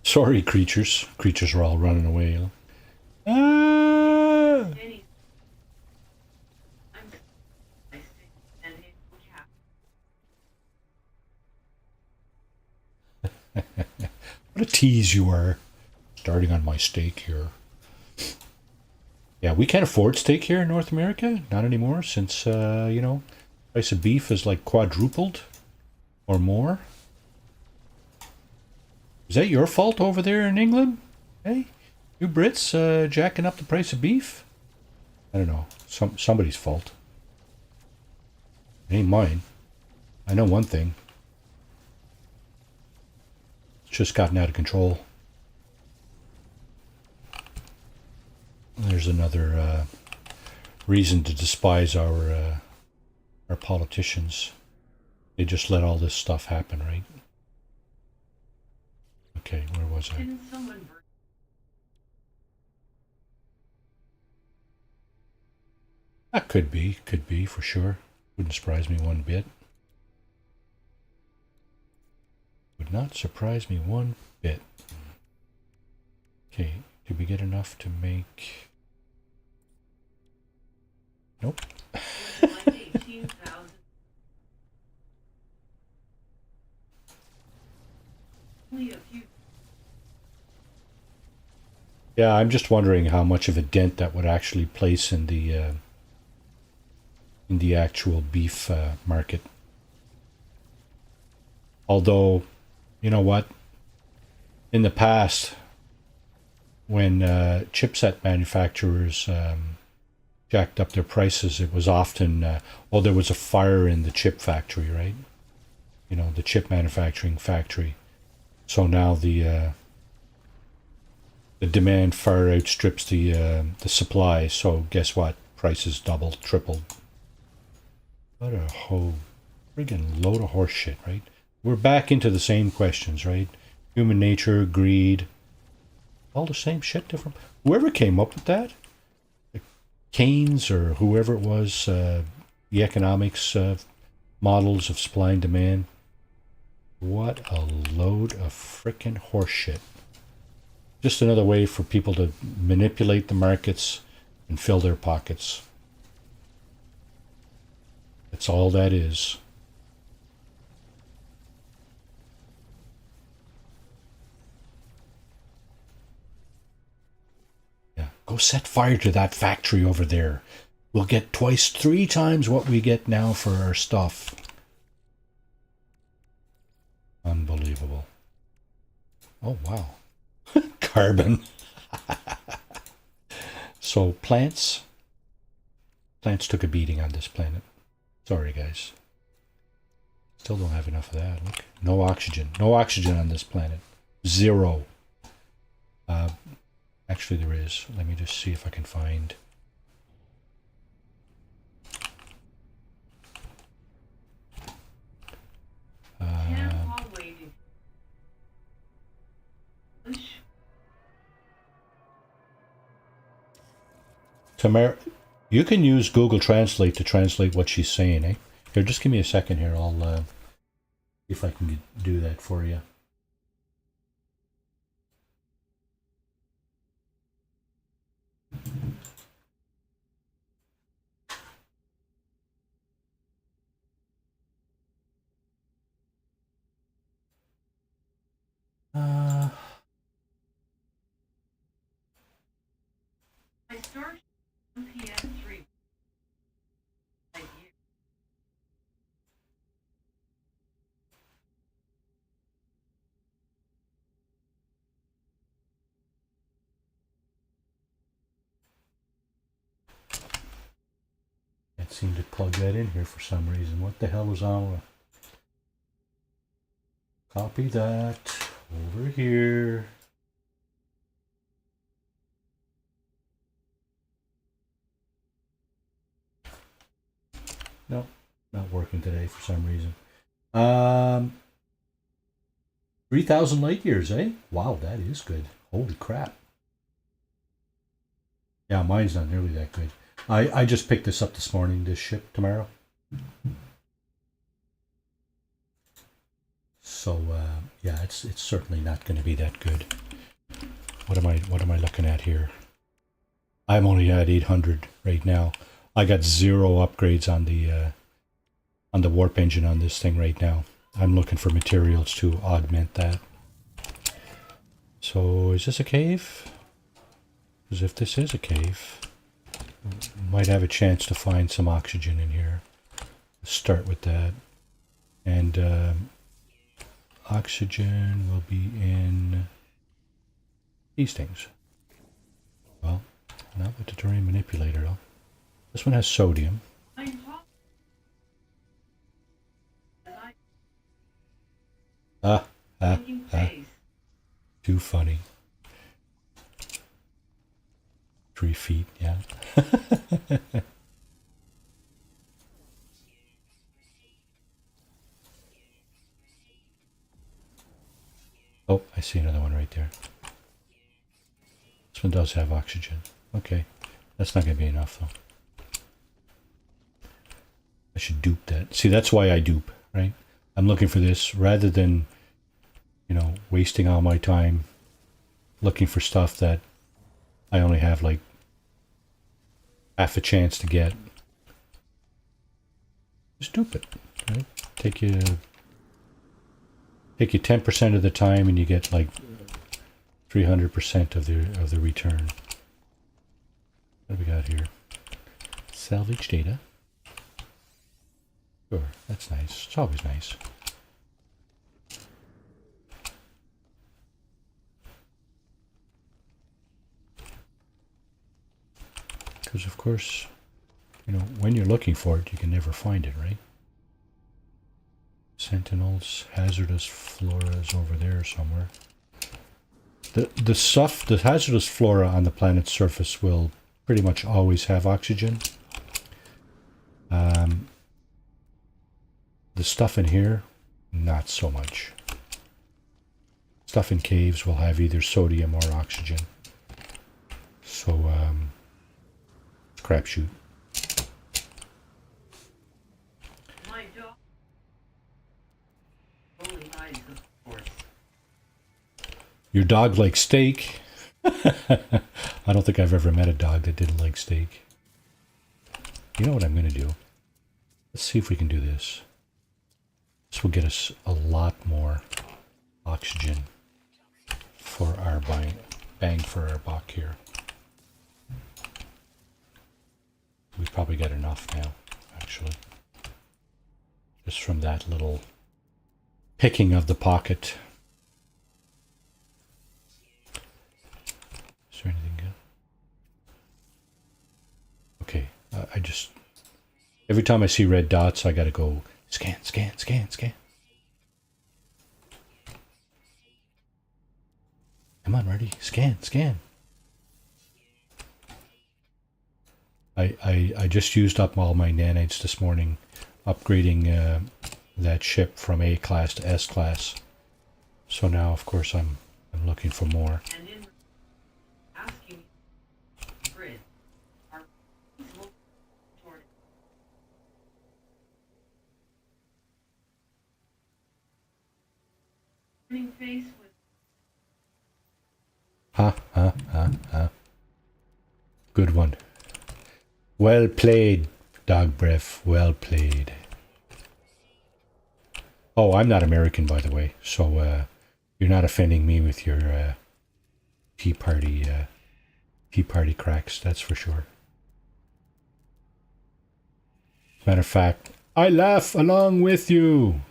Sorry, creatures. Creatures are all running away. Ah! What a tease you are. Starting on my steak here. Yeah, we can't afford steak here in North America. Not anymore, since, price of beef is like quadrupled or more. Is that your fault over there in England? Hey, you Brits jacking up the price of beef? I don't know. Somebody's fault. It ain't mine. I know one thing. It's just gotten out of control. There's another reason to despise our politicians. They just let all this stuff happen, right? Okay, where was I? Didn't someone That could be for sure. Wouldn't surprise me one bit. Would not surprise me one bit. Okay, did we get enough to make... Nope. like 18,000? Only a few. Yeah, I'm just wondering how much of a dent that would actually place in the actual beef market. Although, you know what? In the past, when chipset manufacturers jacked up their prices, it was often, there was a fire in the chip factory, right? You know, the chip manufacturing factory. So now the demand far outstrips the supply. So guess what? Prices doubled, tripled. What a whole friggin' load of horse shit, right? We're back into the same questions, right? Human nature, greed, all the same shit, different. Whoever came up with that, Keynes or whoever it was, the economics models of supply and demand, what a load of frickin' horse shit. Just another way for people to manipulate the markets and fill their pockets. That's all that is. Yeah, go set fire to that factory over there. We'll get twice, 3 times what we get now for our stuff. Unbelievable. Oh, wow. Carbon. So plants took a beating on this planet. Sorry, guys. Still don't have enough of that. Look, no oxygen on this planet. 0. Actually, there is. Let me just see if I can find. Tamara, you can use Google Translate to translate what she's saying, eh? Here, just give me a second here. I'll see if I can do that for you. I start PS3. Can't seem to plug that in here for some reason. What the hell is on with? Copy that over here. Nope, not working today for some reason. 3,000 light years, eh? Wow, that is good. Holy crap. Yeah, mine's not nearly that good. I just picked this up this morning, this ship tomorrow. So yeah, it's certainly not going to be that good. What am I looking at here? I'm only at 800 right now. I got 0 upgrades on the warp engine on this thing right now. I'm looking for materials to augment that. So is this a cave? Because if this is a cave, we might have a chance to find some oxygen in here. Let's start with that. And oxygen will be in these things. Well, not with the terrain manipulator though. This one has sodium. I'm talking. Making face. Too funny. 3 feet, yeah. Oh, I see another one right there. This one does have oxygen. Okay, that's not going to be enough though. I should dupe that. See, that's why I dupe, right? I'm looking for this rather than, you know, wasting all my time looking for stuff that I only have like half a chance to get. Just dupe it, right? Take you 10% of the time and you get like 300% of the return. What do we got here? Salvage data. Sure, that's nice. It's always nice. Because of course, you know, when you're looking for it, you can never find it, right? Sentinels, hazardous flora is over there somewhere. The hazardous flora on the planet's surface will pretty much always have oxygen. The stuff in here, not so much. Stuff in caves will have either sodium or oxygen. So, it's crapshoot. My dog. Only eyes, of course. Your dog likes steak? I don't think I've ever met a dog that didn't like steak. You know what I'm going to do? Let's see if we can do this. This will get us a lot more oxygen for our bang for our buck here. We've probably got enough now, actually. Just from that little picking of the pocket. Is there anything good? Okay, I just... Every time I see red dots, I gotta go scan, scan, scan, scan. Come on, Marty, scan, scan. I just used up all my nanites this morning, upgrading that ship from A class to S class. So now, of course, I'm looking for more. And in asking grid, are peaceful toward it. Turning face with Ha, ha, ha, ha. Good one. Well played, Dog Breath. Well played. Oh, I'm not American, by the way, so you're not offending me with your Tea Party cracks, that's for sure. Matter of fact, I laugh along with you.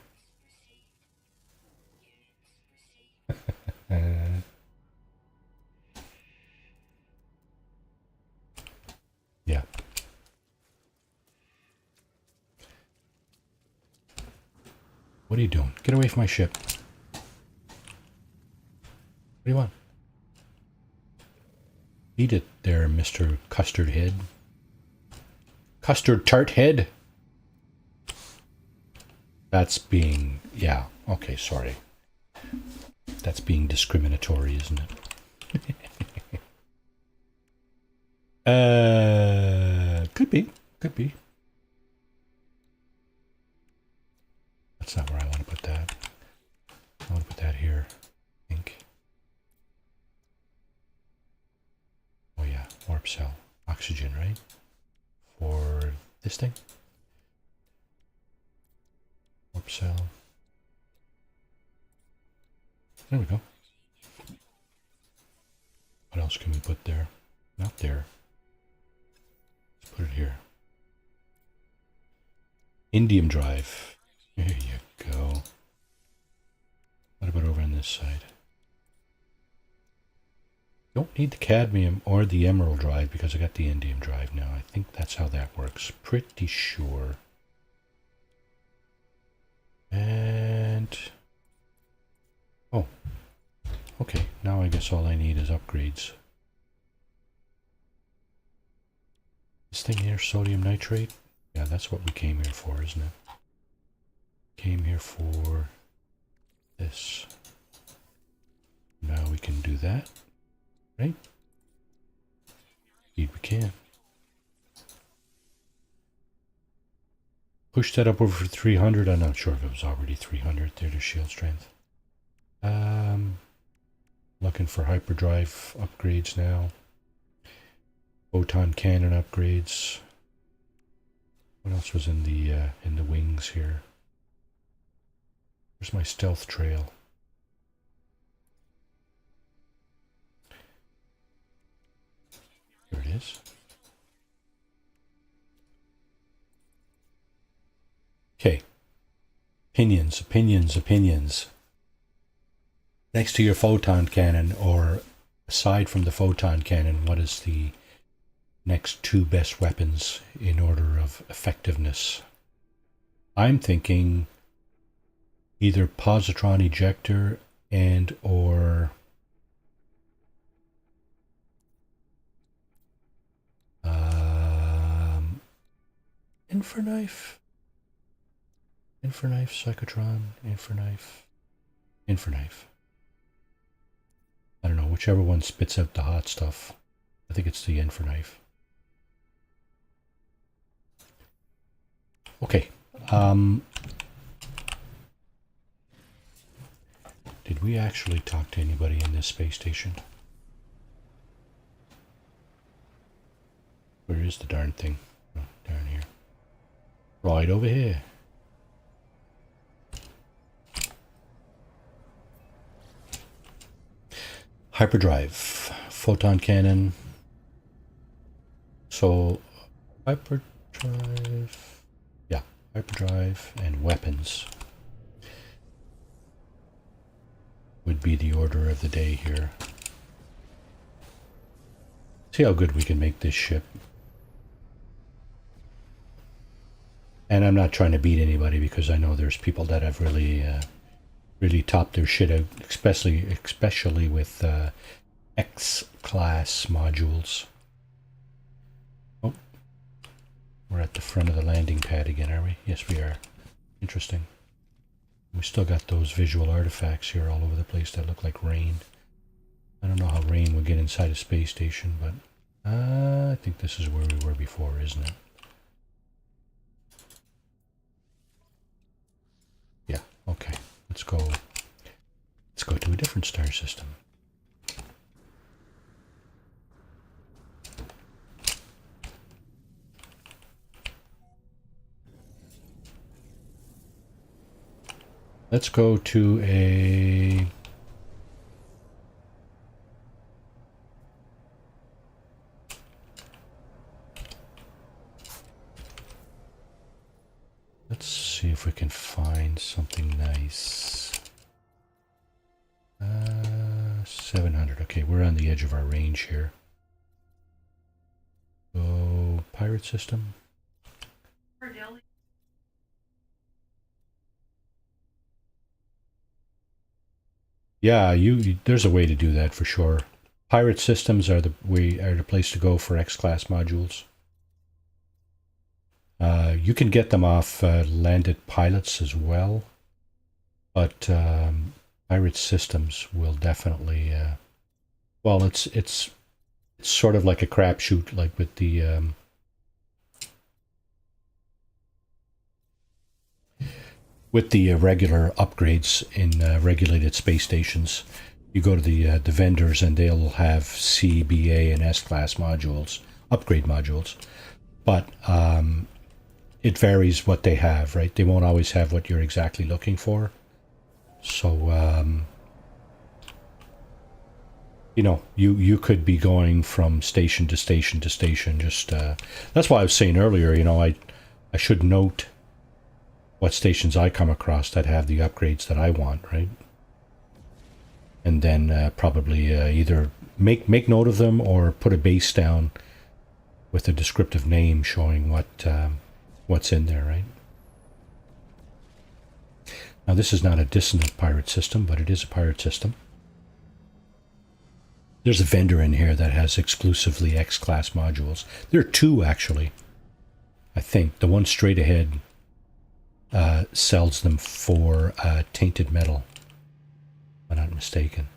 Yeah. What are you doing? Get away from my ship. What do you want? Eat it there, Mr. Custard Head. Custard Tart Head? That's being... Yeah, okay, sorry. That's being discriminatory, isn't it? Could be. Could be. That's not where I want to put that. I want to put that here, I think. Oh yeah, warp cell. Oxygen, right? For this thing? Warp cell. There we go. What else can we put there? Not there. Let's put it here. Indium drive. There you go. What about over on this side? Don't need the cadmium or the emerald drive because I got the indium drive now. I think that's how that works. Pretty sure. And... oh. Okay, now I guess all I need is upgrades. This thing here, sodium nitrate? Yeah, that's what we came here for, isn't it? Came here for this. Now we can do that, right? Indeed we can. Push that up over 300. I'm not sure if it was already 300 there to shield strength. Looking for hyperdrive upgrades now. Photon cannon upgrades. What else was in the wings here? Where's my stealth trail? There it is. Okay. Opinions, opinions, opinions. Next to your photon cannon, or aside from the photon cannon, what is the next two best weapons in order of effectiveness? I'm thinking either positron ejector and or Infraknife, Psychotron, Infraknife. I don't know, whichever one spits out the hot stuff. I think it's the Infraknife. Okay. Did we actually talk to anybody in this space station? Where is the darn thing? Oh, down here. Right over here. Hyperdrive, photon cannon. So, hyperdrive, yeah, hyperdrive and weapons would be the order of the day here. See how good we can make this ship. And I'm not trying to beat anybody because I know there's people that have really topped their shit out, especially with X-class modules. Oh, we're at the front of the landing pad again, are we? Yes, we are. Interesting. We still got those visual artifacts here all over the place that look like rain. I don't know how rain would get inside a space station, but I think this is where we were before, isn't it? Yeah, okay. Let's go to a different star system. Let's go to a... let's see if we can find something nice. 700. Okay, we're on the edge of our range here. So, pirate system. Yeah, there's a way to do that for sure. Pirate systems are the place to go for X-class modules. You can get them off landed pilots as well, but pirate systems will definitely. Well, it's sort of like a crapshoot, like with the regular upgrades in regulated space stations. You go to the vendors and they'll have C, BA, and S-class modules, upgrade modules, but it varies what they have, right? They won't always have what you're exactly looking for. So you know, you could be going from station to station to station. Just that's why I was saying earlier, you know, I should note what stations I come across that have the upgrades that I want, right? And then probably either make note of them or put a base down with a descriptive name showing what's in there, right? Now this is not a dissonant pirate system, but it is a pirate system. There's a vendor in here that has exclusively X-class modules. There are two, actually. I think the one straight ahead sells them for tainted metal, if I'm not mistaken.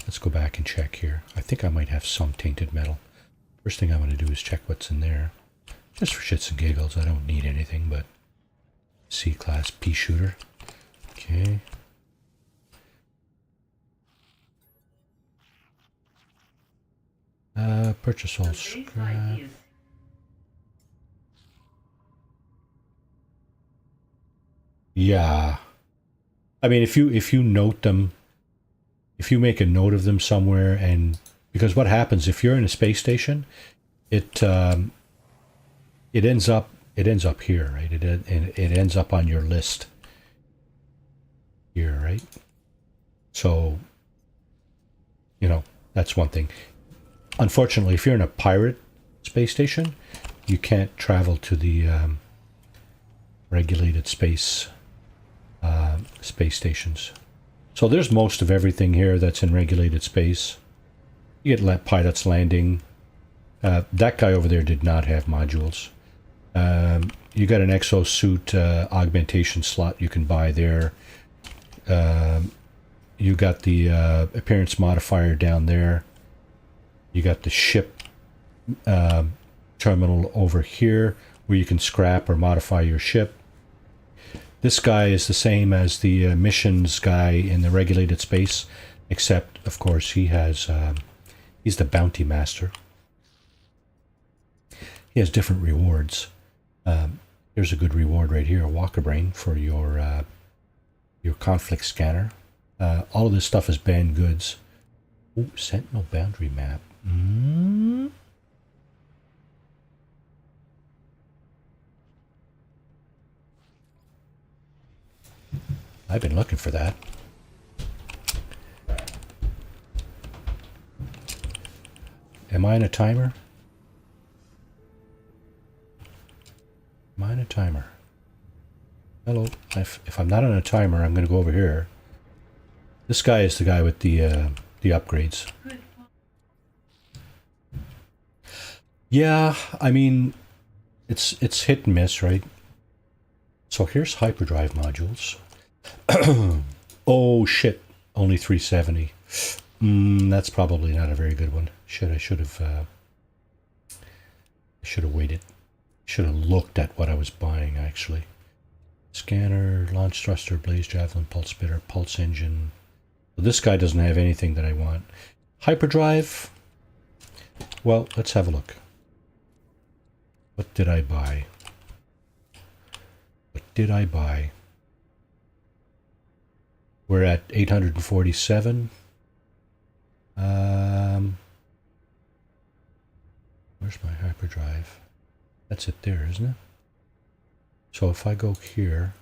Let's go back and check here. I think I might have some tainted metal. First thing I'm going to do is check what's in there. Just for shits and giggles. I don't need anything but C-class pea shooter. Okay. Purchase all scrap. Yeah. I mean, if you note them, if you make a note of them somewhere, and because what happens if you're in a space station, it ends up here, right? It ends up on your list here, right? So, you know, that's one thing. Unfortunately, if you're in a pirate space station, you can't travel to the regulated space stations. So there's most of everything here that's in regulated space. You get pilots landing. That guy over there did not have modules. You got an exosuit augmentation slot you can buy there. You got the appearance modifier down there. You got the ship terminal over here where you can scrap or modify your ship. This guy is the same as the missions guy in the regulated space, except, of course, he has he's the bounty master. He has different rewards. Here's a good reward right here, a Walker Brain for your conflict scanner. All of this stuff is banned goods. Ooh, Sentinel boundary map. I've been looking for that. Am I in a timer? Am I in a timer? Hello. If I'm not on a timer, I'm going to go over here. This guy is the guy with the upgrades. Yeah, I mean, it's hit and miss, right? So here's hyperdrive modules. Oh shit! Only 370. That's probably not a very good one. I should have waited. Should have looked at what I was buying actually. Scanner, launch thruster, blaze javelin, pulse spitter, pulse engine. So this guy doesn't have anything that I want. Hyperdrive. Well, let's have a look. What did I buy? What did I buy? We're at 847. Where's my hyperdrive? That's it there, isn't it? So if I go here,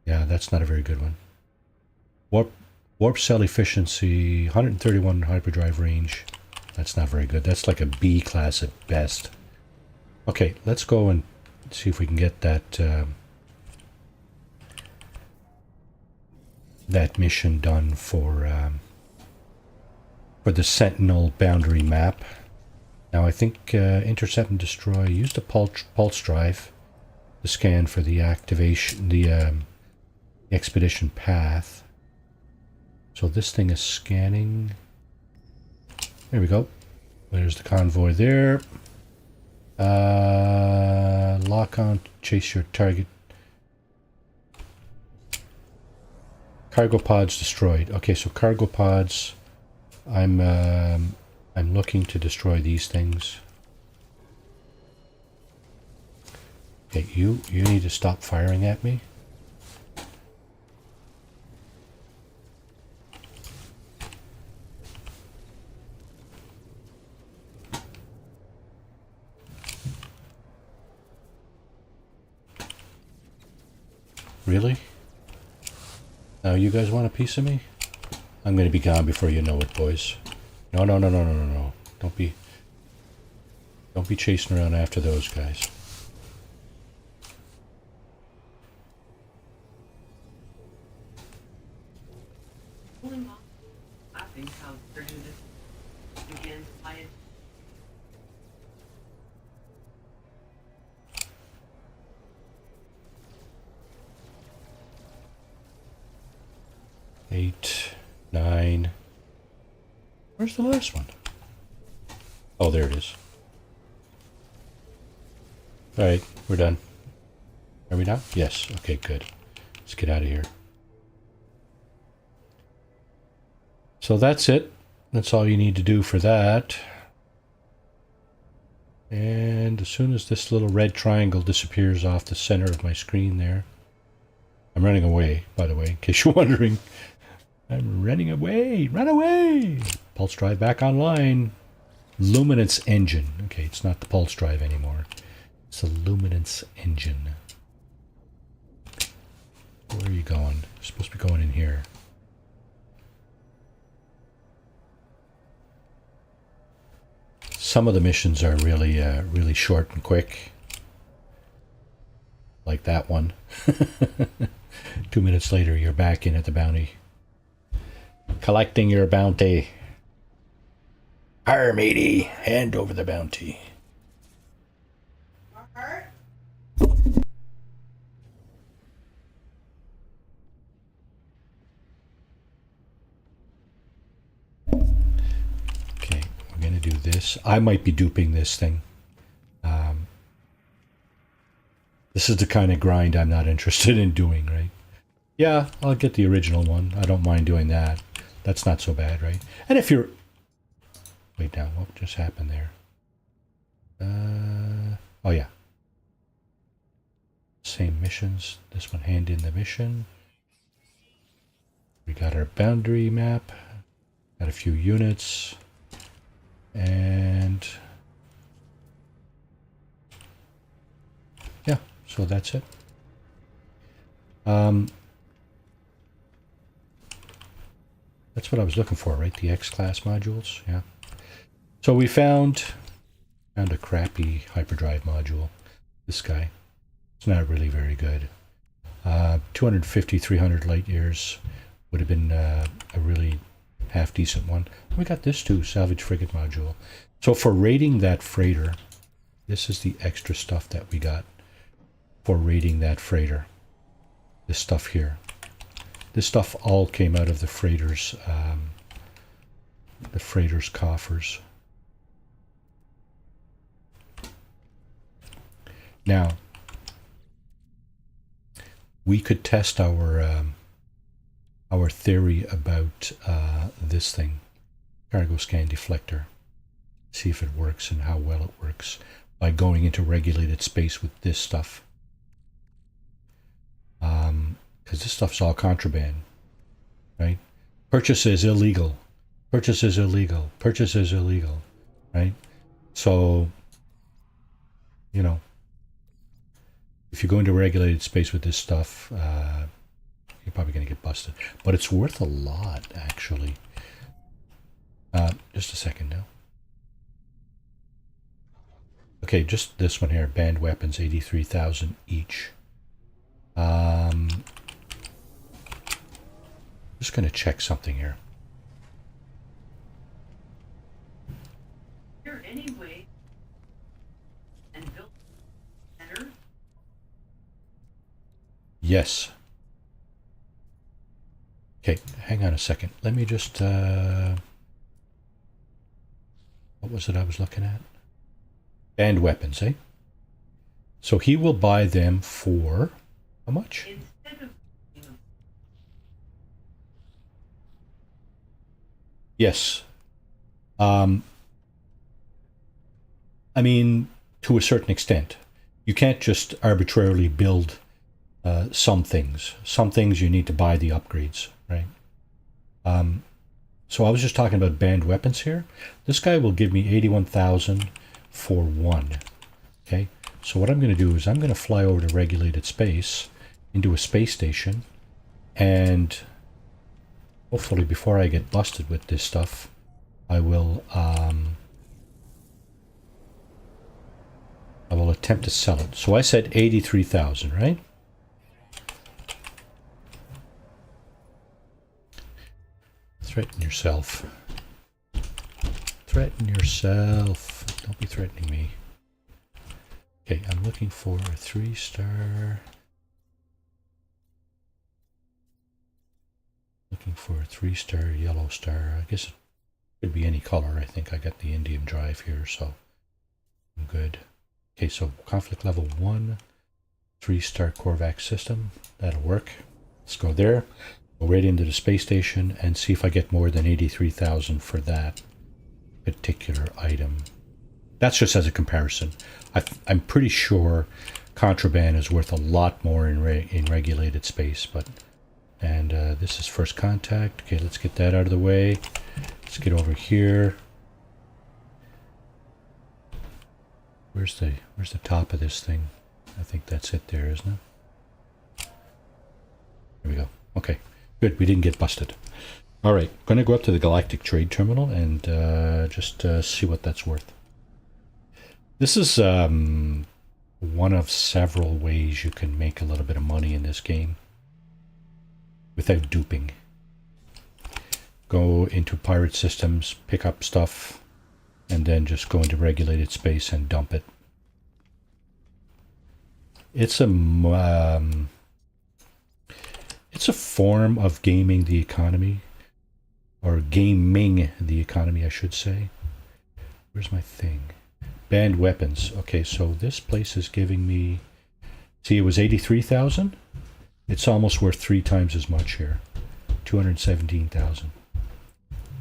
yeah, that's not a very good one. Warp cell efficiency, 131 hyperdrive range. That's not very good. That's like a B class at best. Okay, let's go and see if we can get that that mission done for the Sentinel boundary map. Now I think intercept and destroy. Use the pulse drive to scan for the activation, the expedition path. So this thing is scanning. There we go. There's the convoy there. Lock on, chase your target. Cargo pods destroyed. Okay, so cargo pods. I'm looking to destroy these things. Okay, you need to stop firing at me. Really? Now you guys want a piece of me? I'm gonna be gone before you know it, boys. No, no, no, no, no, no, no. Don't be chasing around after those guys. Pulling off. I think I'll bring this again. I Eight, 9. Where's the last one? Oh, there it is. Alright, we're done. Are we done? Yes. Okay, good. Let's get out of here. So that's it. That's all you need to do for that. And as soon as this little red triangle disappears off the center of my screen there, I'm running away, by the way, in case you're wondering. I'm running away! Run away! Pulse drive back online. Luminance engine. Okay, it's not the pulse drive anymore. It's a luminance engine. Where are you going? You're supposed to be going in here. Some of the missions are really, really short and quick. Like that one. 2 minutes later, you're back in at the bounty. Collecting your bounty. Arr, matey, hand over the bounty. Okay, we're gonna do this. I might be duping this thing. This is the kind of grind I'm not interested in doing, right? Yeah, I'll get the original one. I don't mind doing that. That's not so bad, right? And if you're... Wait now, what just happened there? Oh yeah. Same missions. This one, hand in the mission. We got our boundary map. Got a few units. And... yeah, so that's it. That's what I was looking for, right? The X-class modules, yeah. So we found a crappy hyperdrive module. This guy. It's not really very good. 250, 300 light years would have been a really half-decent one. We got this too, salvage frigate module. So for raiding that freighter, this is the extra stuff that we got for raiding that freighter. This stuff here. This stuff all came out of the freighter's coffers. Now, we could test our theory about this thing, cargo scan deflector, see if it works and how well it works by going into regulated space with this stuff. Because this stuff's all contraband, right? Purchase is illegal. Purchase is illegal. Purchase is illegal, right? So, you know, if you go into regulated space with this stuff, you're probably going to get busted. But it's worth a lot, actually. Just a second now. Okay, just this one here. Banned weapons, 83,000 each. Just going to check something here. Here anyway. And build better. Yes. Okay, hang on a second. Let me just, what was it I was looking at? Banned weapons, eh? So he will buy them for, how much? Instead of, Yes. I mean, to a certain extent. You can't just arbitrarily build some things. Some things you need to buy the upgrades, right? So I was just talking about banned weapons here. This guy will give me 81,000 for one. Okay, so what I'm going to do is I'm going to fly over to regulated space, into a space station, and hopefully before I get busted with this stuff, I will attempt to sell it. So I said 83,000, right? Threaten yourself. Threaten yourself. Don't be threatening me. Okay, I'm looking for a 3-star. Looking for a 3-star yellow star. I guess it could be any color. I think I got the indium drive here, so I'm good. Okay, so conflict level 1, 3-star Korvax system. That'll work. Let's go there. Go right into the space station and see if I get more than 83,000 for that particular item. That's just as a comparison. I'm pretty sure contraband is worth a lot more in regulated space, but and this is first contact. Okay, let's get that out of the way. Let's get over here. Where's the top of this thing? I think that's it there, isn't it? There we go. Okay, good. We didn't get busted. All right, going to go up to the Galactic Trade Terminal and just see what that's worth. This is one of several ways you can make a little bit of money in this game without duping. Go into pirate systems, pick up stuff, and then just go into regulated space and dump it. It's a form of gaming the economy, or gaming the economy, I should say. Where's my thing? Banned weapons. Okay, so this place is giving me, see, it was 83,000. It's almost worth 3 times as much here. 217,000.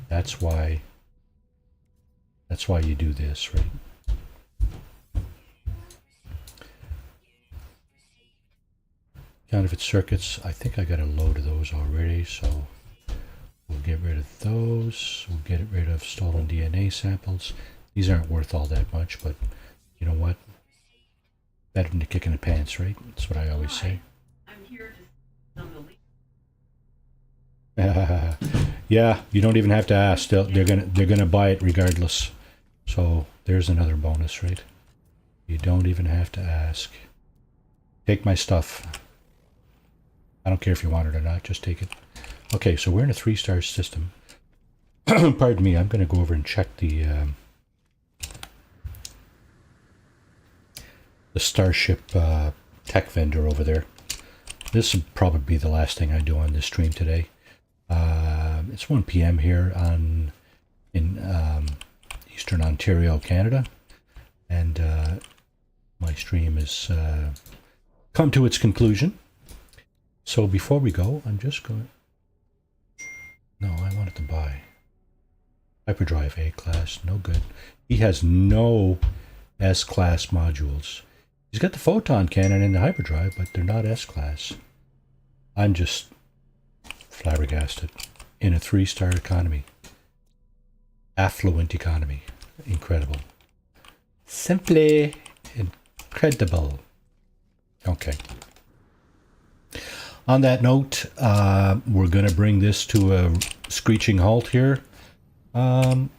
That's why you do this, right? Counterfeit circuits. I think I got a load of those already, so we'll get rid of those. We'll get rid of stolen DNA samples. These aren't worth all that much, but you know what? Better than a kick in the pants, right? That's what I always say. I'm here to sell the leak. Yeah, you don't even have to ask. They're gonna buy it regardless. So there's another bonus, right? You don't even have to ask. Take my stuff. I don't care if you want it or not. Just take it. Okay, so we're in a 3-star system. Pardon me. I'm going to go over and check the Starship tech vendor over there. This will probably be the last thing I do on this stream today. It's 1 p.m. here in Eastern Ontario, Canada, and my stream has come to its conclusion. So before we go, I'm just going... No, I wanted to buy hyperdrive A-class, no good. He has no S-class modules. He's got the photon cannon and the hyperdrive, but they're not S-class. I'm just flabbergasted. In a 3-star economy. Affluent economy. Incredible. Simply incredible. Okay. On that note, we're going to bring this to a screeching halt here. And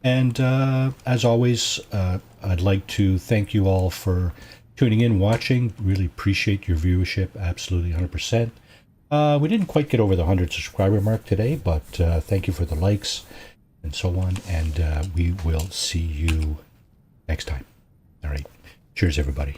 as always, I'd like to thank you all for tuning in, watching. Really appreciate your viewership. Absolutely 100%. We didn't quite get over the 100 subscriber mark today, but thank you for the likes and so on. And we will see you next time. All right. Cheers, everybody.